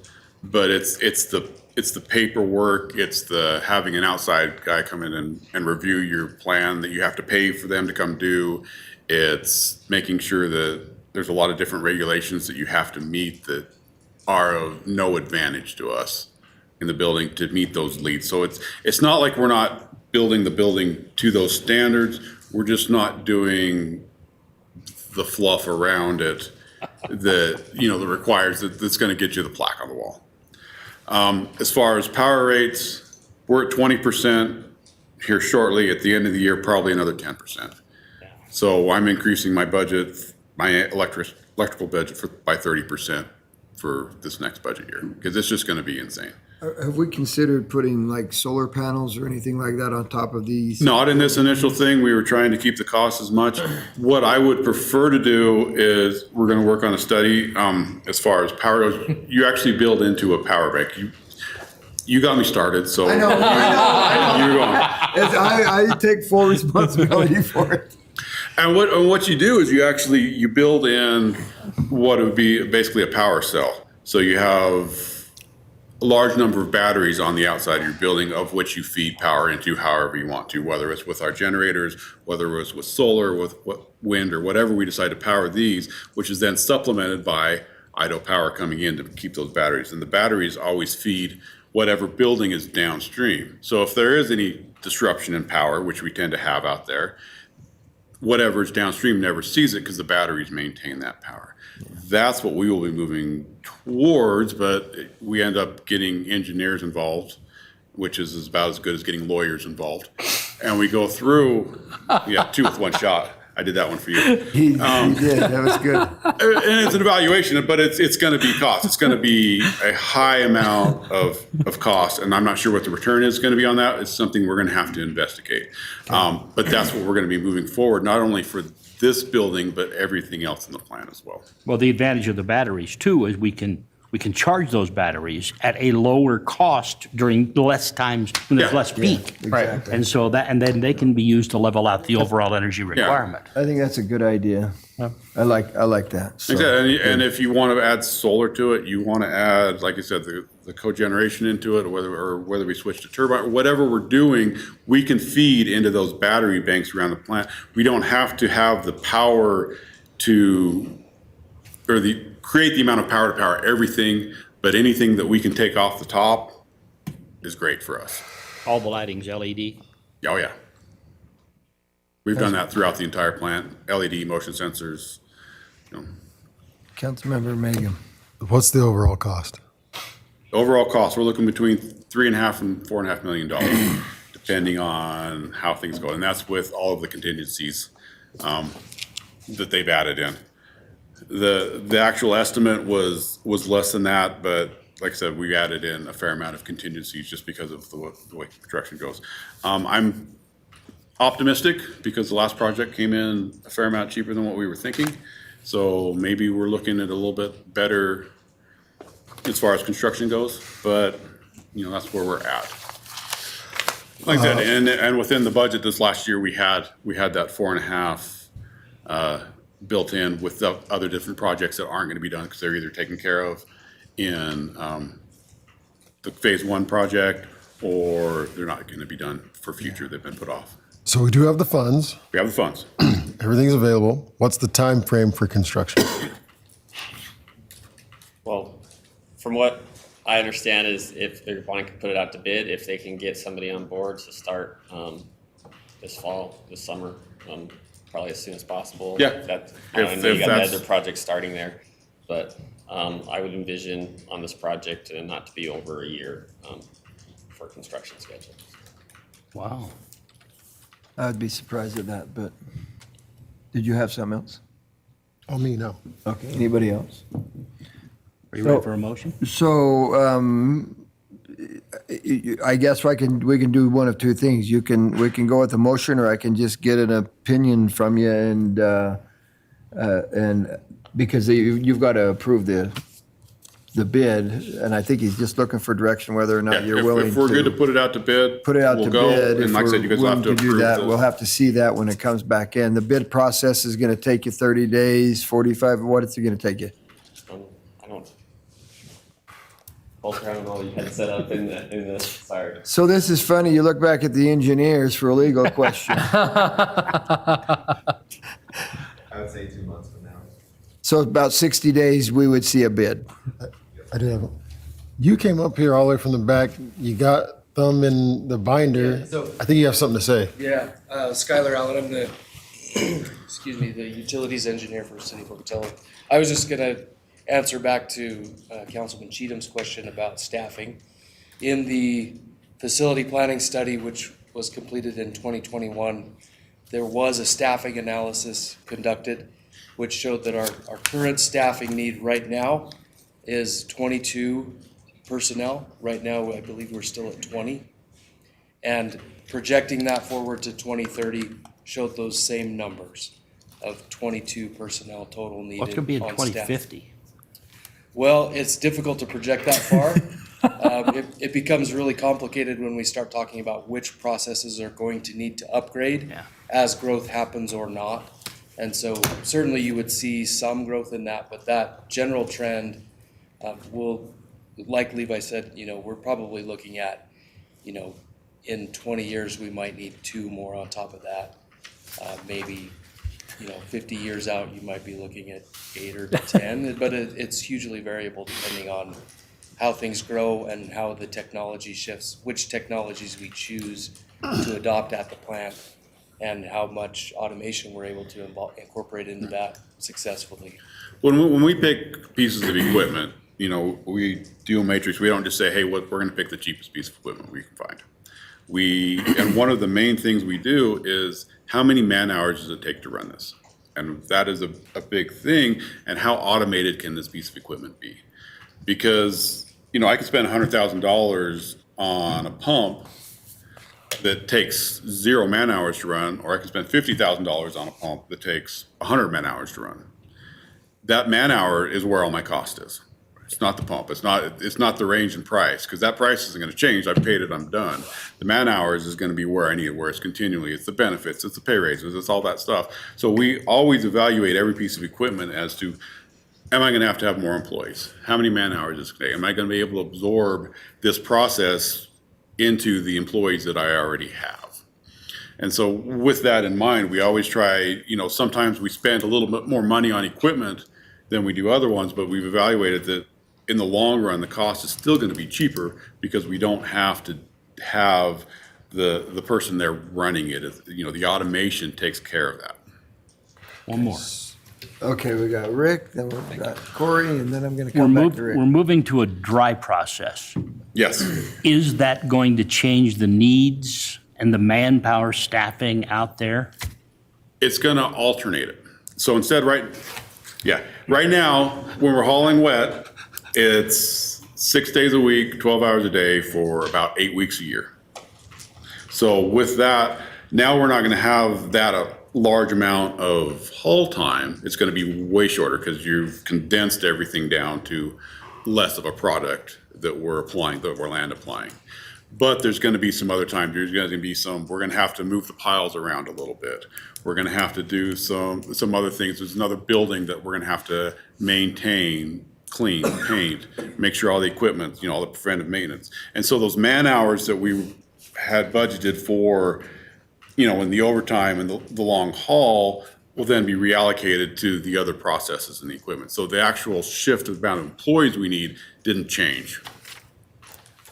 S19: but it's the paperwork, it's the having an outside guy come in and review your plan that you have to pay for them to come do. It's making sure that there's a lot of different regulations that you have to meet that are of no advantage to us in the building to meet those leads. So it's not like we're not building the building to those standards. We're just not doing the fluff around it that requires that's going to get you the plaque on the wall. As far as power rates, we're at 20% here shortly. At the end of the year, probably another 10%. So I'm increasing my budget, my electrical budget by 30% for this next budget year, because it's just going to be insane.
S1: Have we considered putting like solar panels or anything like that on top of these?
S19: Not in this initial thing. We were trying to keep the cost as much. What I would prefer to do is we're going to work on a study as far as power goes. You actually build into a power bank. You got me started, so
S1: I know.
S19: you're going.
S1: I take full responsibility for it.
S19: And what you do is you build in what would be basically a power cell. So you have a large number of batteries on the outside of your building, of which you feed power into however you want to, whether it's with our generators, whether it's with solar, with wind, or whatever we decide to power these, which is then supplemented by Idaho Power coming in to keep those batteries. And the batteries always feed whatever building is downstream. So if there is any disruption in power, which we tend to have out there, whatever is downstream never sees it because the batteries maintain that power. That's what we will be moving towards, but we end up getting engineers involved, which is about as good as getting lawyers involved. And we go through, two with one shot. I did that one for you.
S1: He did, that was good.
S19: And it's an evaluation, but it's going to be cost. It's going to be a high amount of cost, and I'm not sure what the return is going to be on that. It's something we're going to have to investigate. But that's what we're going to be moving forward, not only for this building, but everything else in the plan as well.
S10: Well, the advantage of the batteries too is we can charge those batteries at a lower cost during less times when there's less peak.
S1: Exactly.
S10: And so and then they can be used to level out the overall energy requirement.
S1: I think that's a good idea. I like that. So,
S19: Exactly. And if you want to add solar to it, you want to add, like I said, the cogeneration into it, or whether we switch to turbine, or whatever we're doing, we can feed into those battery banks around the plant. We don't have to have the power create the amount of power to power everything, but anything that we can take off the top is great for us.
S10: All the lighting's LED.
S19: Oh, yeah. We've done that throughout the entire plant, LED, motion sensors.
S1: Councilmember Megan.
S13: What's the overall cost?
S19: Overall cost, we're looking between $3.5 and $4.5 million, depending on how things go. And that's with all of the contingencies that they've added in. The actual estimate was less than that, but like I said, we added in a fair amount of contingencies just because of the way construction goes. I'm optimistic because the last project came in a fair amount cheaper than what we were thinking. So maybe we're looking at a little bit better as far as construction goes, but that's where we're at. Like I said, and within the budget this last year, we had that 4.5 built in with the other different projects that aren't going to be done because they're either taken care of in the phase 1 project or they're not going to be done for future. They've been put off.
S13: So we do have the funds.
S19: We have the funds.
S13: Everything's available. What's the time frame for construction?
S20: Well, from what I understand is if they're wanting to put it out to bid, if they can get somebody on board to start this summer, probably as soon as possible.
S19: Yeah.
S20: I know you got other projects starting there, but I would envision on this project not to be over a year for construction schedule.
S10: Wow.
S1: I would be surprised at that, but did you have something else?
S13: Oh, me, no.
S1: Okay, anybody else?
S10: Are you ready for a motion?
S1: So, I guess we can do one of two things. We can go with the motion, or I can just get an opinion from you and because you've got to approve the bid, and I think he's just looking for direction whether or not you're willing to.
S19: If we're good to put it out to bid,
S1: Put it out
S19: we'll
S1: to
S19: go.
S1: bid.
S19: And
S1: If
S19: like I said, you
S1: we're
S19: guys will have
S1: willing
S19: to
S1: do
S19: approve
S1: that,
S19: this.
S1: we'll have to see that when it comes back in. The bid process is going to take you 30 days, 45, what is it going to take you?
S20: I don't. Walter, I don't know what you had set up in this. Sorry.
S1: So this is funny. You look back at the engineers for a legal question.
S6: I would say 2 months from now.
S1: So about 60 days, we would see a bid.
S13: I do have. You came up here all the way from the back. You got thumb in the binder.
S21: Yeah, so-
S13: I think you have something to say.
S21: Yeah, Skylar Allen, I'm the, excuse me, the utilities engineer for City of Pocatello. I was just gonna answer back to Councilman Cheatham's question about staffing. In the facility planning study, which was completed in 2021, there was a staffing analysis conducted, which showed that our current staffing need right now is 22 personnel. Right now, I believe we're still at 20. And projecting that forward to 2030 showed those same numbers of 22 personnel total needed
S10: What's going to be in
S21: on staff.
S10: 2050?
S21: Well, it's difficult to project that far. It becomes really complicated when we start talking about which processes are going to need to upgrade as growth happens or not. And so certainly you would see some growth in that, but that general trend will, like Levi said, we're probably looking at, in 20 years, we might need 2 more on top of that. Maybe 50 years out, you might be looking at 8 or 10, but it's hugely variable depending on how things grow and how the technology shifts, which technologies we choose to adopt at the plant, and how much automation we're able to incorporate into that successfully.
S19: When we pick pieces of equipment, we do a matrix. We don't just say, hey, we're going to pick the cheapest piece of equipment we can find. And one of the main things we do is how many man hours does it take to run this? And that is a big thing. And how automated can this piece of equipment be? Because, I could spend $100,000 on a pump that takes 0 man hours to run, or I could spend $50,000 on a pump that takes 100 man hours to run. That man hour is where all my cost is. It's not the pump. It's not the range in price, because that price isn't going to change. I've paid it. I'm done. The man hours is going to be where I need it, where it's continually. It's the benefits. It's the pay raises. It's all that stuff. So we always evaluate every piece of equipment as to, am I going to have more employees? How many man hours is it going to take? Am I going to be able to absorb this process into the employees that I already have? And so with that in mind, we always try, sometimes we spend a little bit more money on equipment than we do other ones, but we've evaluated that in the long run, the cost is still going to be cheaper because we don't have to have the person there running it. The automation takes care of that.
S10: One more.
S1: Okay, we got Rick, then we've got Corey, and then I'm going to come back to Rick.
S10: We're moving to a dry process.
S19: Yes.
S10: Is that going to change the needs and the manpower staffing out there?
S19: It's going to alternate it. So instead, right now, when we're hauling wet, it's 6 days a week, 12 hours a day for about 8 weeks a year. So with that, now we're not going to have that a large amount of haul time. It's going to be way shorter because you've condensed everything down to less of a product that we're applying, that we're land applying. But there's going to be some other time. There's going to be we're going to have to move the piles around a little bit. We're going to have to do some other things. There's another building that we're going to have to maintain, clean, paint, make sure all the equipment, all the preventive maintenance. And so those man hours that we had budgeted for, in the overtime and the long haul will then be reallocated to the other processes and the equipment. So the actual shift of the amount of employees we need didn't change.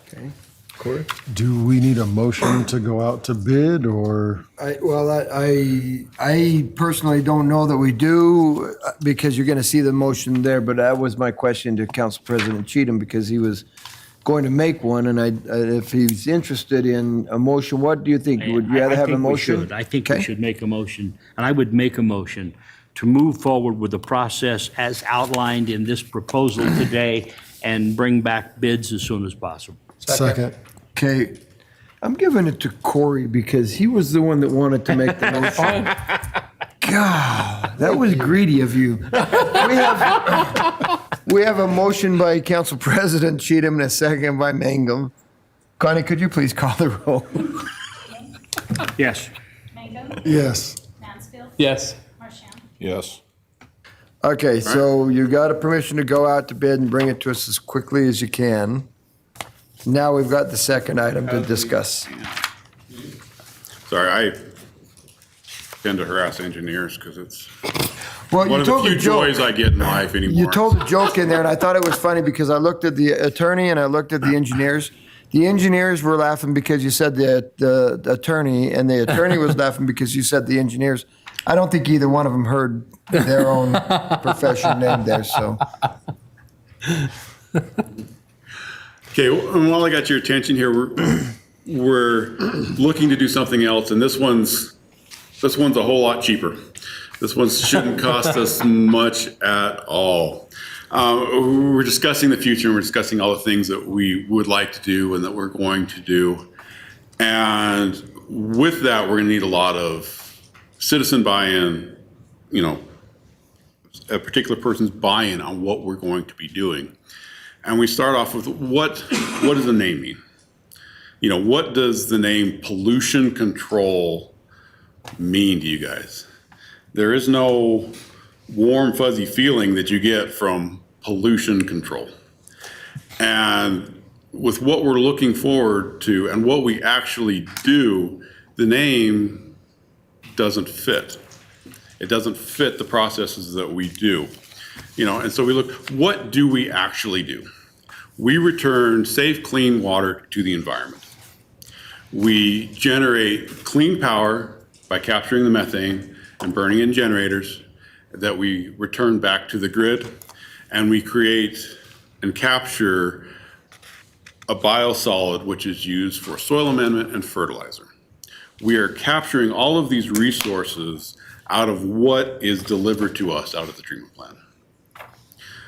S1: Okay. Corey?
S13: Do we need a motion to go out to bid, or?
S1: I personally don't know that we do, because you're going to see the motion there, but that was my question to Council President Cheatham, because he was going to make one, and if he's interested in a motion, what do you think? Would you rather have a motion?
S10: I think we should make a motion, and I would make a motion to move forward with the process as outlined in this proposal today and bring back bids as soon as possible.
S13: Second.
S1: Okay, I'm giving it to Corey because he was the one that wanted to make the motion. God, that was greedy of you. We have a motion by Council President Cheatham and a second by Mangum. Connie, could you please call the roll?
S10: Yes.
S14: Mangum?
S13: Yes.
S14: Mansfield?
S11: Yes.
S14: Marchand?
S12: Yes.
S1: Okay, so you got a permission to go out to bid and bring it to us as quickly as you can. Now we've got the second item to discuss.
S19: Sorry, I tend to harass engineers because it's
S1: Well,
S19: one of the few joys I get in life anymore.
S1: You told a joke in there, and I thought it was funny because I looked at the attorney and I looked at the engineers. The engineers were laughing because you said the attorney, and the attorney was laughing because you said the engineers. I don't think either one of them heard their own profession name there, so.
S19: Okay, and while I got your attention here, we're looking to do something else, and this one's a whole lot cheaper. This one shouldn't cost us much at all. We're discussing the future, and we're discussing all the things that we would like to do and that we're going to do. And with that, we're going to need a lot of citizen buy-in, a particular person's buy-in on what we're going to be doing. And we start off with what does the name mean? What does the name pollution control mean to you guys? There is no warm, fuzzy feeling that you get from pollution control. And with what we're looking forward to and what we actually do, the name doesn't fit. It doesn't fit the processes that we do. And so we look, what do we actually do? We return safe, clean water to the environment. We generate clean power by capturing the methane and burning in generators that we return back to the grid. And we create and capture a biosolid which is used for soil amendment and fertilizer. We are capturing all of these resources out of what is delivered to us out of the treatment plant.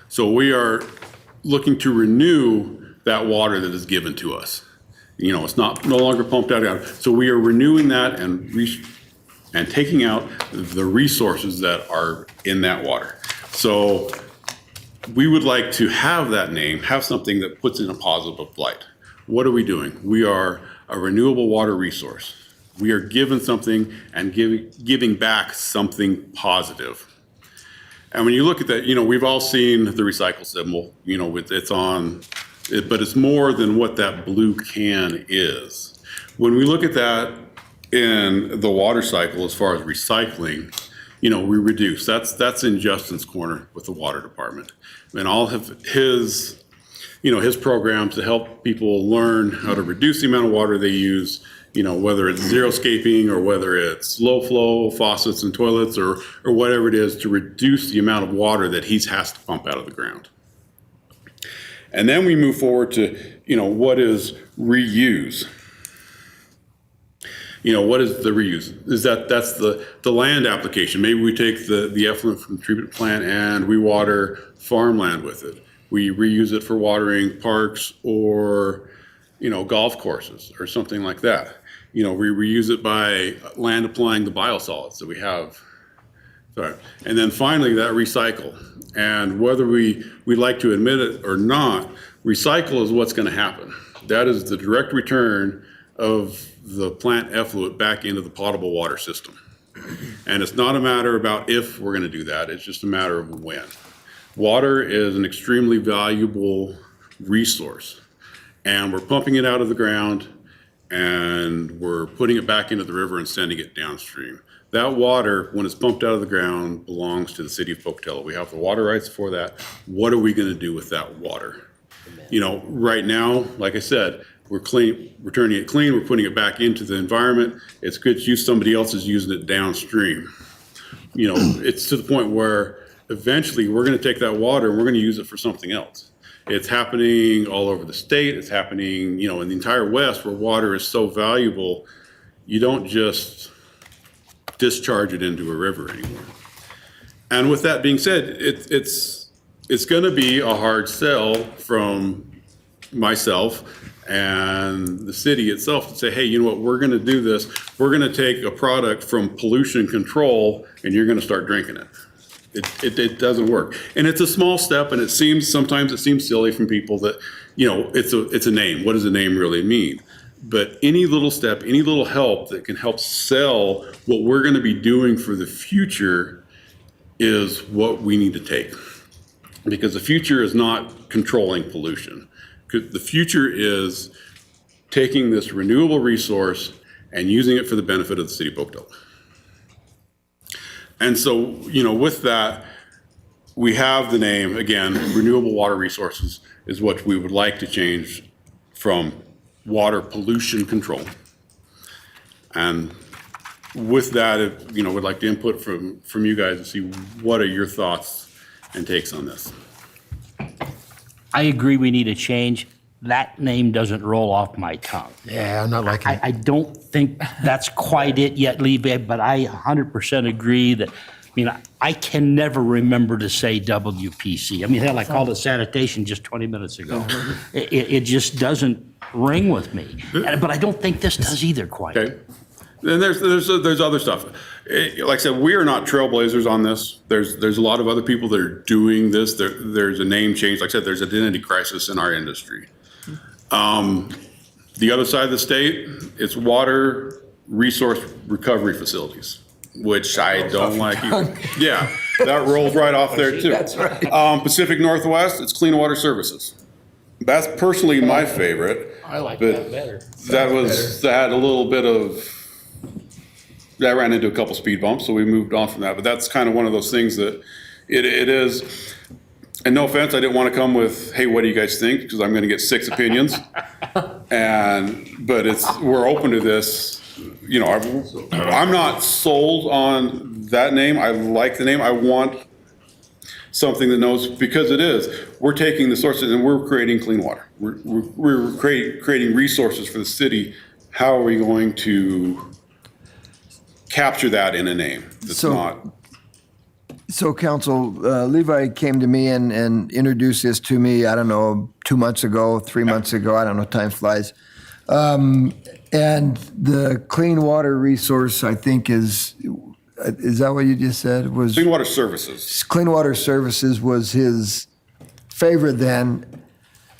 S19: So we are looking to renew that water that is given to us. You know, it's no longer pumped out. So we are renewing that and taking out the resources that are in that water. So we would like to have that name, have something that puts in a positive light. What are we doing? We are a renewable water resource. We are given something and giving back something positive. And when you look at that, you know, we've all seen the recycle symbol, you know, it's on, but it's more than what that blue can is. When we look at that in the water cycle, as far as recycling, you know, we reduce. That's in Justin's corner with the water department. And all of his, you know, his programs to help people learn how to reduce the amount of water they use, you know, whether it's xeriscaping or whether it's low flow faucets and toilets or whatever it is, to reduce the amount of water that he has to pump out of the ground. And then we move forward to, you know, what is reuse? You know, what is the reuse? That's the land application. Maybe we take the effluent from the treatment plant and we water farmland with it. We reuse it for watering parks or, you know, golf courses or something like that. You know, we reuse it by land applying the biosolids that we have. Sorry. And then finally, that recycle. And whether we like to admit it or not, recycle is what's going to happen. That is the direct return of the plant effluent back into the potable water system. And it's not a matter about if we're going to do that, it's just a matter of when. Water is an extremely valuable resource, and we're pumping it out of the ground and we're putting it back into the river and sending it downstream. That water, when it's pumped out of the ground, belongs to the city of Pocatello. We have the water rights for that. What are we going to do with that water? You know, right now, like I said, we're turning it clean, we're putting it back into the environment. It's good use, somebody else is using it downstream. You know, it's to the point where eventually we're going to take that water and we're going to use it for something else. It's happening all over the state. It's happening, you know, in the entire West, where water is so valuable, you don't just discharge it into a river anymore. And with that being said, it's going to be a hard sell from myself and the city itself to say, hey, you know what, we're going to do this. We're going to take a product from pollution control and you're going to start drinking it. It doesn't work. And it's a small step, and sometimes it seems silly from people that, you know, it's a name. What does a name really mean? But any little step, any little help that can help sell what we're going to be doing for the future is what we need to take. Because the future is not controlling pollution. The future is taking this renewable resource and using it for the benefit of the city of Pocatello. And so, you know, with that, we have the name, again, Renewable Water Resources is what we would like to change from water pollution control. And with that, you know, we'd like to input from you guys to see what are your thoughts and takes on this.
S10: I agree we need a change. That name doesn't roll off my tongue.
S13: Yeah, I'm not liking it.
S10: I don't think that's quite it yet, Levy, but I 100% agree that, I mean, I can never remember to say WPC. I mean, hell, I called it sanitation just 20 minutes ago. It just doesn't ring with me. But I don't think this does either quite.
S19: Okay. Then there's other stuff. Like I said, we are not trailblazers on this. There's a lot of other people that are doing this. There's a name change. Like I said, there's identity crisis in our industry. The other side of the state, it's water resource recovery facilities, which I don't like either. Yeah, that rolls right off there too.
S1: That's right.
S19: Pacific Northwest, it's clean water services. That's personally my favorite.
S10: I like that better.
S19: That had a little bit of, that ran into a couple speed bumps, so we moved on from that. But that's kind of one of those things that it is. And no offense, I didn't want to come with, hey, what do you guys think? Because I'm going to get 6 opinions. But we're open to this. You know, I'm not sold on that name. I like the name. I want something that knows, because it is. We're taking the sources and we're creating clean water. We're creating resources for the city. How are we going to capture that in a name. That's
S1: So-
S19: not.
S1: So council, Levi came to me and introduced this to me, I don't know, 2 months ago, 3 months ago, I don't know, time flies. And the clean water resource, I think is that what you just said? Was
S19: Clean water services.
S1: Clean water services was his favorite then.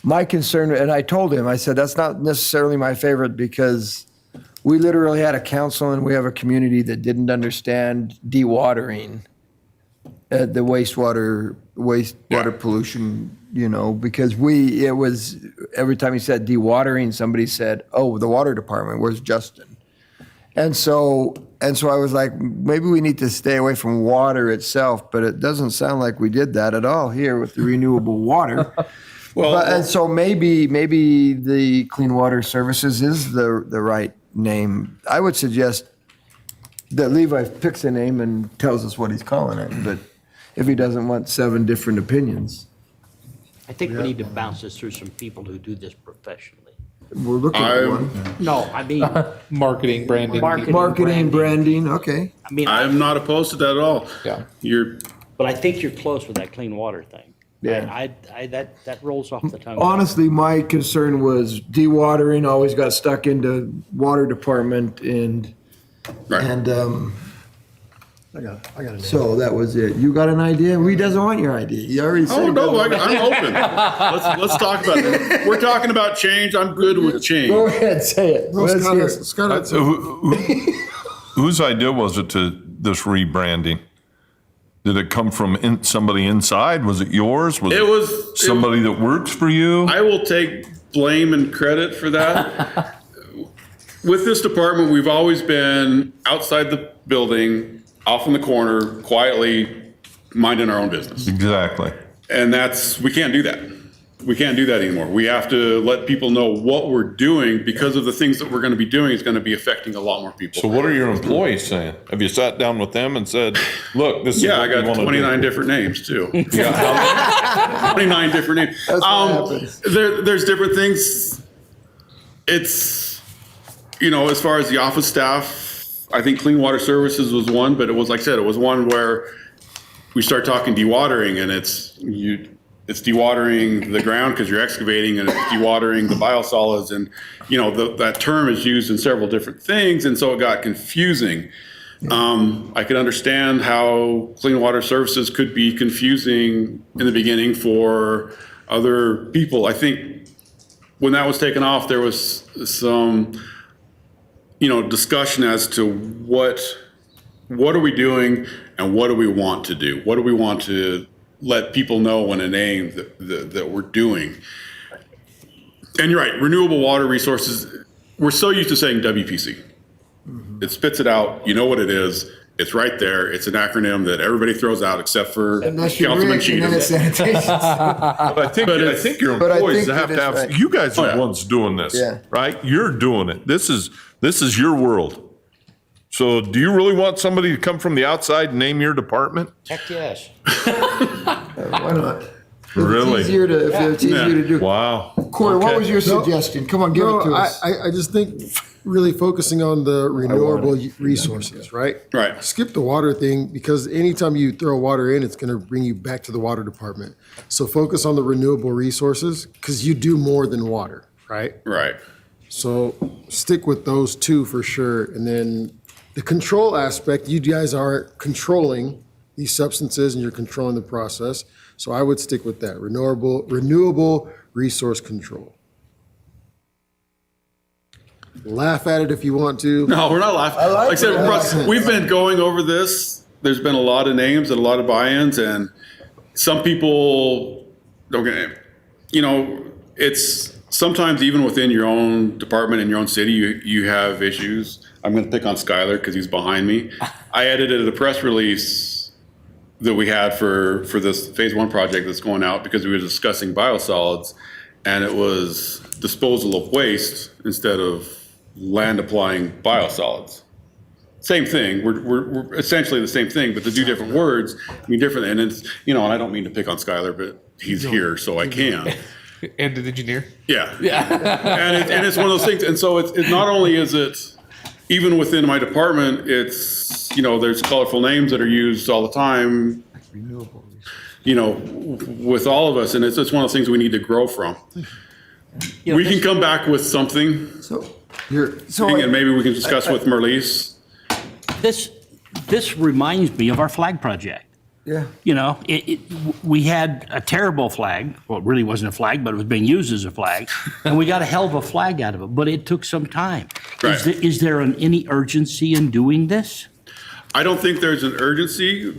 S1: My concern, and I told him, I said, that's not necessarily my favorite because we literally had a council and we have a community that didn't understand dewatering. The wastewater pollution, because it was, every time he said dewatering, somebody said, oh, the water department, where's Justin? And so I was like, maybe we need to stay away from water itself, but it doesn't sound like we did that at all here with the renewable water. And so maybe the Clean Water Services is the right name. I would suggest that Levi picks a name and tells us what he's calling it, but if he doesn't want 7 different opinions.
S10: I think we need to bounce this through some people who do this professionally.
S1: We're looking at one.
S10: No, I mean.
S11: Marketing, branding.
S1: Marketing, branding, okay.
S10: I mean,
S19: I'm not opposed to that at all.
S11: Yeah.
S10: but I think you're close with that clean water thing.
S1: Yeah.
S10: That rolls off the tongue.
S1: Honestly, my concern was dewatering always got stuck into water department and
S13: I got it.
S1: so that was it. You got an idea? He doesn't want your idea. You already said.
S19: Oh, no, I'm open. Let's talk about it. We're talking about change. I'm good with change.
S1: Go ahead, say it.
S13: No,
S1: Let's
S13: Scott
S1: hear
S13: has-
S1: it.
S13: Scott has-
S12: Whose idea was it to this rebranding? Did it come from somebody inside? Was it yours? Was
S19: It was
S12: somebody that works for you?
S19: I will take blame and credit for that. With this department, we've always been outside the building, off in the corner, quietly minding our own business.
S12: Exactly.
S19: And we can't do that. We can't do that anymore. We have to let people know what we're doing because of the things that we're going to be doing is going to be affecting a lot more people.
S12: So what are your employees saying? Have you sat down with them and said, look, this is
S19: Yeah,
S12: what
S19: I
S12: we
S19: got
S12: want to
S19: 29
S12: do?
S19: different names too.
S12: Yeah.
S19: 29 different names.
S1: That's what happens.
S19: There's different things. It's, as far as the office staff, I think Clean Water Services was one, but it was, like I said, it was one where we start talking dewatering and it's dewatering the ground because you're excavating and it's dewatering the biosolids and, that term is used in several different things. And so it got confusing. I could understand how Clean Water Services could be confusing in the beginning for other people. I think when that was taken off, there was some, discussion as to what are we doing and what do we want to do? What do we want to let people know in a name that we're doing? And you're right, renewable water resources, we're so used to saying WPC. It spits it out, you know what it is, it's right there, it's an acronym that everybody throws out except for
S1: Unless you're
S19: Councilman
S1: rich and then it's
S19: Cheatham.
S1: sanitation.
S12: But I think your
S1: But I
S12: employees
S1: think
S12: have
S1: that
S12: to
S1: is
S12: have,
S1: right.
S12: you guys are
S19: Oh,
S12: the
S19: yeah.
S12: ones doing this,
S1: Yeah.
S12: right? You're doing it. This is your world. So do you really want somebody to come from the outside and name your department?
S10: Heck yes.
S1: Why not?
S12: Really?
S1: If it's easier to do.
S12: Wow.
S1: Corey, what
S12: Okay.
S1: was your suggestion? Come on, give it to us.
S13: I just think really focusing on the renewable resources, right?
S19: Right.
S13: Skip the water thing because anytime you throw water in, it's going to bring you back to the water department. So focus on the renewable resources because you do more than water, right?
S19: Right.
S13: So stick with those two for sure. And then the control aspect, you guys are controlling these substances and you're controlling the process. So I would stick with that, renewable resource control. Laugh at it if you want to.
S19: No, we're not laughing. Like I said, Russ, we've been going over this. There's been a lot of names and a lot of buy-ins, and some people don't get it. It's sometimes even within your own department in your own city, you have issues. I'm going to pick on Skylar because he's behind me. I edited a press release that we had for this phase 1 project that's going out because we were discussing biosolids, and it was disposal of waste instead of land applying biosolids. Same thing. We're essentially the same thing, but to do different words mean different. And it's and I don't mean to pick on Skylar, but he's here, so I can.
S11: And the engineer.
S19: Yeah. and it's one of those things. And so it's not only is it even within my department, it's you know, there's colorful names that are used all the time, you know, with all of us, and it's one of those things we need to grow from. We can come back with something, and maybe we can discuss with Marlise.
S10: This reminds me of our flag project.
S1: Yeah.
S10: You know, we had a terrible flag. Well, it really wasn't a flag, but it was being used as a flag. And we got a hell of a flag out of it, but it took some time.
S19: Right.
S10: Is there any urgency in doing this?
S19: I don't think there's an urgency,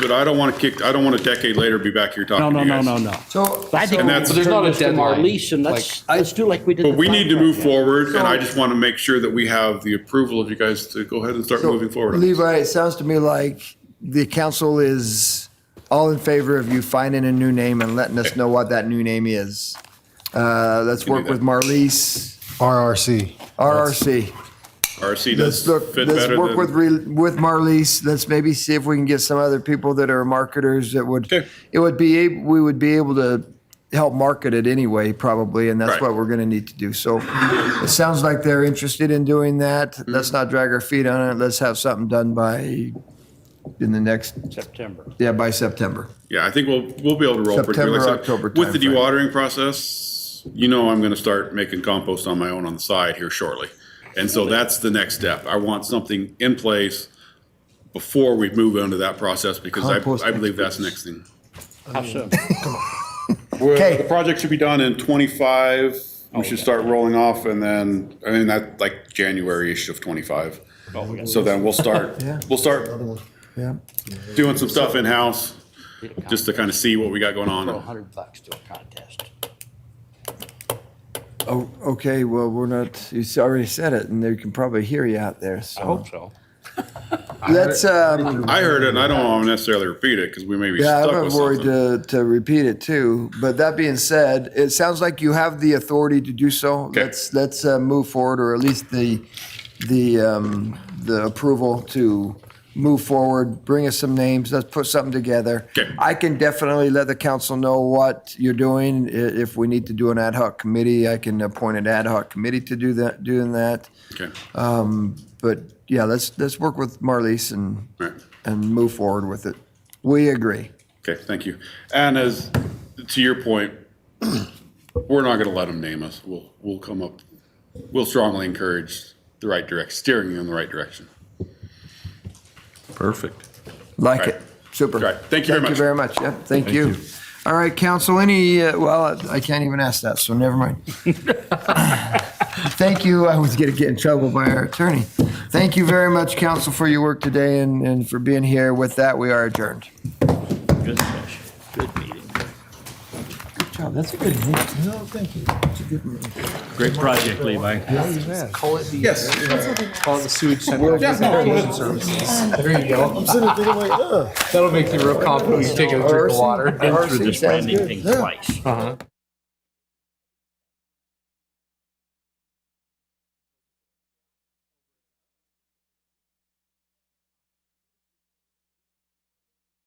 S19: but I don't want a decade later be back here talking to you guys.
S10: No.
S1: So,
S10: I think
S19: And that's-
S10: there's not a
S11: deadline.
S10: Marlise, and let's do like we did.
S19: But
S10: the
S19: we
S10: flag
S19: need to move
S10: project.
S19: forward, and I just want to make sure that we have the approval of you guys to go ahead and start moving forward. on this.
S1: Levi, it sounds to me like the council is all in favor of you finding a new name and letting us know what that new name is. Let's work with Marlise.
S13: RRC.
S1: RRC.
S19: RC does fit
S1: Let's
S19: better
S1: work
S19: than.
S1: with Marlise. Let's maybe see if we can get some other people that are marketers that would, we would be able to help market it anyway, probably, and that's
S19: Right.
S1: what we're gonna need to do. So it sounds like they're interested in doing that.
S19: Mm-hmm.
S1: Let's not drag our feet on it. Let's have something done in the next,
S10: September.
S1: yeah, by September.
S19: Yeah, I think we'll be able to roll pretty
S1: September,
S19: quick. Like I said,
S1: October
S19: with the
S1: timeframe.
S19: dewatering process, you know, I'm going to start making compost on my own on the side here shortly, and so that's the next step. I want something in place before we move into that process because
S1: Compost
S19: I believe that's the next thing.
S10: How soon?
S19: The project should be done in 25. We should start rolling off, and then that like January-ish of 25. So then we'll start.
S1: Yeah.
S19: We'll start
S1: Yeah.
S19: doing some stuff in house, just to kind of see what we got going
S10: Throw
S19: on.
S10: $100 to a contest.
S1: Oh, okay, well, we're not, you already said it, and they can probably hear you out there, so.
S10: I hope so.
S1: Let's,
S19: I heard it, and I don't want to necessarily repeat it because we may be
S1: yeah,
S19: stuck
S1: I'm
S19: with
S1: worried
S19: something.
S1: to repeat it too. But that being said, it sounds like you have the authority to do so.
S19: Okay.
S1: Let's move forward, or at least the approval to move forward. Bring us some names. Let's put something together.
S19: Okay.
S1: I can definitely let the council know what you're doing. If we need to do an ad hoc committee, I can appoint an ad hoc committee to doing that.
S19: Okay.
S1: But yeah, let's work with Marlise and
S19: Right.
S1: and move forward with it. We agree.
S19: Okay, thank you. And as to your point, we're not going to let them name us. We'll come up. We'll strongly encourage the right direction, steering in the right direction.
S12: Perfect.
S1: Like
S19: Right.
S1: it. Super.
S19: Right. Thank you very
S1: Thank you very much. Yeah, thank you. All right, council, well, I can't even ask that, so never mind. Thank you. I was going to get in trouble by our attorney. Thank you very much, council, for your work today and for being here. With that, we are adjourned.
S10: Good session. Good meeting.
S1: Good job. That's a good name. No, thank you. It's a good name.
S10: Great project, Levi.
S11: Call it the.
S19: Yes.
S11: Call it the sewage center. Irrigation services. There you go.
S13: I'm sitting there thinking like,
S11: That'll make you real confident when you take a drink of water.
S10: Been through this branding thing
S1: Yeah.
S10: twice.
S11: Uh-huh.